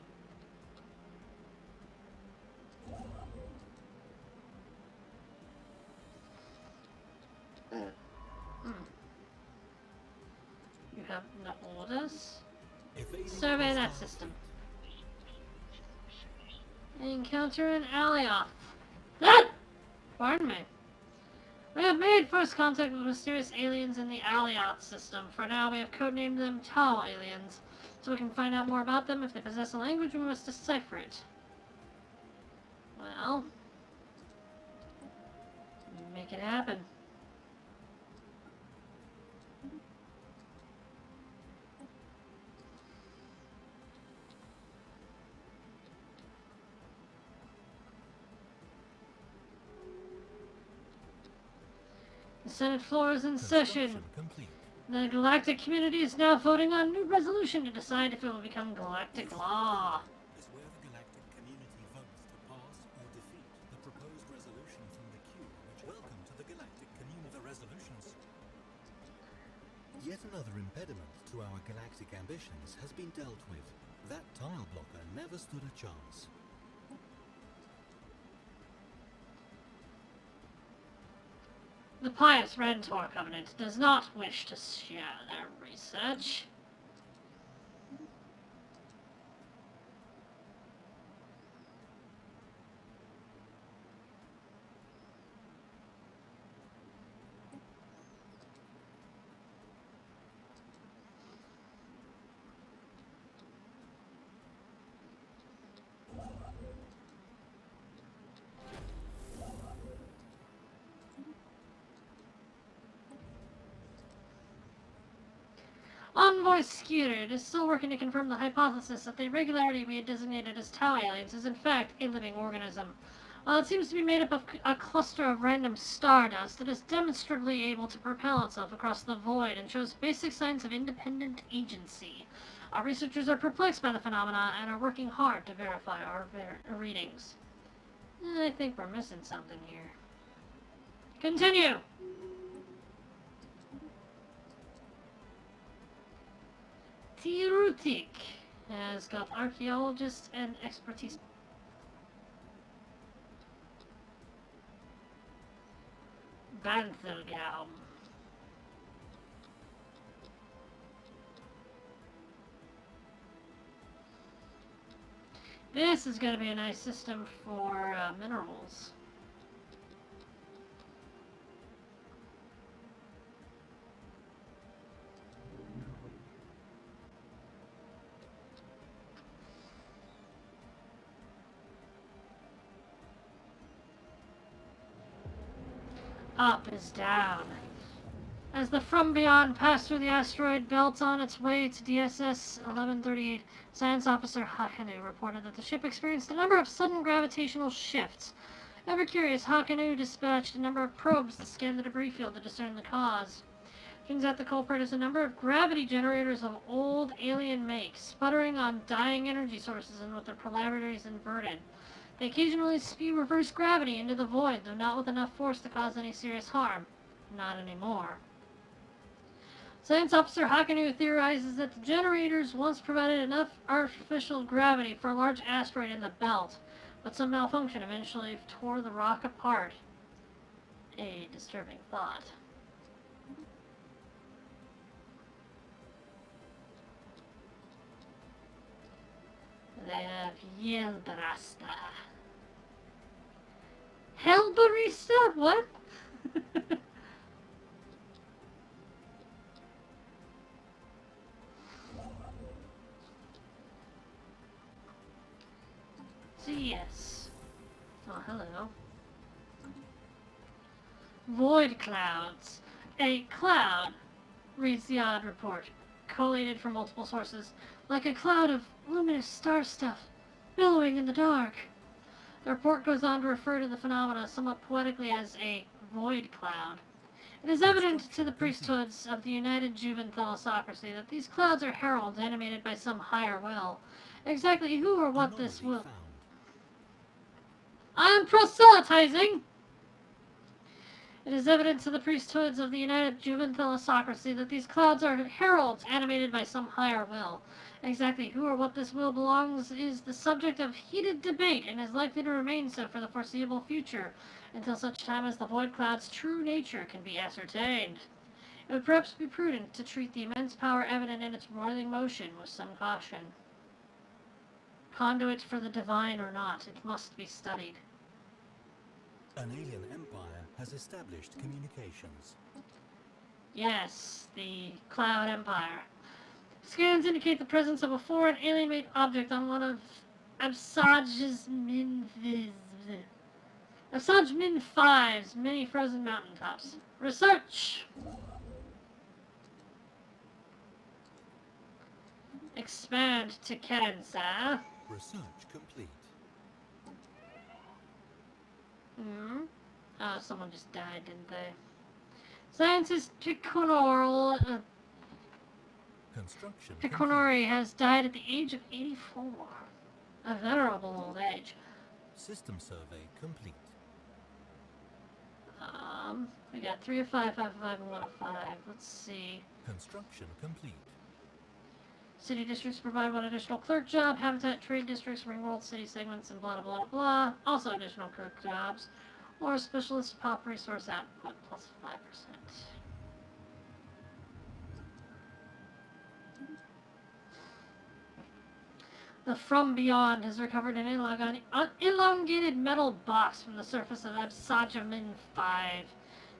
You have enough orders? Survey that system. Encounter an Alioth. Pardon me. We have made first contact with mysterious aliens in the Alioth system. For now, we have codenamed them Tau aliens. So we can find out more about them. If they possess a language, we must decipher it. Well, make it happen. The Senate floor is in session. Construction complete. The galactic community is now voting on a new resolution to decide if it will become galactic law. Is where the galactic community votes to pass or defeat the proposed resolution from the queue, which welcome to the galactic community. The resolutions. Yet another impediment to our galactic ambitions has been dealt with. That tile blocker never stood a chance. The pious Rentor Covenant does not wish to share their research. Envoy Skeeter is still working to confirm the hypothesis that the irregularity we had designated as Tau aliens is in fact a living organism. While it seems to be made up of a cluster of random stardust, it is demonstrably able to propel itself across the void and shows basic signs of independent agency. Our researchers are perplexed by the phenomena and are working hard to verify our readings. I think we're missing something here. Continue! Tirutik has got archaeologists and expertise. Banthelgaum. This is going to be a nice system for minerals. Up is down. As the From Beyond passed through the asteroid belt on its way to DSS 1138, Science Officer Hakanu reported that the ship experienced a number of sudden gravitational shifts. Ever curious, Hakanu dispatched a number of probes to scan the debris field to discern the cause. Turns out the culprit is a number of gravity generators of old alien make, sputtering on dying energy sources and with their polarities inverted. They occasionally spew reverse gravity into the void, though not with enough force to cause any serious harm. Not anymore. Science Officer Hakanu theorizes that the generators once provided enough artificial gravity for a large asteroid in the belt, but some malfunction eventually tore the rock apart. A disturbing thought. They have Yeldrasta. Hellbarista? What? Yes. Oh, hello. Void clouds. A cloud, reads the odd report, collated from multiple sources, like a cloud of luminous star stuff, billowing in the dark. The report goes on to refer to the phenomena somewhat poetically as a void cloud. It is evident to the priesthoods of the United Juvan Thalassocracy that these clouds are heralds animated by some higher will. Exactly who or what this will... I am proselytizing! It is evident to the priesthoods of the United Juvan Thalassocracy that these clouds are heralds animated by some higher will. Exactly who or what this will belongs is the subject of heated debate and is likely to remain so for the foreseeable future, until such time as the void cloud's true nature can be ascertained. It would perhaps be prudent to treat the immense power evident in its roiling motion with some caution. Conduit for the divine or not, it must be studied. An alien empire has established communications. Yes, the Cloud Empire. Scans indicate the presence of a foreign alien-made object on one of Absaj's Assange Min 5's mini frozen mountaintops. Research! Expand to Kensa. Research complete. Oh, someone just died, didn't they? Scientist Piconori Construction Piconori has died at the age of 84. A venerable old age. System survey complete. We got 3 of 5, 5 of 5, and 1 of 5. Let's see. Construction complete. City districts provide one additional clerk job. Habitat trade districts, ring-rolled city segments, and blah, blah, blah. Also additional clerk jobs. Or specialist pop resource output plus 5%. The From Beyond has recovered an elongated metal box from the surface of Absajamin 5.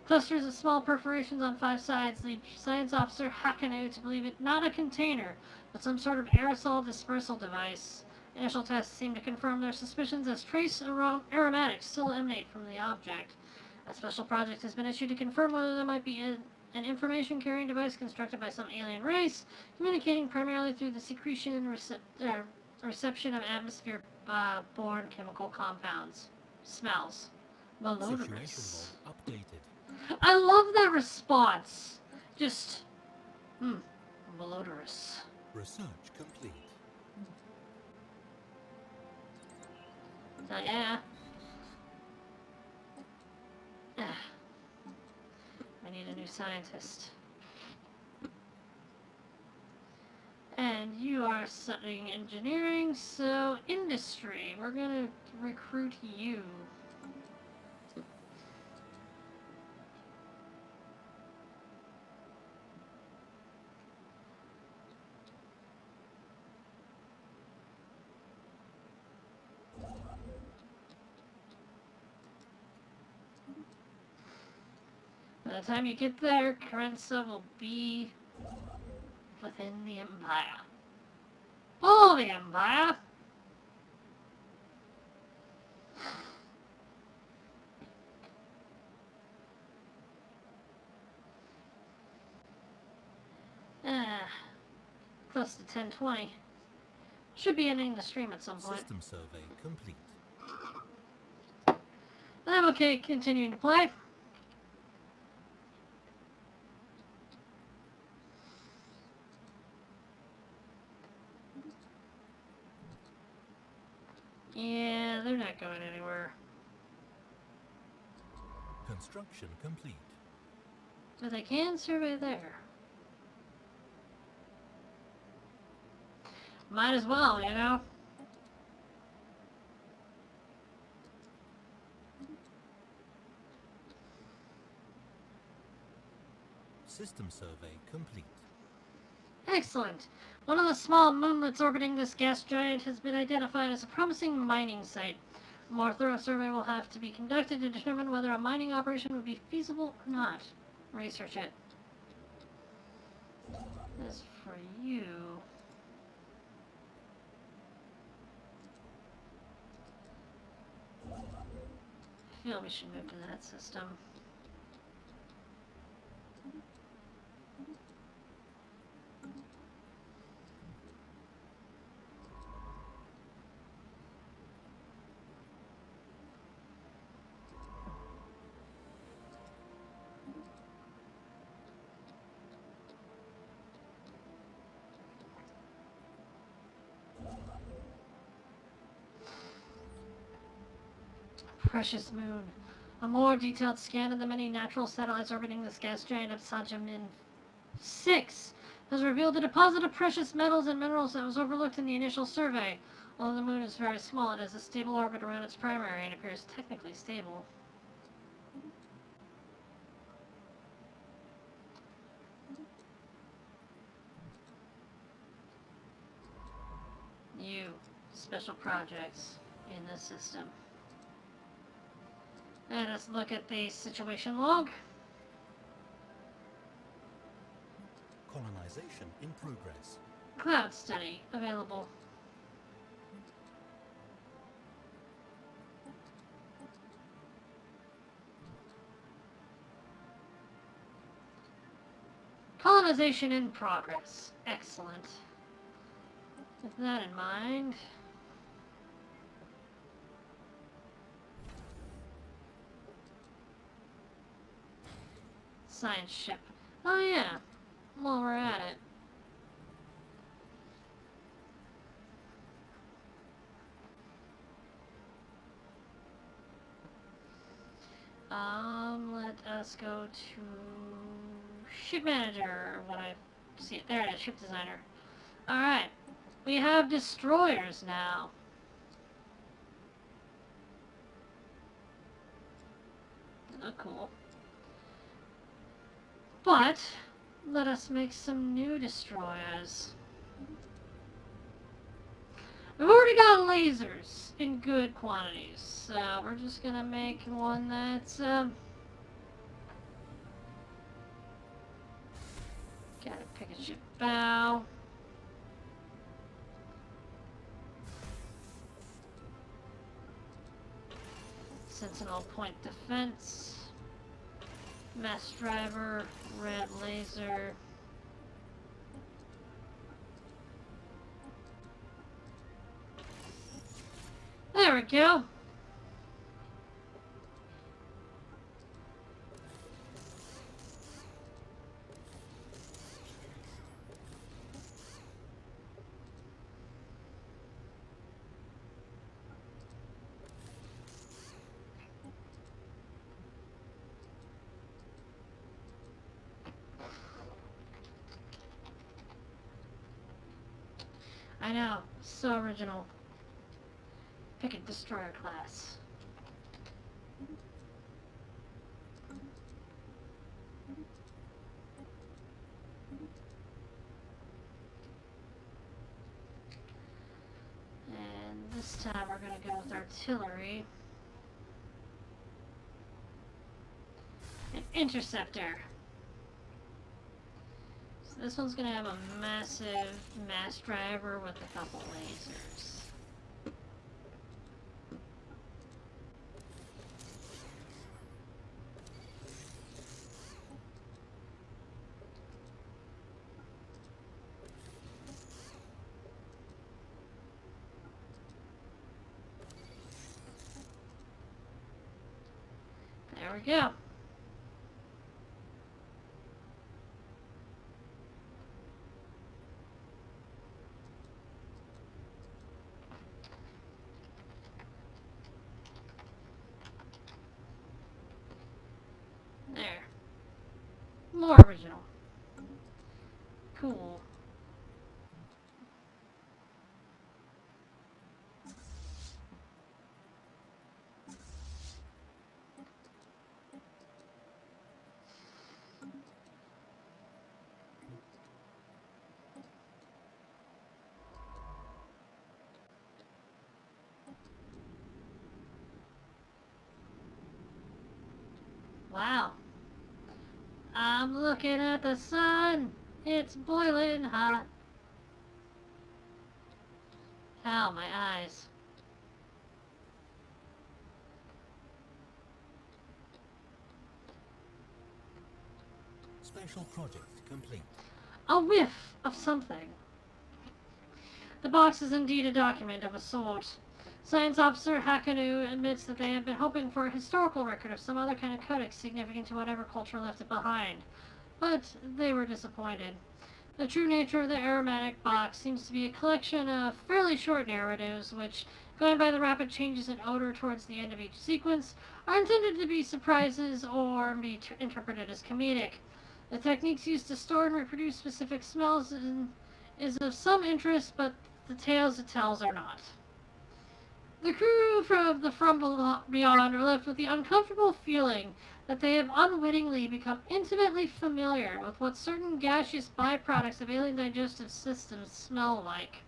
Clusters of small perforations on 5 sides lead Science Officer Hakanu to believe it not a container, but some sort of aerosol dispersal device. Initial tests seem to confirm their suspicions as trace aromatics still emanate from the object. A special project has been issued to confirm whether there might be an information-carrying device constructed by some alien race, communicating primarily through the secretion and reception of atmosphere-borne chemical compounds. Smells. Malodorous. Updated. I love that response. Just, malodorous. Research complete. So, yeah. I need a new scientist. And you are studying engineering, so industry. We're gonna recruit you. By the time you get there, Carenza will be within the Empire. Oh, the Empire! Close to 10:20. Should be ending the stream at some point. System survey complete. I'm okay continuing to play. Yeah, they're not going anywhere. Construction complete. But they can survey there. Might as well, you know? System survey complete. Excellent. One of the small moonlets orbiting this gas giant has been identified as a promising mining site. A more thorough survey will have to be conducted to determine whether a mining operation would be feasible or not. Research it. As for you... I feel we should move to that system. Precious moon. A more detailed scan of the many natural satellites orbiting this gas giant of Sajamin 6 has revealed a deposit of precious metals and minerals that was overlooked in the initial survey. Although the moon is very small, it has a stable orbit around its primary and appears technically stable. You. Special projects in this system. And let's look at the situation log. Colonization in progress. Cloud study available. Colonization in progress. Excellent. With that in mind... Science ship. Oh yeah. While we're at it. Let us go to ship manager. What I see it there. It is ship designer. All right, we have destroyers now. Oh, cool. But let us make some new destroyers. We've already got lasers in good quantities, so we're just gonna make one that's gotta pick a ship bow. Sentinel point defense. Mass driver, red laser. There we go. I know, so original. Pick a destroyer class. And this time we're going to go with artillery. An interceptor. So this one's going to have a massive mass driver with a couple lasers. There we go. There. More original. Cool. Wow. I'm looking at the sun. It's boiling hot. Ow, my eyes. Special project complete. A whiff of something. The box is indeed a document of a sort. Science Officer Hakanu admits that they have been hoping for a historical record of some other kind of codex significant to whatever culture left it behind. But they were disappointed. The true nature of the aromatic box seems to be a collection of fairly short narratives which, going by the rapid changes in odor towards the end of each sequence, are intended to be surprises or be interpreted as comedic. The techniques used to store and reproduce specific smells is of some interest, but the tales it tells are not. The crew from Beyond are left with the uncomfortable feeling that they have unwittingly become intimately familiar with what certain gaseous byproducts of alien digestive systems smell like.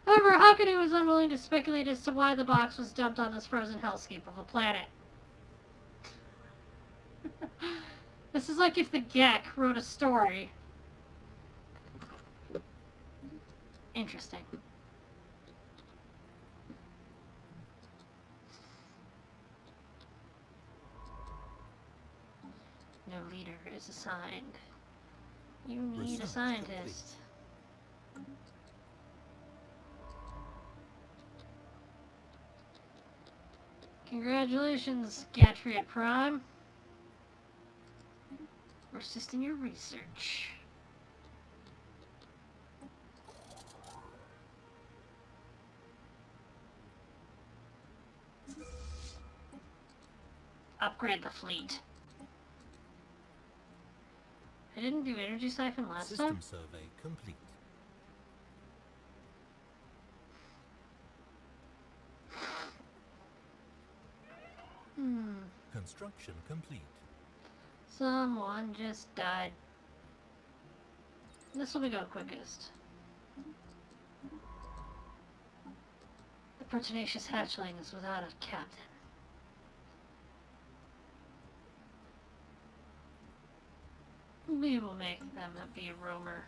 However, Hakanu is unwilling to speculate as to why the box was dumped on this frozen hellscape of a planet. This is like if the Gek wrote a story. Interesting. No leader is assigned. You need a Research scientist. Congratulations, Gatriot Prime. We're assisting your research. Upgrade the fleet. I didn't do energy siphon last System time. survey complete. Construction complete. Someone just died. This will go quickest. The pertinacious hatchling is without a captain. We will make them be a roamer.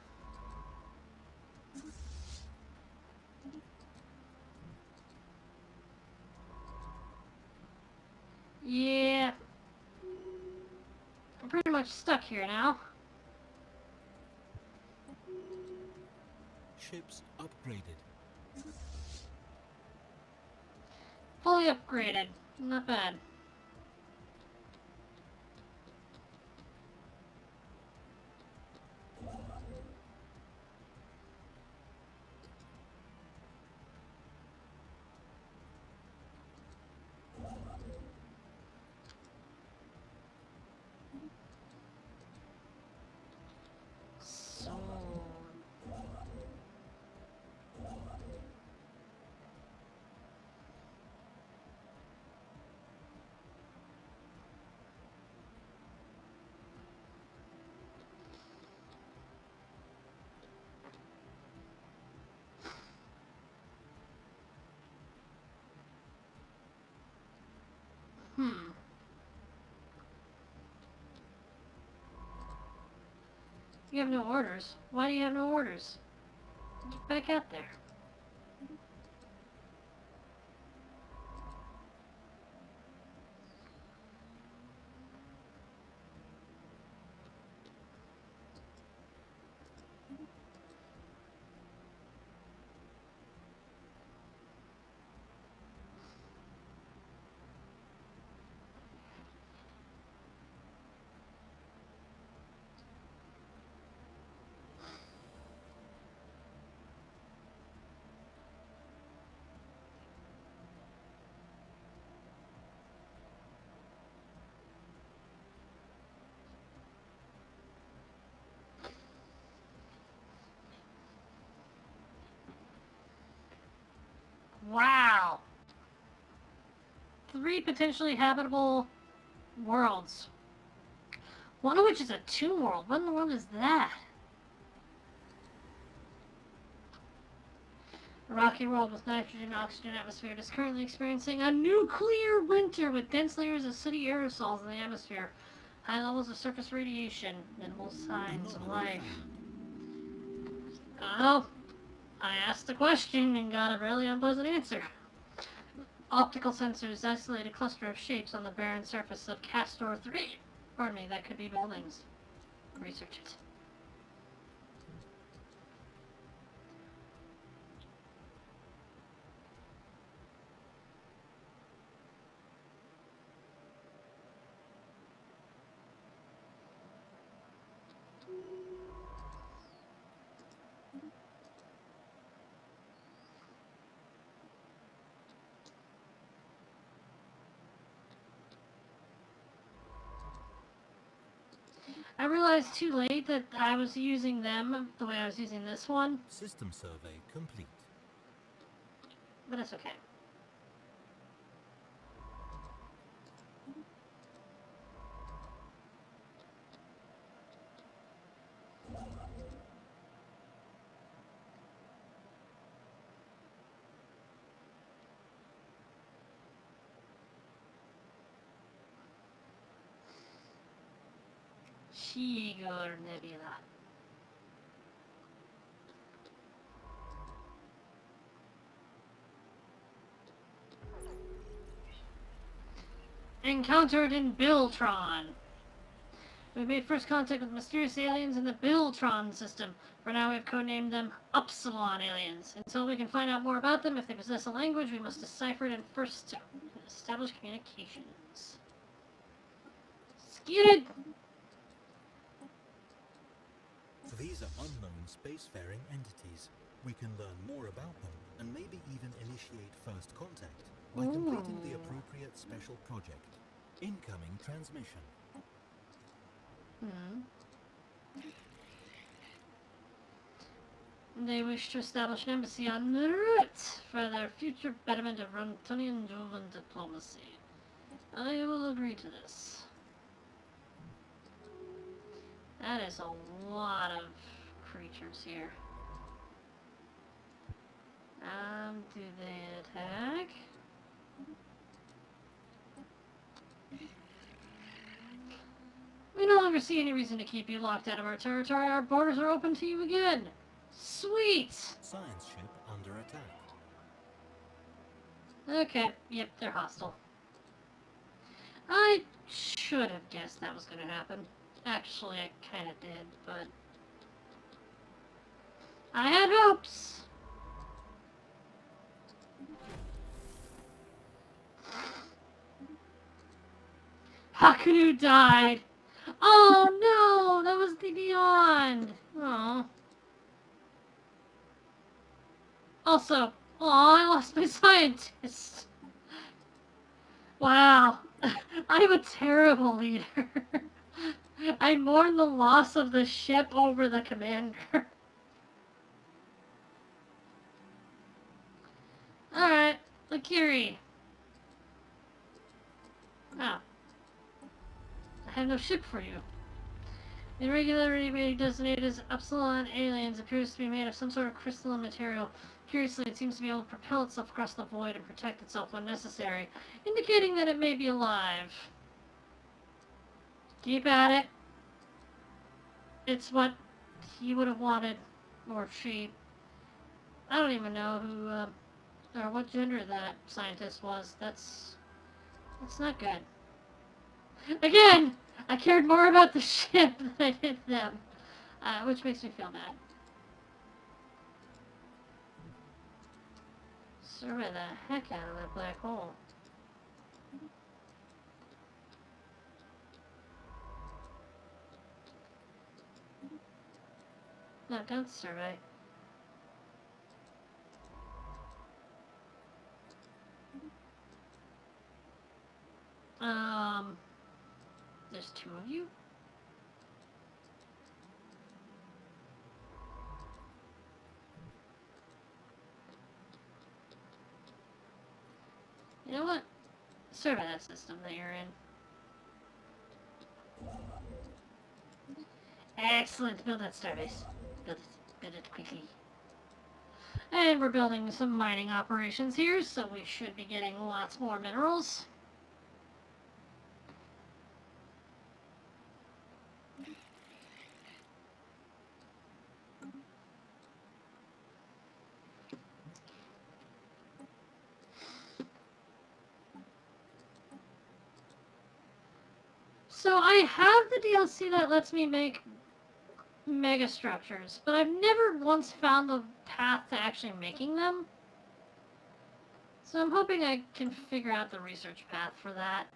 Yeah. I'm pretty much stuck here now. Ships upgraded. Fully upgraded. Not bad. So... You have no orders. Why do you have no orders? Get back out there. Wow! 3 potentially habitable worlds. One of which is a tomb world. What in the world is that? A rocky world with nitrogen oxygen atmosphere is currently experiencing a nuclear winter with dense layers of sooty aerosols in the atmosphere, high levels of surface radiation, minimal signs of life. Oh, I asked a question and got a really unpleasant answer. Optical sensors isolate a cluster of shapes on the barren surface of Castor 3. Pardon me, that could be buildings. Research it. I realized too late that I was using them the way I was using this one, System survey complete. but it's okay. Shigor Nebula. Encountered in Biltron. We made first contact with mysterious aliens in the Biltron system. For now, we've codenamed them Upsilon aliens. Until we can find out more about them, if they possess a language, we must decipher it and first establish communications. Skeeted! These are unknown spacefaring entities. We can learn more about them and maybe even initiate first contact by completing the appropriate special project. Incoming transmission. They wish to establish an embassy on the route for their future betterment of Runtonian Juvan diplomacy. I will agree to this. That is a lot of creatures here. Do they attack? We no longer see any reason to keep you locked out of our territory. Our borders are open to you again. Sweet! Science ship under attack. Okay, yep, they're hostile. I should have guessed that was going to happen. Actually, I kind of did, but I had hopes! Hakunu died! Oh no! That was the Beyond! Oh. Also, I lost my scientist! Wow. I'm a terrible leader. I mourn the loss of the ship over the commander. Alright, Lakiri. Oh. I have no ship for you. The irregularity being designated as Upsilon aliens appears to be made of some sort of crystalline material. Curiously, it seems to be able to propel itself across the void and protect itself when necessary, indicating that it may be alive. Keep at it. It's what he would have wanted, or she. I don't even know who, or what gender that scientist was. That's not good. Again, I cared more about the ship than I did them, which makes me feel bad. Survey the heck out of that black hole. No, don't survey. There's two of you? You know what? Survey that system that you're in. Excellent. Build that starbase. Build it quickly. And we're building some mining operations here, so we should be getting lots more minerals. So I have the DLC that lets me make mega structures, but I've never once found the path to actually making them. So I'm hoping I can figure out the research path for that.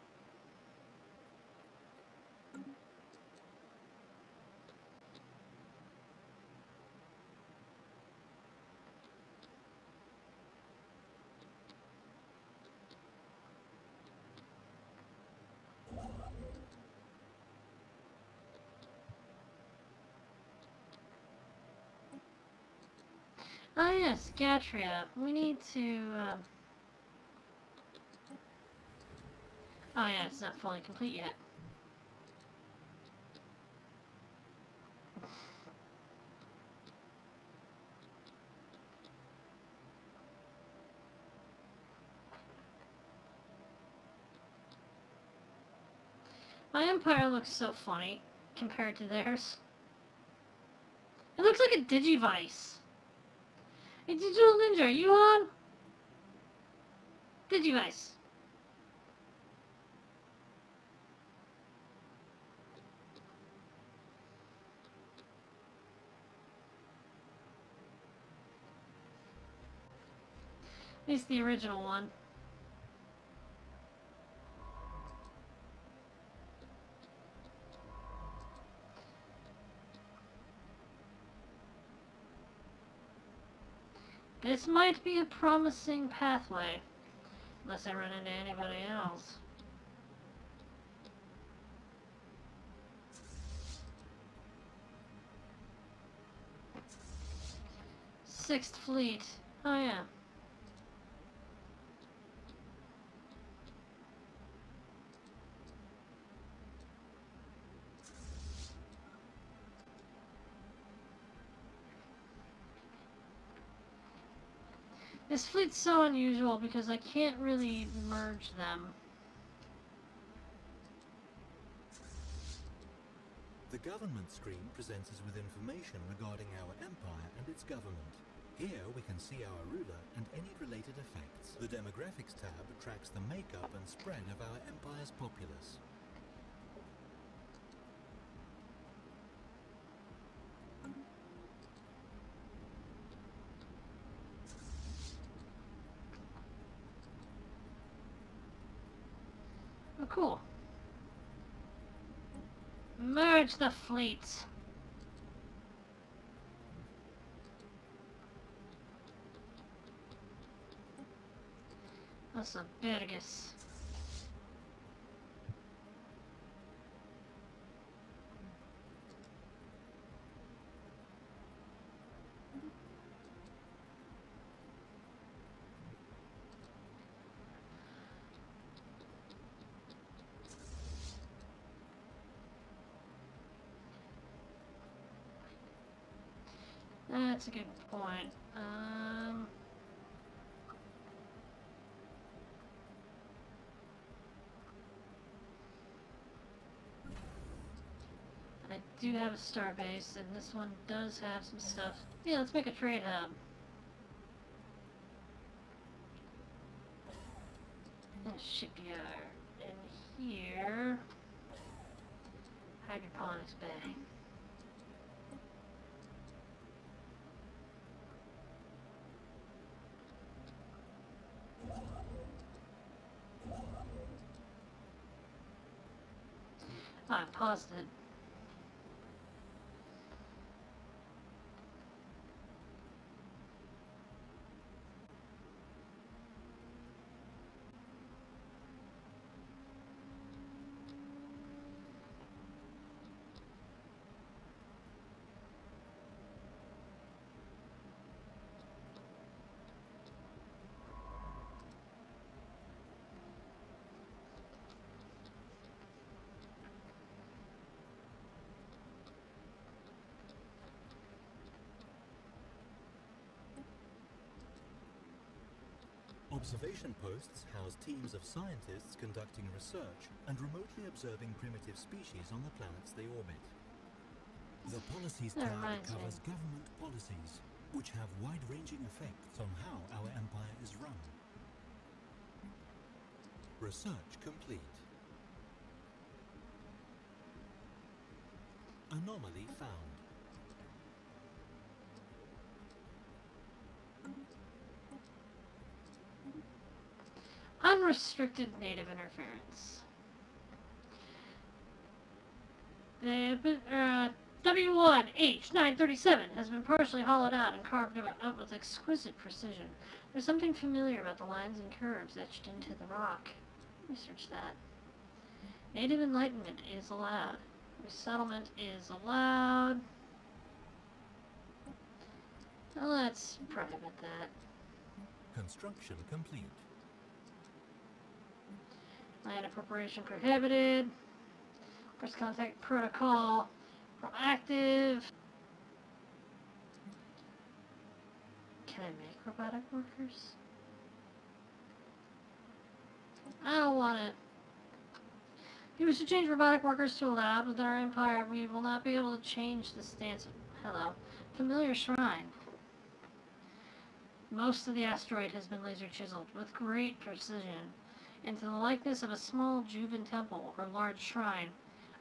Oh yes, Gatria. We need to, oh yeah, it's not fully complete yet. My Empire looks so funny compared to theirs. It looks like a Digivice. Hey, Digital Ninja, are you on? Digivice. At least the original one. This might be a promising pathway. Unless I run into anybody else. Sixth Fleet. Oh yeah. This fleet's so unusual because I can't really merge them. The government screen presents us with information regarding our empire and its government. Here we can see our ruler and any related effects. The demographics tab tracks the makeup and spread of our empire's populace. Oh, cool. Merge the fleets. That's a Burgess. That's a good point. I do have a star base, and this one does have some stuff. Yeah, let's make a trade hub. And a shipyard. And here... Hydroponics bay. I paused it. Observation posts house teams of scientists conducting research and remotely observing primitive species on the planets they orbit. The Policies tab covers government policies, which have wide-ranging effects on how our empire is run. Research complete. Anomaly found. Unrestricted native interference. W1H937 has been partially hollowed out and carved up with exquisite precision. There's something familiar about the lines and curves etched into the rock. Research that. Native enlightenment is allowed. Resettlement is allowed. Now let's prohibit that. Construction complete. Land appropriation prohibited. First contact protocol proactive. Can I make robotic workers? I don't want it. If we should change robotic workers to allowed within our empire, we will not be able to change the stance of... Hello. Familiar shrine. Most of the asteroid has been laser chiseled with great precision into the likeness of a small Juvan temple or large shrine.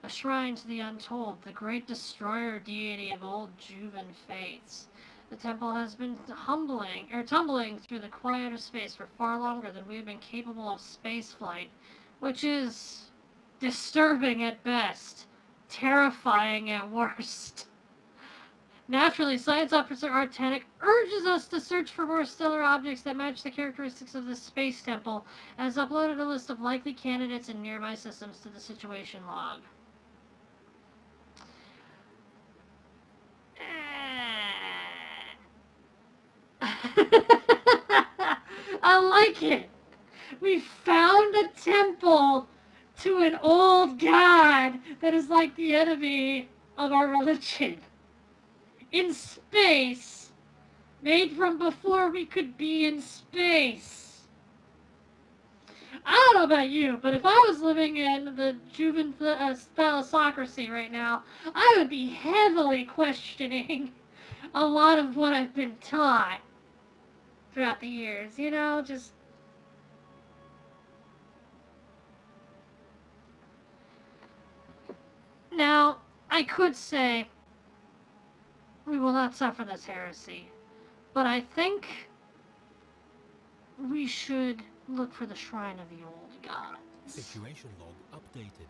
A shrine to the untold, the great destroyer deity of old Juvan faiths. The temple has been tumbling through the quiet of space for far longer than we have been capable of spaceflight, which is disturbing at best, terrifying at worst. Naturally, Science Officer Artanic urges us to search for more stellar objects that match the characteristics of the space temple, and has uploaded a list of likely candidates in nearby systems to the situation log. I like it. We found a temple to an old god that is like the enemy of our religion. In space. Made from before we could be in space. I don't know about you, but if I was living in the Juvan-loon right now, I would be heavily questioning a lot of what I've been taught throughout the years, you know, just... Now, I could say, we will not suffer this heresy, but I think we should look for the shrine of the old gods. Situation log updated.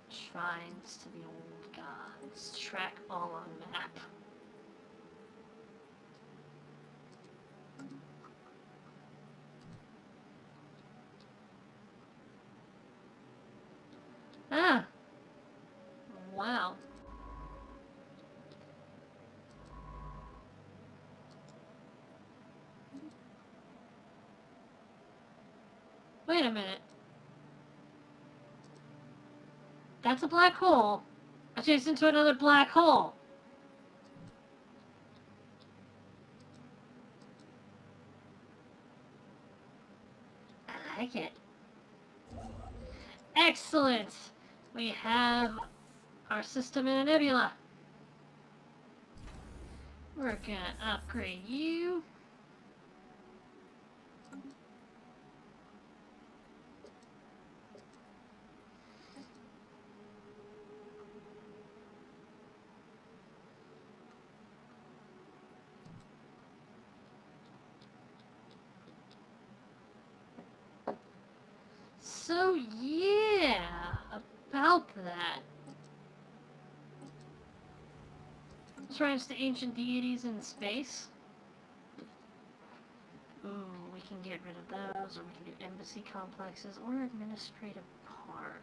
Shrines to the old gods. Track all on map. Ah! Wow. Wait a minute. That's a black hole. Adjacent to another black hole. I like it. Excellent! We have our system in a nebula. We're gonna upgrade you. So yeah, about that. Shrines to ancient deities in space. Ooh, we can get rid of those, or we can do embassy complexes, or administrative park.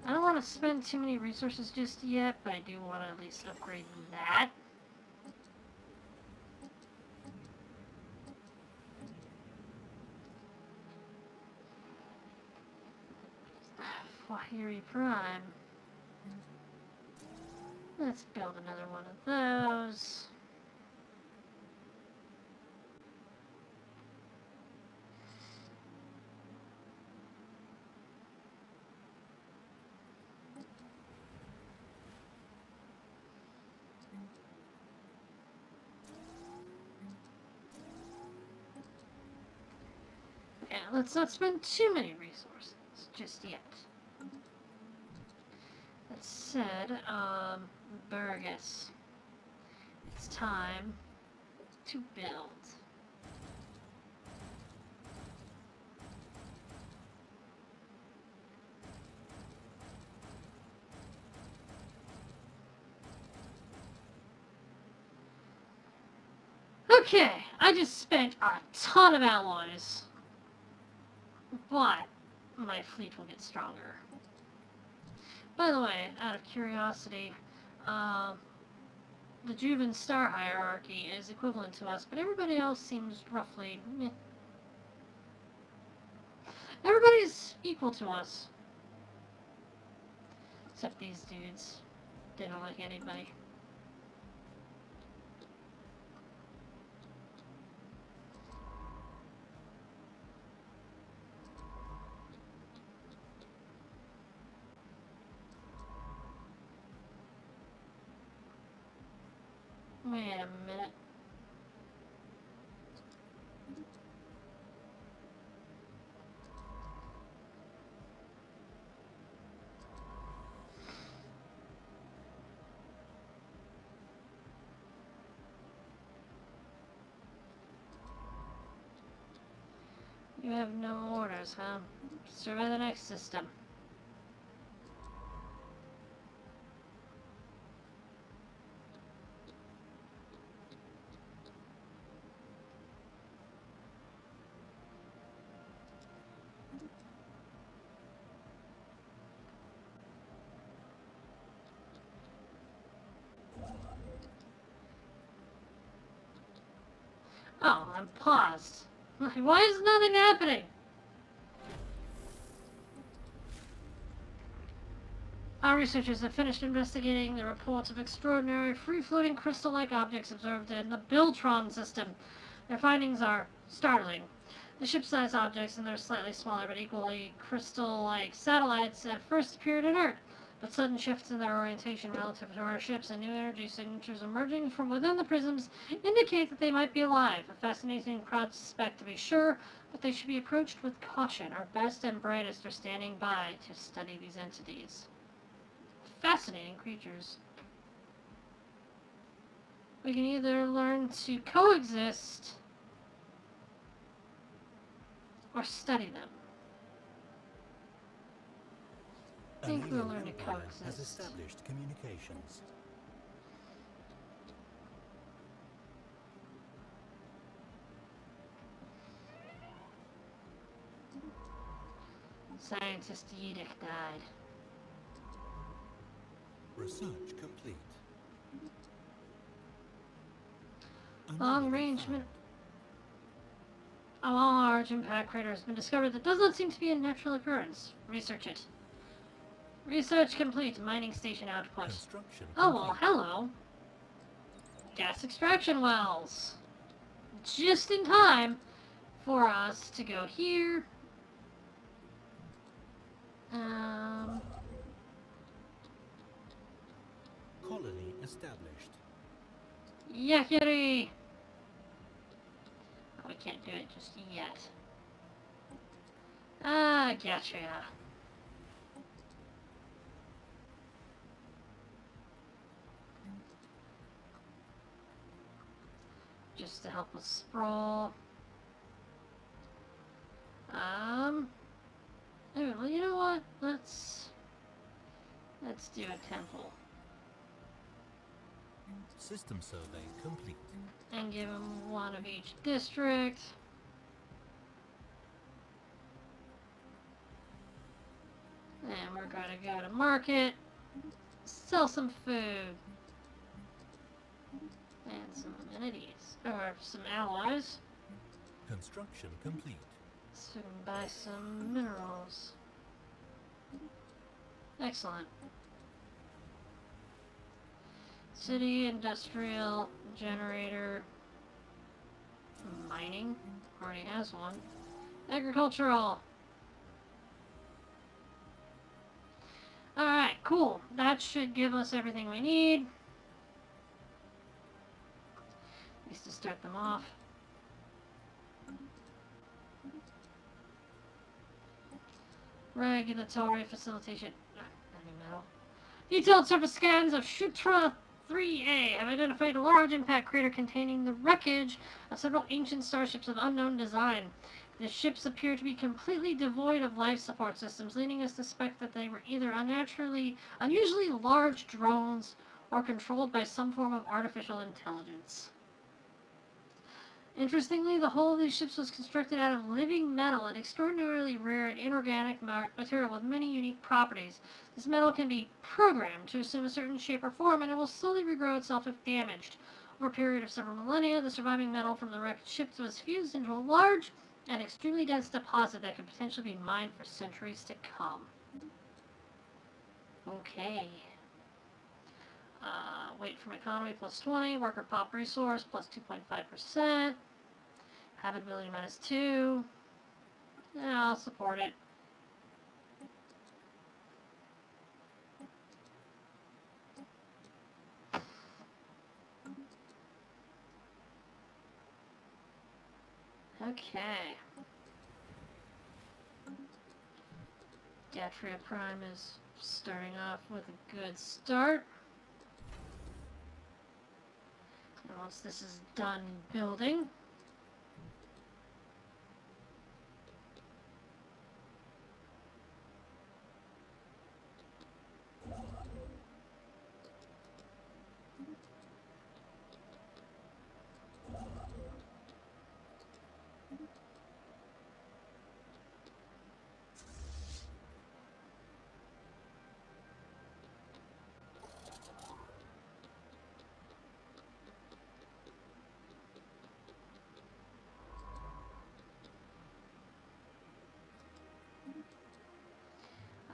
I don't want to spend too many resources just yet, but I do want to at least upgrade that. Fahiri Prime. Let's build another one of those. Yeah, let's not spend too many resources just yet. That said, Burgess, it's time to build. Okay, I just spent a ton of alloys, but my fleet will get stronger. By the way, out of curiosity, the Juvan star hierarchy is equivalent to us, but everybody else seems roughly meh. Everybody's equal to us. Except these dudes. They don't like anybody. Wait a minute. You have no orders, huh? Survey the next system. Oh, I'm paused. Why is nothing happening? Our researchers have finished investigating the reports of extraordinary free-floating crystal-like objects observed in the Biltron system. Their findings are startling. The ship-sized objects and their slightly smaller but equally crystal-like satellites at first appeared inert, but sudden shifts in their orientation relative to our ships and new energy signatures emerging from within the prisms indicate that they might be alive. A fascinating prospect to be sure, but they should be approached with caution. Our best and brightest are standing by to study these entities. Fascinating creatures. We can either learn to coexist or study them. I think we'll learn to coexist. Has established communications. Scientist Edict died. Research complete. Long range a large impact crater has been discovered that does not seem to be a natural occurrence. Research it. Research complete. Mining station output. Construction Oh well, hello. Gas extraction wells. Just in time for us to go here. Colony established. Yakiri! Oh, we can't do it just yet. Ah, gotcha. Just to help us sprawl. Anyway, well, you know what? Let's do a temple. System survey complete. And give them one of each district. And we're gonna go to market. Sell some food. And some amenities. Or some allies. Construction complete. So we can buy some minerals. Excellent. City, industrial, generator, mining, already has one. Agricultural. Alright, cool. That should give us everything we need. At least to start them off. Regulatory facilitation. No. Detailed surface scans of Shutra 3A have identified a large impact crater containing the wreckage of several ancient starships of unknown design. The ships appear to be completely devoid of life support systems, leading us to suspect that they were either unusually large drones or controlled by some form of artificial intelligence. Interestingly, the hull of these ships was constructed out of living metal, an extraordinarily rare and inorganic material with many unique properties. This metal can be programmed to assume a certain shape or form, and it will slowly regrow itself if damaged. Over a period of several millennia, the surviving metal from the wrecked ships was fused into a large and extremely dense deposit that could potentially be mined for centuries to come. Okay. Weight from economy plus 20, worker pop resource plus 2.5%, habitability minus 2. Yeah, I'll support it. Okay. Gatria Prime is starting off with a good start. And once this is done building,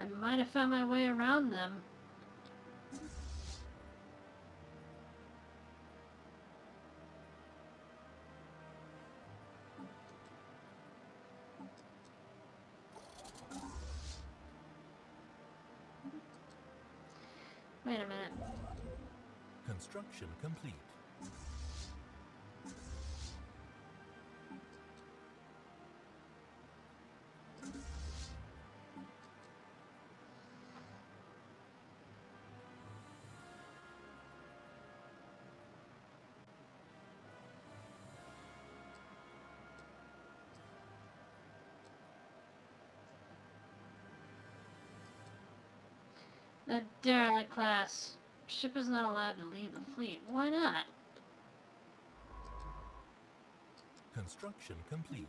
I might have found my way around them. Wait a minute. Construction complete. The derelict class. Ship is not allowed to leave the fleet. Why not? Construction complete.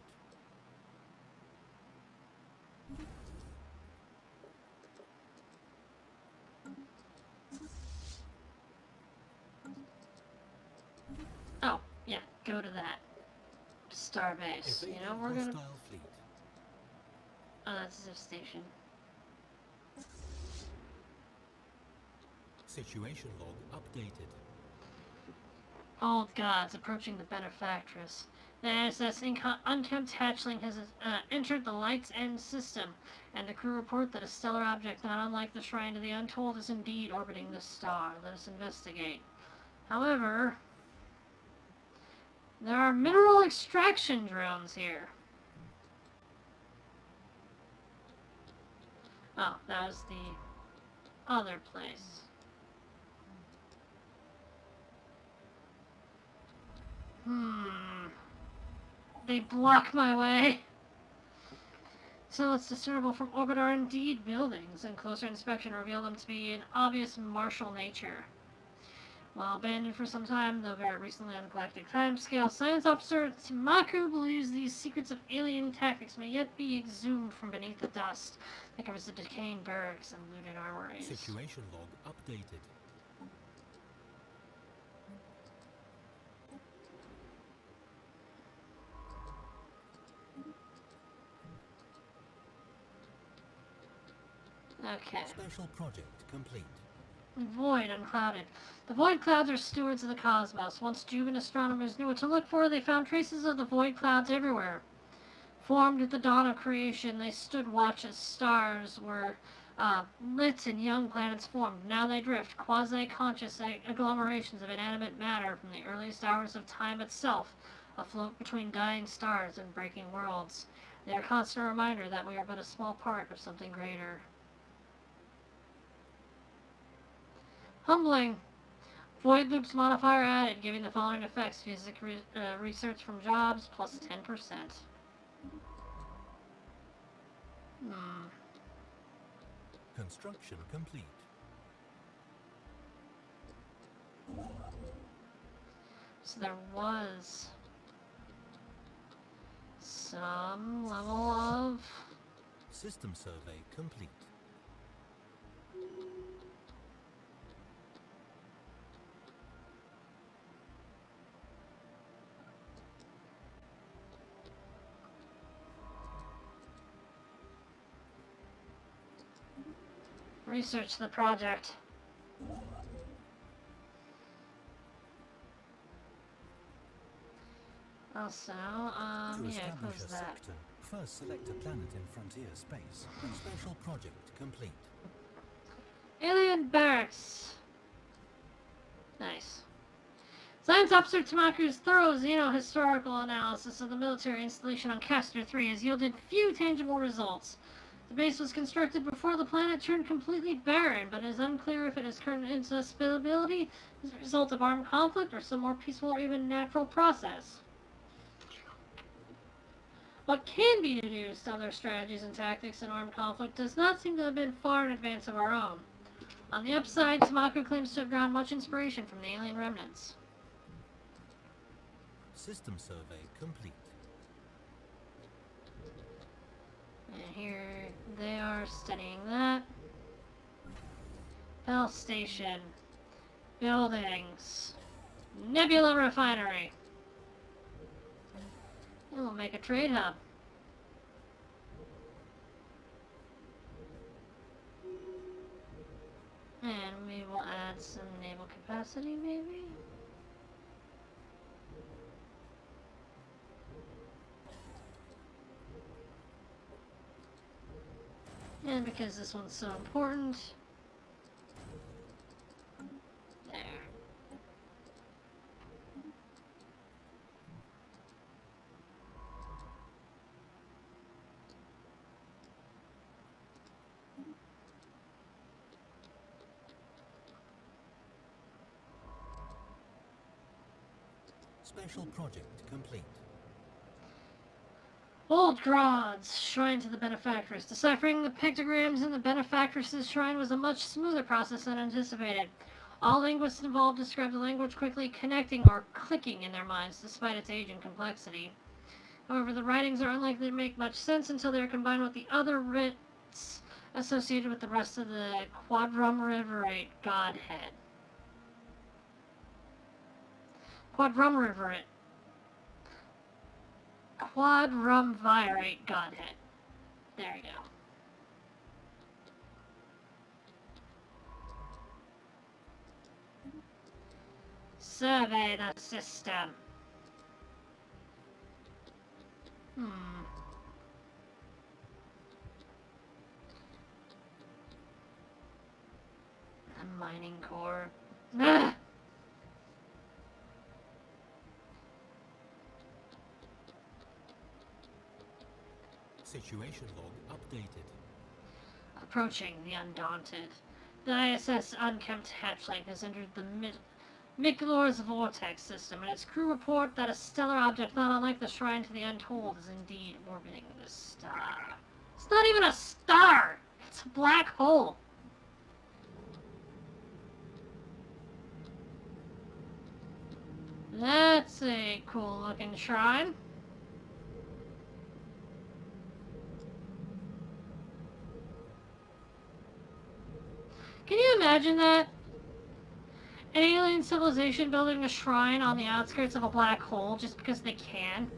Oh, yeah, go to that. Starbase. You know, we're gonna... Hostile fleet. Oh, that's the station. Situation log updated. Old gods approaching the benefactress. The ISS Unkept hatchling has entered the Light's End system, and the crew report that a stellar object not unlike the Shrine to the Untold is indeed orbiting this star. Let us investigate. However, there are mineral extraction drones here. Oh, that was the other place. They block my way. So it's discernible from orbit are indeed buildings, and closer inspection revealed them to be an obvious martial nature. While abandoned for some time, though very recently on a galactic timescale, science officer Timaku believes these secrets of alien tactics may yet be exhumed from beneath the dust that covers the decaying barracks and looted armories. Situation log updated. Okay. Special project complete. Void unclouded. The void clouds are stewards of the cosmos. Once Juvan astronomers knew what to look for, they found traces of the void clouds everywhere. Formed at the dawn of creation, they stood watch as stars were lit and young planets formed. Now they drift, quasi-conscious agglomerations of inanimate matter from the earliest hours of time itself, afloat between dying stars and breaking worlds. They are a constant reminder that we are but a small part of something greater. Humbling. Void loops modifier added, giving the following effects: physics research from jobs plus 10%. Construction complete. So there was some level of... System survey complete. Research the project. Also, To yeah, establish close a that. sector, first select a planet in frontier space. And special project complete. Alien barracks. Nice. Science Science Officer Tamaku's thorough historical analysis of the military installation on Castor 3 has yielded few tangible results. The base was constructed before the planet turned completely barren, but it is unclear if its current inaccessibility is a result of armed conflict or some more peaceful or even natural process. What can be deduced on their strategies and tactics in armed conflict does not seem to have been far in advance of our own. On the upside, Tamaku claims to have drawn much inspiration from the alien remnants. System survey complete. And here they are studying that. Bell Station. Buildings. Nebula Refinery. And we'll make a trade hub. And we will add some naval capacity, maybe? And because this one's so important... There. Special project complete. Old Grods, Shrine to the Benefactress. Deciphering the pictograms in the Benefactress's shrine was a much smoother process than anticipated. All linguists involved described the language quickly connecting or clicking in their minds, despite its age and complexity. However, the writings are unlikely to make much sense until they are combined with the other writs associated with the rest of the Quadrumvirate Godhead. Quadrumvirate Godhead. There you go. Survey the system. A mining core. Ugh. Situation log updated. Approaching the Undaunted. The ISS Unkempt Hatchling has entered the Miklor's vortex system, and its crew report that a stellar object not unlike the Shrine to the Untold is indeed orbiting the star. It's not even a star! It's a black hole! That's a cool looking shrine. Can you imagine that? An alien civilization building a shrine on the outskirts of a black hole just because they can?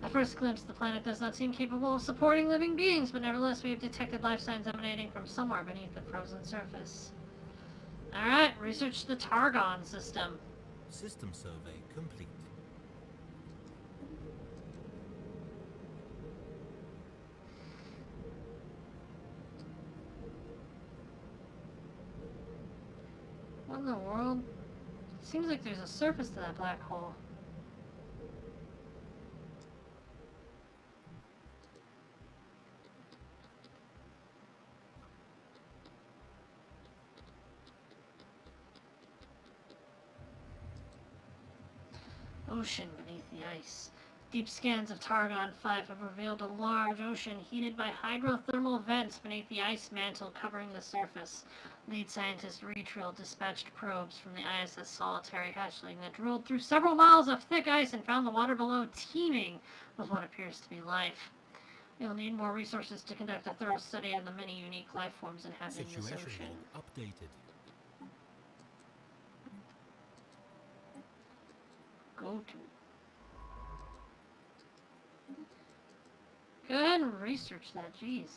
At first glimpse, the planet does not seem capable of supporting living beings, but nevertheless we have detected life signs emanating from somewhere beneath the frozen surface. Alright, research the Targon system. System survey complete. What in the world? Seems like there's a surface to that black hole. Ocean beneath the ice. Deep scans of Targon 5 have revealed a large ocean heated by hydrothermal vents beneath the ice mantle covering the surface. Lead scientist Retrill dispatched probes from the ISS Solitary Hatchling that drilled through several miles of thick ice and found the water below teeming with what appears to be life. We'll need more resources to conduct a thorough study on the many unique life forms inhabiting this ocean. Situation log updated. Go to. Go ahead and research that, jeez.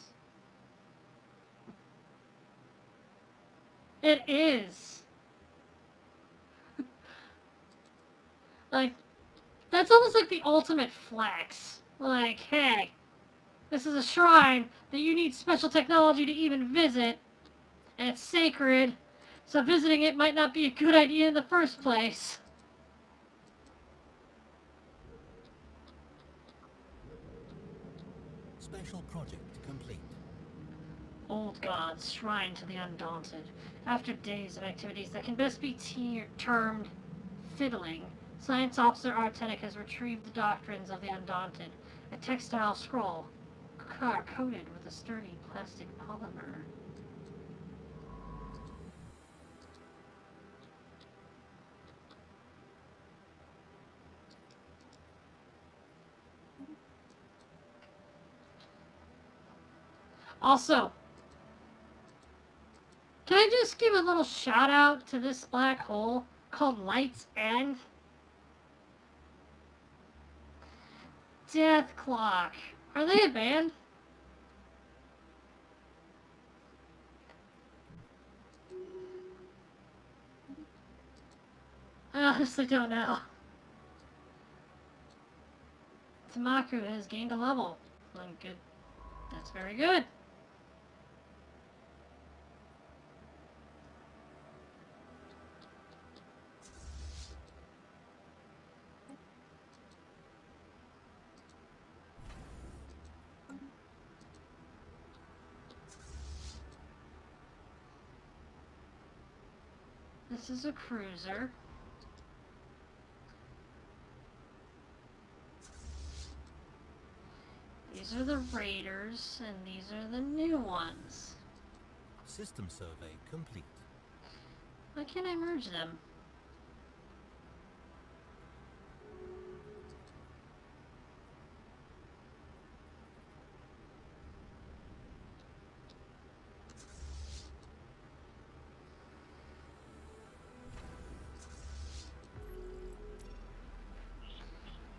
It is. Like, that's almost like the ultimate flex. Like, hey, this is a shrine that you need special technology to even visit, and it's sacred, So visiting it might not be a good idea in the first place. Special project complete. Old gods, shrine to the undaunted. After days of activities that can best be termed fiddling, Science Officer Artenic has retrieved the doctrines of the undaunted. A textile scroll, coated with a sturdy plastic polymer. Also, can I just give a little shout out to this black hole called Light's End? Death Clock. Are they a band? I honestly don't know. Tamaku has gained a level. Good. That's very good. This is a cruiser. These are the raiders, and these are the new ones. System survey complete. Why can't I merge them?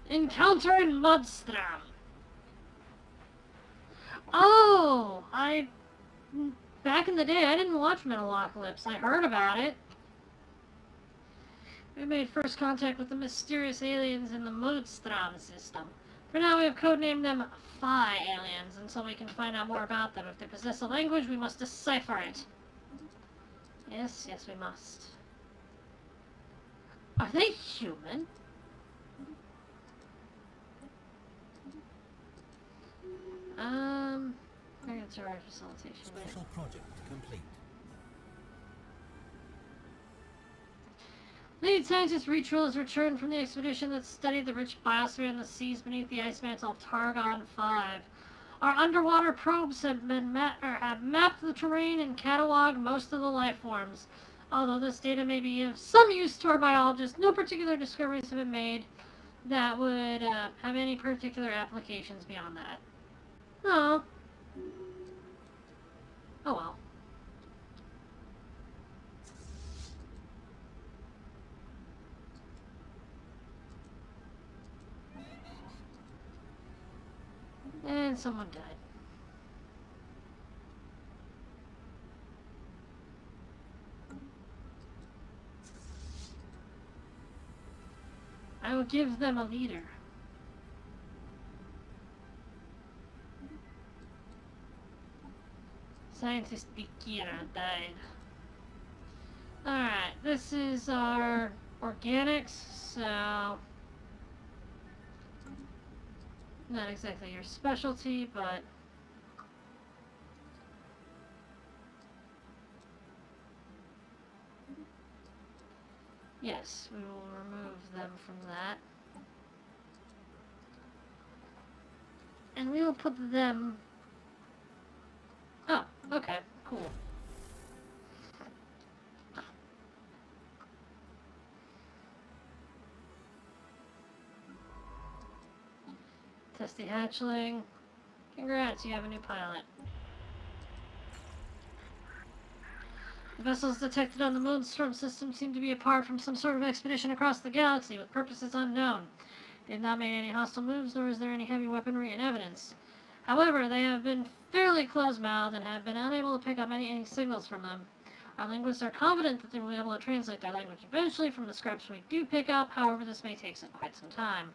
Encounter in Mudstram. Oh, back in the day, I didn't watch Metalocalypse. I heard about it. We made first contact with the mysterious aliens in the Mudstram system. For now, we have codenamed them Phi aliens until we can find out more about them. If they possess a language, we must decipher it. Yes, yes, we must. Are they human? Regulatory facilitation. Special project complete. Lead scientist Retrill has returned from the expedition that studied the rich biosphere and the seas beneath the ice mantle of Targon 5. Our underwater probes have mapped the terrain and cataloged most of the life forms. Although this data may be of some use to our biologists, no particular discoveries have been made that would have any particular applications beyond that. Oh. Oh well. And someone died. I will give them a leader. Scientist Bikira died. Alright, this is our organics, so not exactly your specialty, but yes, we will remove them from that. And we will put them... Oh, okay, cool. Testy hatchling. Congrats, you have a new pilot. The vessels detected on the Moonstorm system seem to be a part from some sort of expedition across the galaxy with purposes unknown. They have not made any hostile moves, nor is there any heavy weaponry in evidence. However, they have been fairly close-mouthed and have been unable to pick up any signals from them. Our linguists are confident that they will be able to translate their language eventually from the scraps we do pick up, however this may take quite some time.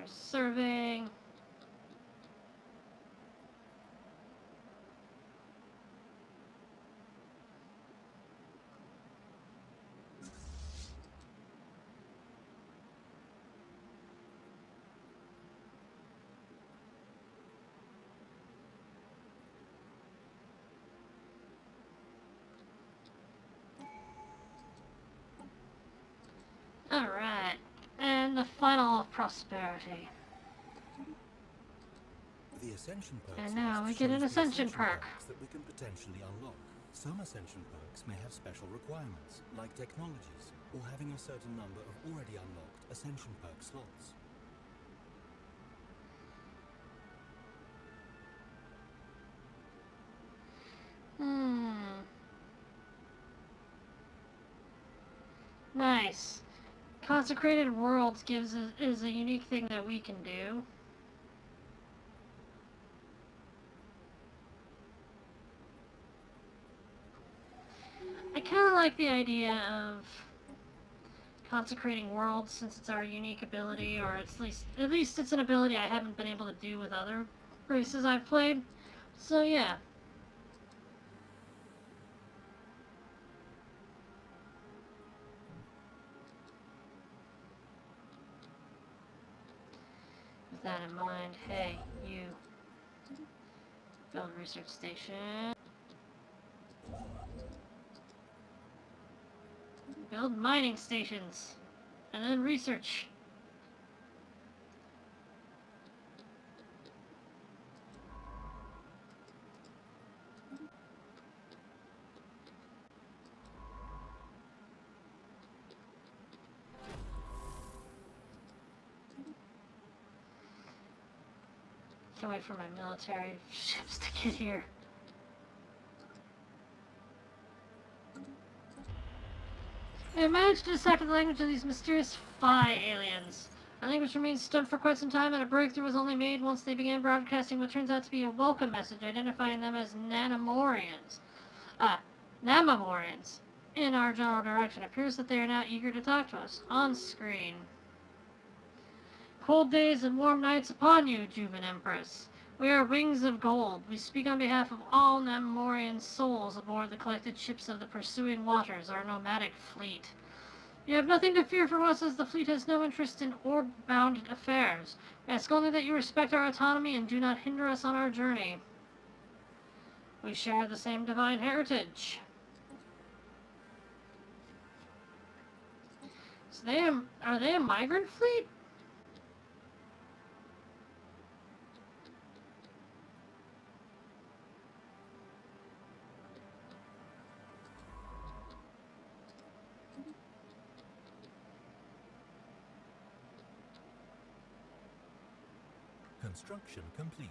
There's serving. Alright. And the final prosperity. The Ascension perks And now we list get an shows the Ascension perk. perks that we can potentially unlock. Some Ascension perks may have special requirements, like technologies, or having a certain number of already unlocked Ascension perk slots. Nice. Consecrated Worlds is a unique thing that we can do. I kind of like the idea of Consecrating Worlds since it's our unique ability, or at least it's an ability I haven't been able to do with other races I've played. So yeah. With that in mind, hey, you. Build research station. Build mining stations. And then research. Can't wait for my military ships to get here. We have managed to decipher the language of these mysterious Phi aliens. Our language remained stunned for quite some time, and a breakthrough was only made once they began broadcasting what turns out to be a welcome message identifying them as Namamorians. Namamorians. In our general direction, it appears that they are now eager to talk to us. On screen. Cold days and warm nights upon you, Juvan Empress. We are Wings of Gold. We speak on behalf of all Namamorian souls aboard the collected ships of the Pursuing Waters, our nomadic fleet. You have nothing to fear from us, as the fleet has no interest in orb-bound affairs. We ask only that you respect our autonomy and do not hinder us on our journey. We share the same divine heritage. So are they a migrant fleet? Construction complete.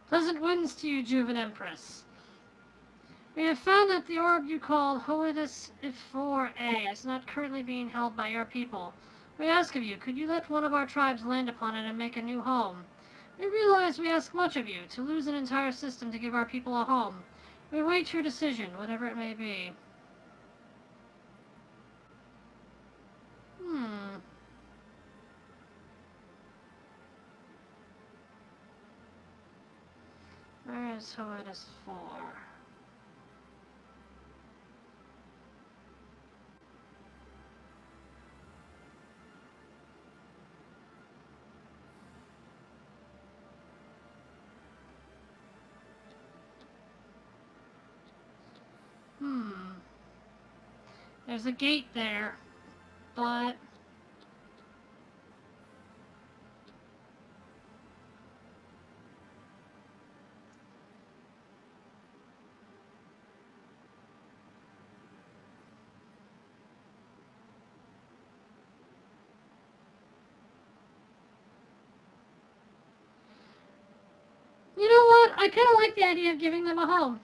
Pleasant winds to you, Juvan Empress. We have found that the orb you call Hoidus If4A is not currently being held by your people. We ask of you, could you let one of our tribes land upon it and make a new home? We realize we ask much of you, to lose an entire system to give our people a home. We await your decision, whatever it may be. Where is Hoidus 4? There's a gate there, but... You know what? I kind of like the idea of giving them a home.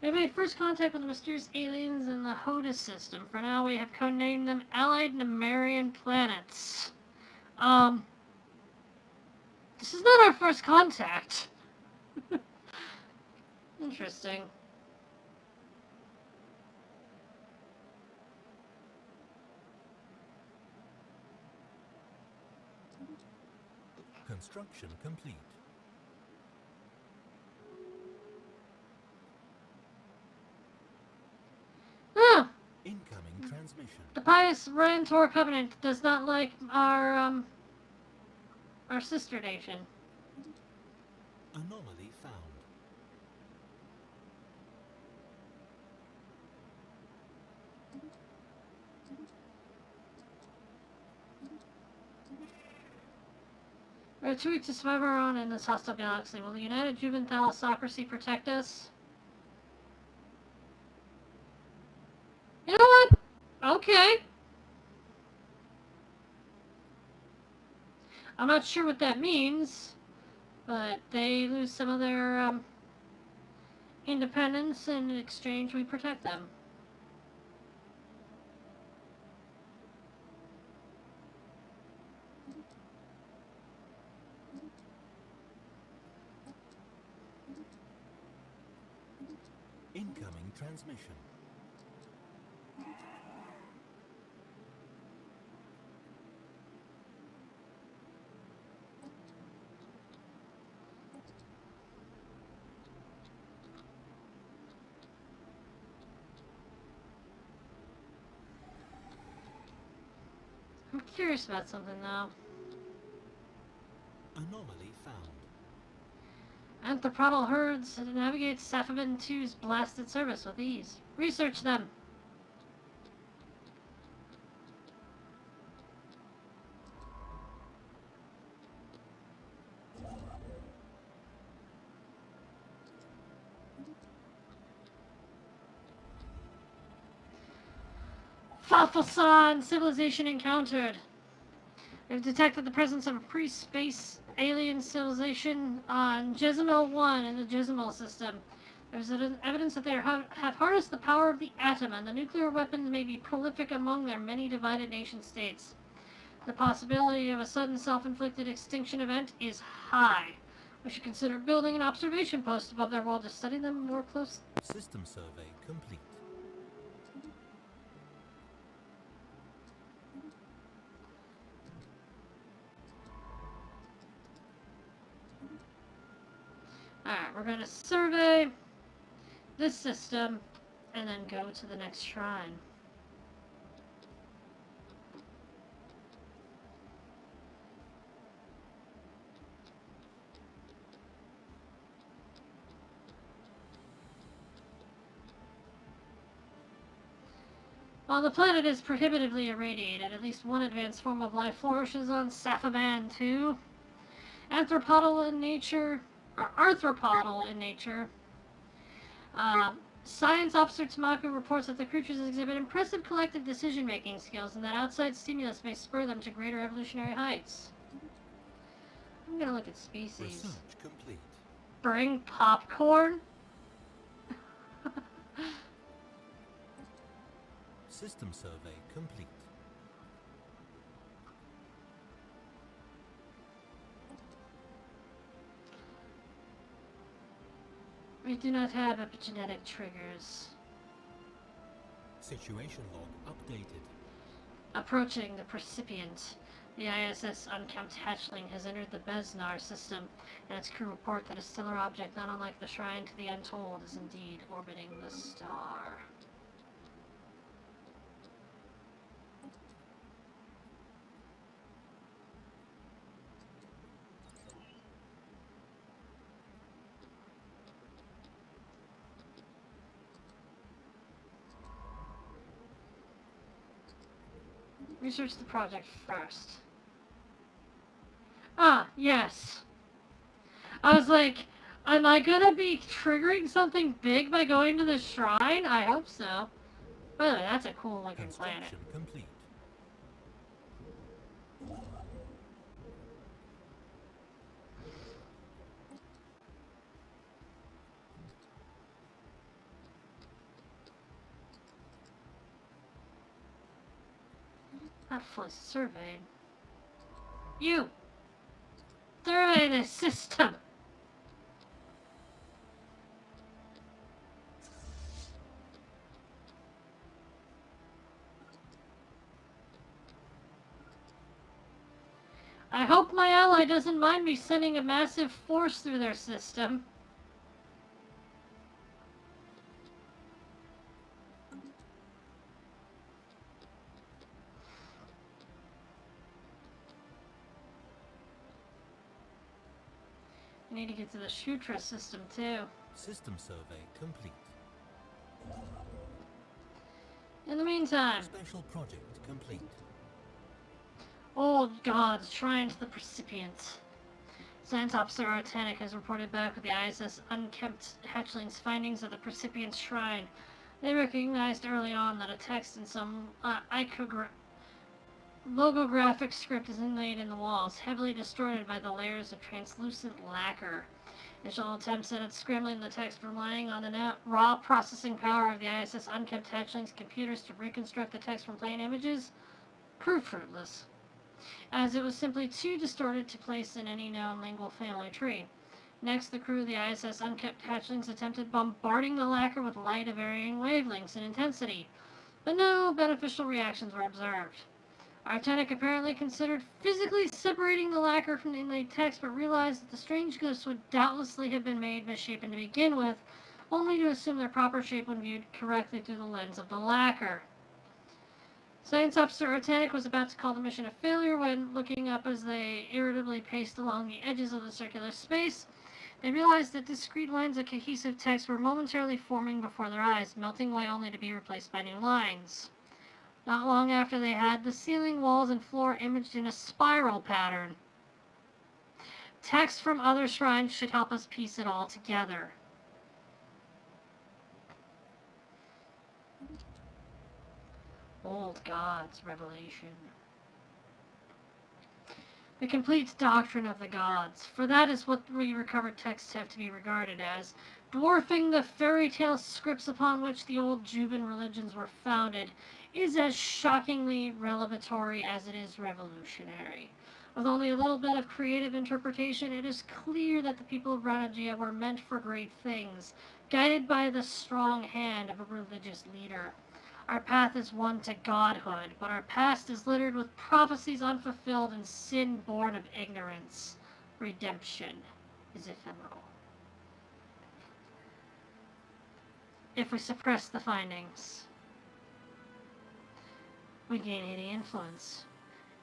We made first contact with the mysterious aliens in the HODA system. For now, we have codenamed them Allied Nemerian Planets. This is not our first contact. Interesting. Construction complete. Ah! Incoming transmission. The pious Rantor Covenant does not like our sister nation. Anomaly found. We have 2 weeks to survive our own in this hostile galaxy. Will the United Juvan-loon protect us? You know what? Okay. I'm not sure what that means, but they lose some of their independence, and in exchange we protect them. Incoming transmission. I'm curious about something though. Anomaly found. Anthropodal herds navigate Safaban 2's blasted surface with ease. Research them. Falfasan civilization encountered. We've detected the presence of a pre-space alien civilization on Jezimel 1 in the Jezimel system. There's evidence that they have harnessed the power of the atom, and the nuclear weapons may be prolific among their many divided nation states. The possibility of a sudden self-inflicted extinction event is high. We should consider building an observation post above their world to study them more closely. System survey complete. Alright, we're going to survey this system and then go to the next shrine. While the planet is prohibitively irradiated, at least one advanced form of life flourishes on Safaban 2. Arthropodal in nature. Science Officer Tamaku reports that the creatures exhibit impressive collective decision-making skills and that outside stimulus may spur them to greater evolutionary heights. I'm gonna look at species. Research complete. Bring popcorn? System survey complete. We do not have epigenetic triggers. Situation log updated. Approaching the precipient. The ISS Unkempt Hatchling has entered the Besnar system, and its crew report that a stellar object not unlike the Shrine to the Untold is indeed orbiting the star. Research the project first. Ah, yes. I was like, am I gonna be triggering something big by going to the shrine? I hope so. By the way, that's a cool looking planet. Construction complete. Not fully surveyed. You! Survey the system! I hope my ally doesn't mind me sending a massive force through their system. I need to get to the Shutra system too. System survey complete. In the meantime, Special project complete. old gods, shrine to the Precipient. Science Officer Artanic has reported back with the ISS Unkempt Hatchling's findings of the Precipient Shrine. They recognized early on that a text in some logographic script is inlaid in the walls, heavily distorted by the layers of translucent lacquer. Initial attempts at scrambling the text, relying on the raw processing power of the ISS Unkempt Hatchling's computers to reconstruct the text from plain images, proved fruitless, as it was simply too distorted to place in any known lingual family tree. Next, the crew of the ISS Unkempt Hatchlings attempted bombarding the lacquer with light of varying wavelengths and intensity, but no beneficial reactions were observed. Artanic apparently considered physically separating the lacquer from the inlaid text, but realized that the strange glyphs would doubtlessly have been made misshapen to begin with, only to assume their proper shape when viewed correctly through the lens of the lacquer. Science Officer Artanic was about to call the mission a failure when, looking up as they irritably paced along the edges of the circular space, they realized that discrete lines of cohesive text were momentarily forming before their eyes, melting away only to be replaced by new lines. Not long after they had the ceiling, walls, and floor imaged in a spiral pattern. Text from other shrines should help us piece it all together. Old Gods Revelation. The complete doctrine of the gods, for that is what the recovered texts have to be regarded as, dwarfing the fairy tale scripts upon which the old Juvan religions were founded, is as shockingly revelatory as it is revolutionary. With only a little bit of creative interpretation, it is clear that the people of Ranagia were meant for great things, guided by the strong hand of a religious leader. Our path is one to godhood, but our past is littered with prophecies unfulfilled and sin born of ignorance. Redemption is ephemeral. If we suppress the findings, we gain any influence.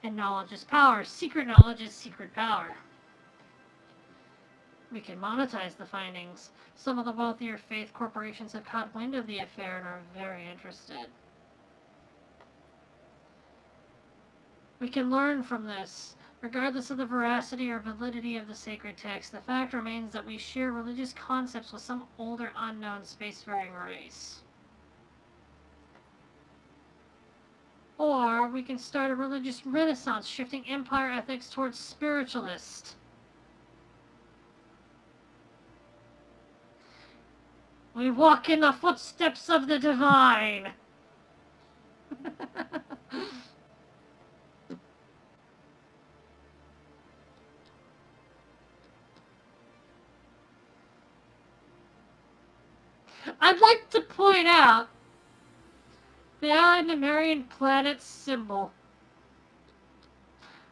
And knowledge is power. Secret knowledge is secret power. We can monetize the findings. Some of the wealthier faith corporations have caught wind of the affair and are very interested. We can learn from this. Regardless of the veracity or validity of the sacred text, the fact remains that we share religious concepts with some older unknown spacefaring race. Or we can start a religious renaissance, shifting empire ethics towards spiritualist. We walk in the footsteps of the divine. I'd like to point out the Allied Nemerian planet symbol.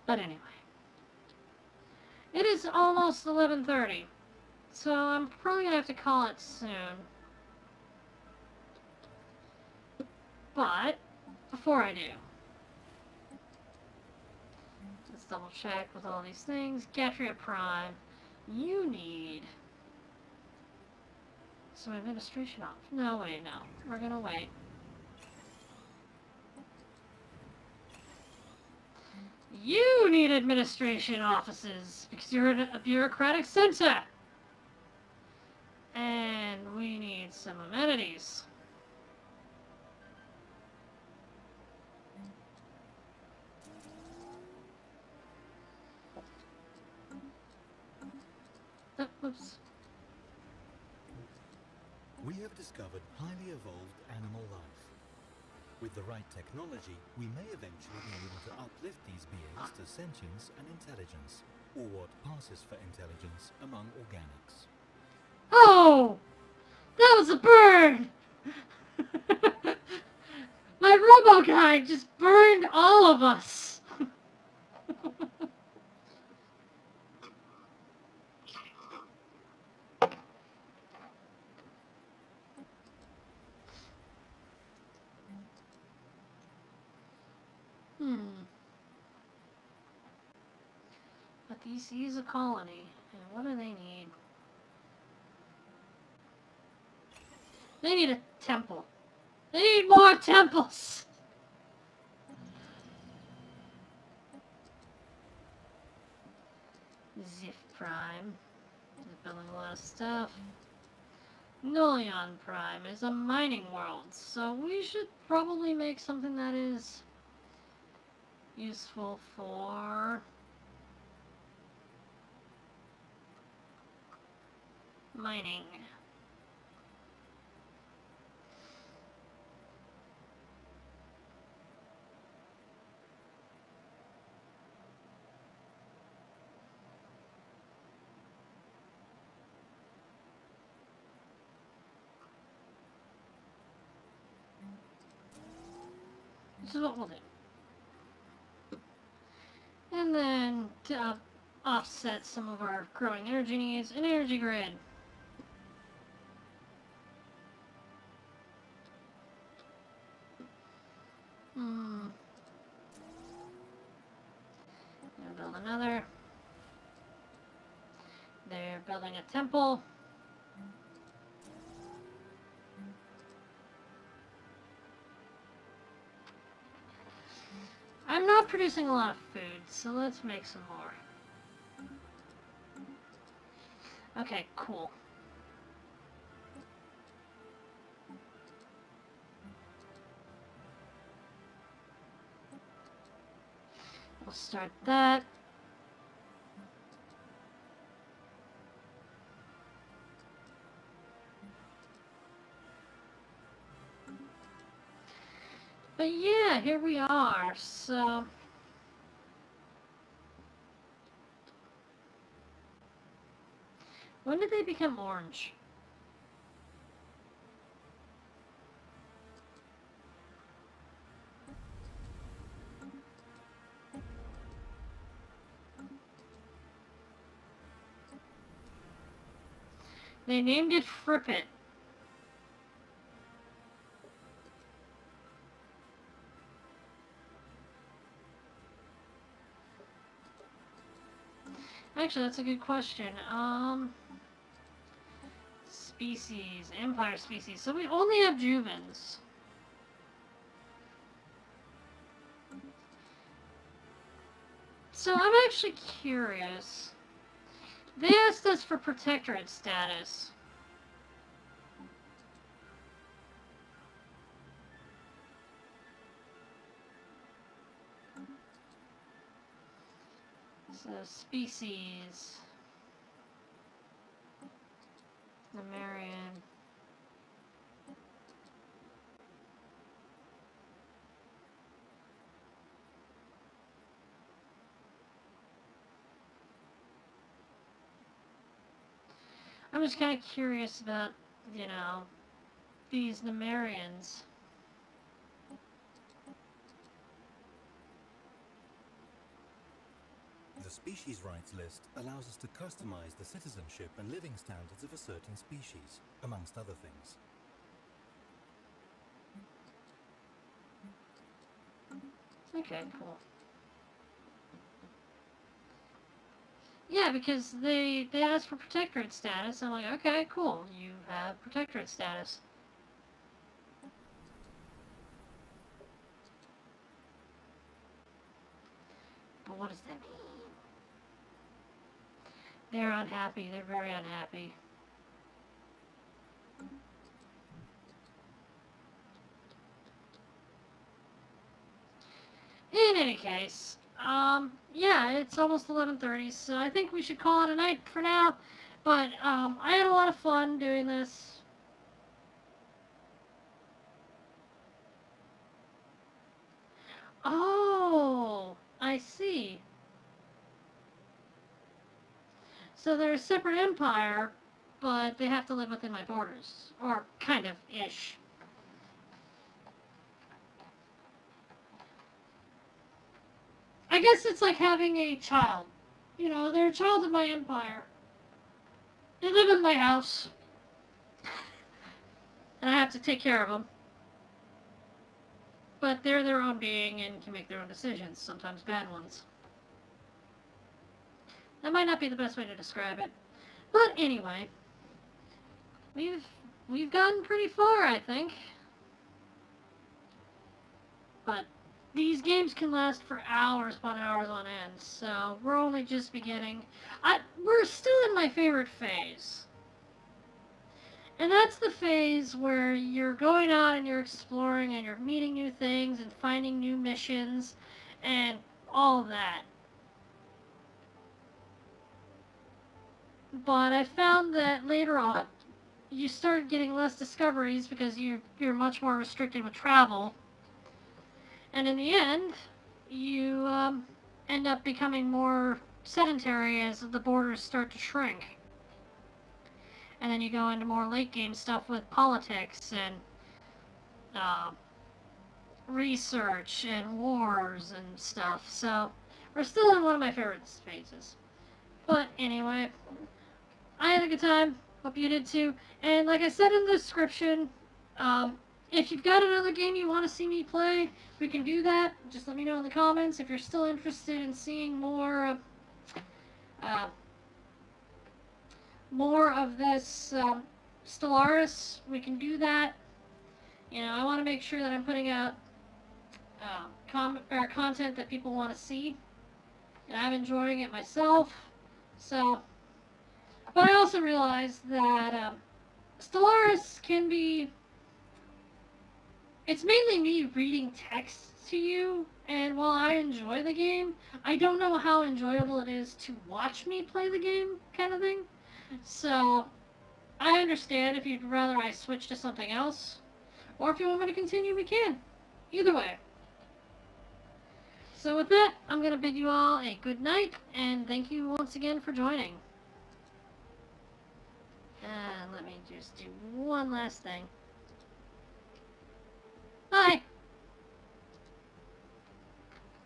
But anyway. It is almost 11:30. So I'm probably going to have to call it soon. But before I do, let's double check with all these things. Gatria Prime, you need some administration off. No, wait, no. We're going to wait. You need administration offices because you're a bureaucratic center. And we need some amenities. Oops. We have discovered highly evolved animal life. With the right technology, we may eventually be able to uplift these beings to sentience and intelligence, or what passes for intelligence among organics. Oh! That was a bird! My robo guy just burned all of us! But this is a colony, and what do they need? They need a temple. They need more temples! Ziff Prime is building a lot of stuff. Nolion Prime is a mining world, so we should probably make something that is useful for mining. This is what we'll do. And then to offset some of our growing energy needs, an energy grid. Gonna build another. They're building a temple. I'm not producing a lot of food, so let's make some more. Okay, cool. We'll start that. But yeah, here we are, so... When did they become orange? They named it Frippet. Actually, that's a good question. Species, Empire species. So we only have Juvans. So I'm actually curious. They asked us for protectorate status. So species. Lemurian. I'm just kind of curious about, you know, these Lemurians. The species rights list allows us to customize the citizenship and living standards of a certain species, amongst other things. Okay, cool. Yeah, because they asked for protectorate status. I'm like, okay, cool. You have protectorate status. But what does that mean? They're unhappy. They're very unhappy. In any case, yeah, it's almost 11:30, so I think we should call it a night for now. But, I had a lot of fun doing this. Oh, I see. So they're a separate empire, but they have to live within my borders. Or kind of ish. I guess it's like having a child. You know, they're a child of my empire. They live in my house. And I have to take care of them. But they're their own being and can make their own decisions, sometimes bad ones. That might not be the best way to describe it. But anyway, we've gotten pretty far, I think. But these games can last for hours upon hours on end, so we're only just beginning. We're still in my favorite phase. And that's the phase where you're going out and you're exploring and you're meeting new things and finding new missions and all that. But I found that later on, you start getting less discoveries because you're much more restricted with travel. And in the end, you end up becoming more sedentary as the borders start to shrink. And then you go into more late game stuff with politics and research and wars and stuff. So we're still in one of my favorite phases. But anyway, I had a good time. Hope you did too. And like I said in the description, if you've got another game you want to see me play, we can do that. Just let me know in the comments. If you're still interested in seeing more of this Stellaris, we can do that. You know, I want to make sure that I'm putting out content that people want to see. And I'm enjoying it myself. So, but I also realize that Stellaris can be... It's mainly me reading text to you, and while I enjoy the game, I don't know how enjoyable it is to watch me play the game, kind of thing. So, I understand if you'd rather I switch to something else, or if you want me to continue, we can. Either way. So with that, I'm going to bid you all a good night, and thank you once again for joining. And let me just do one last thing.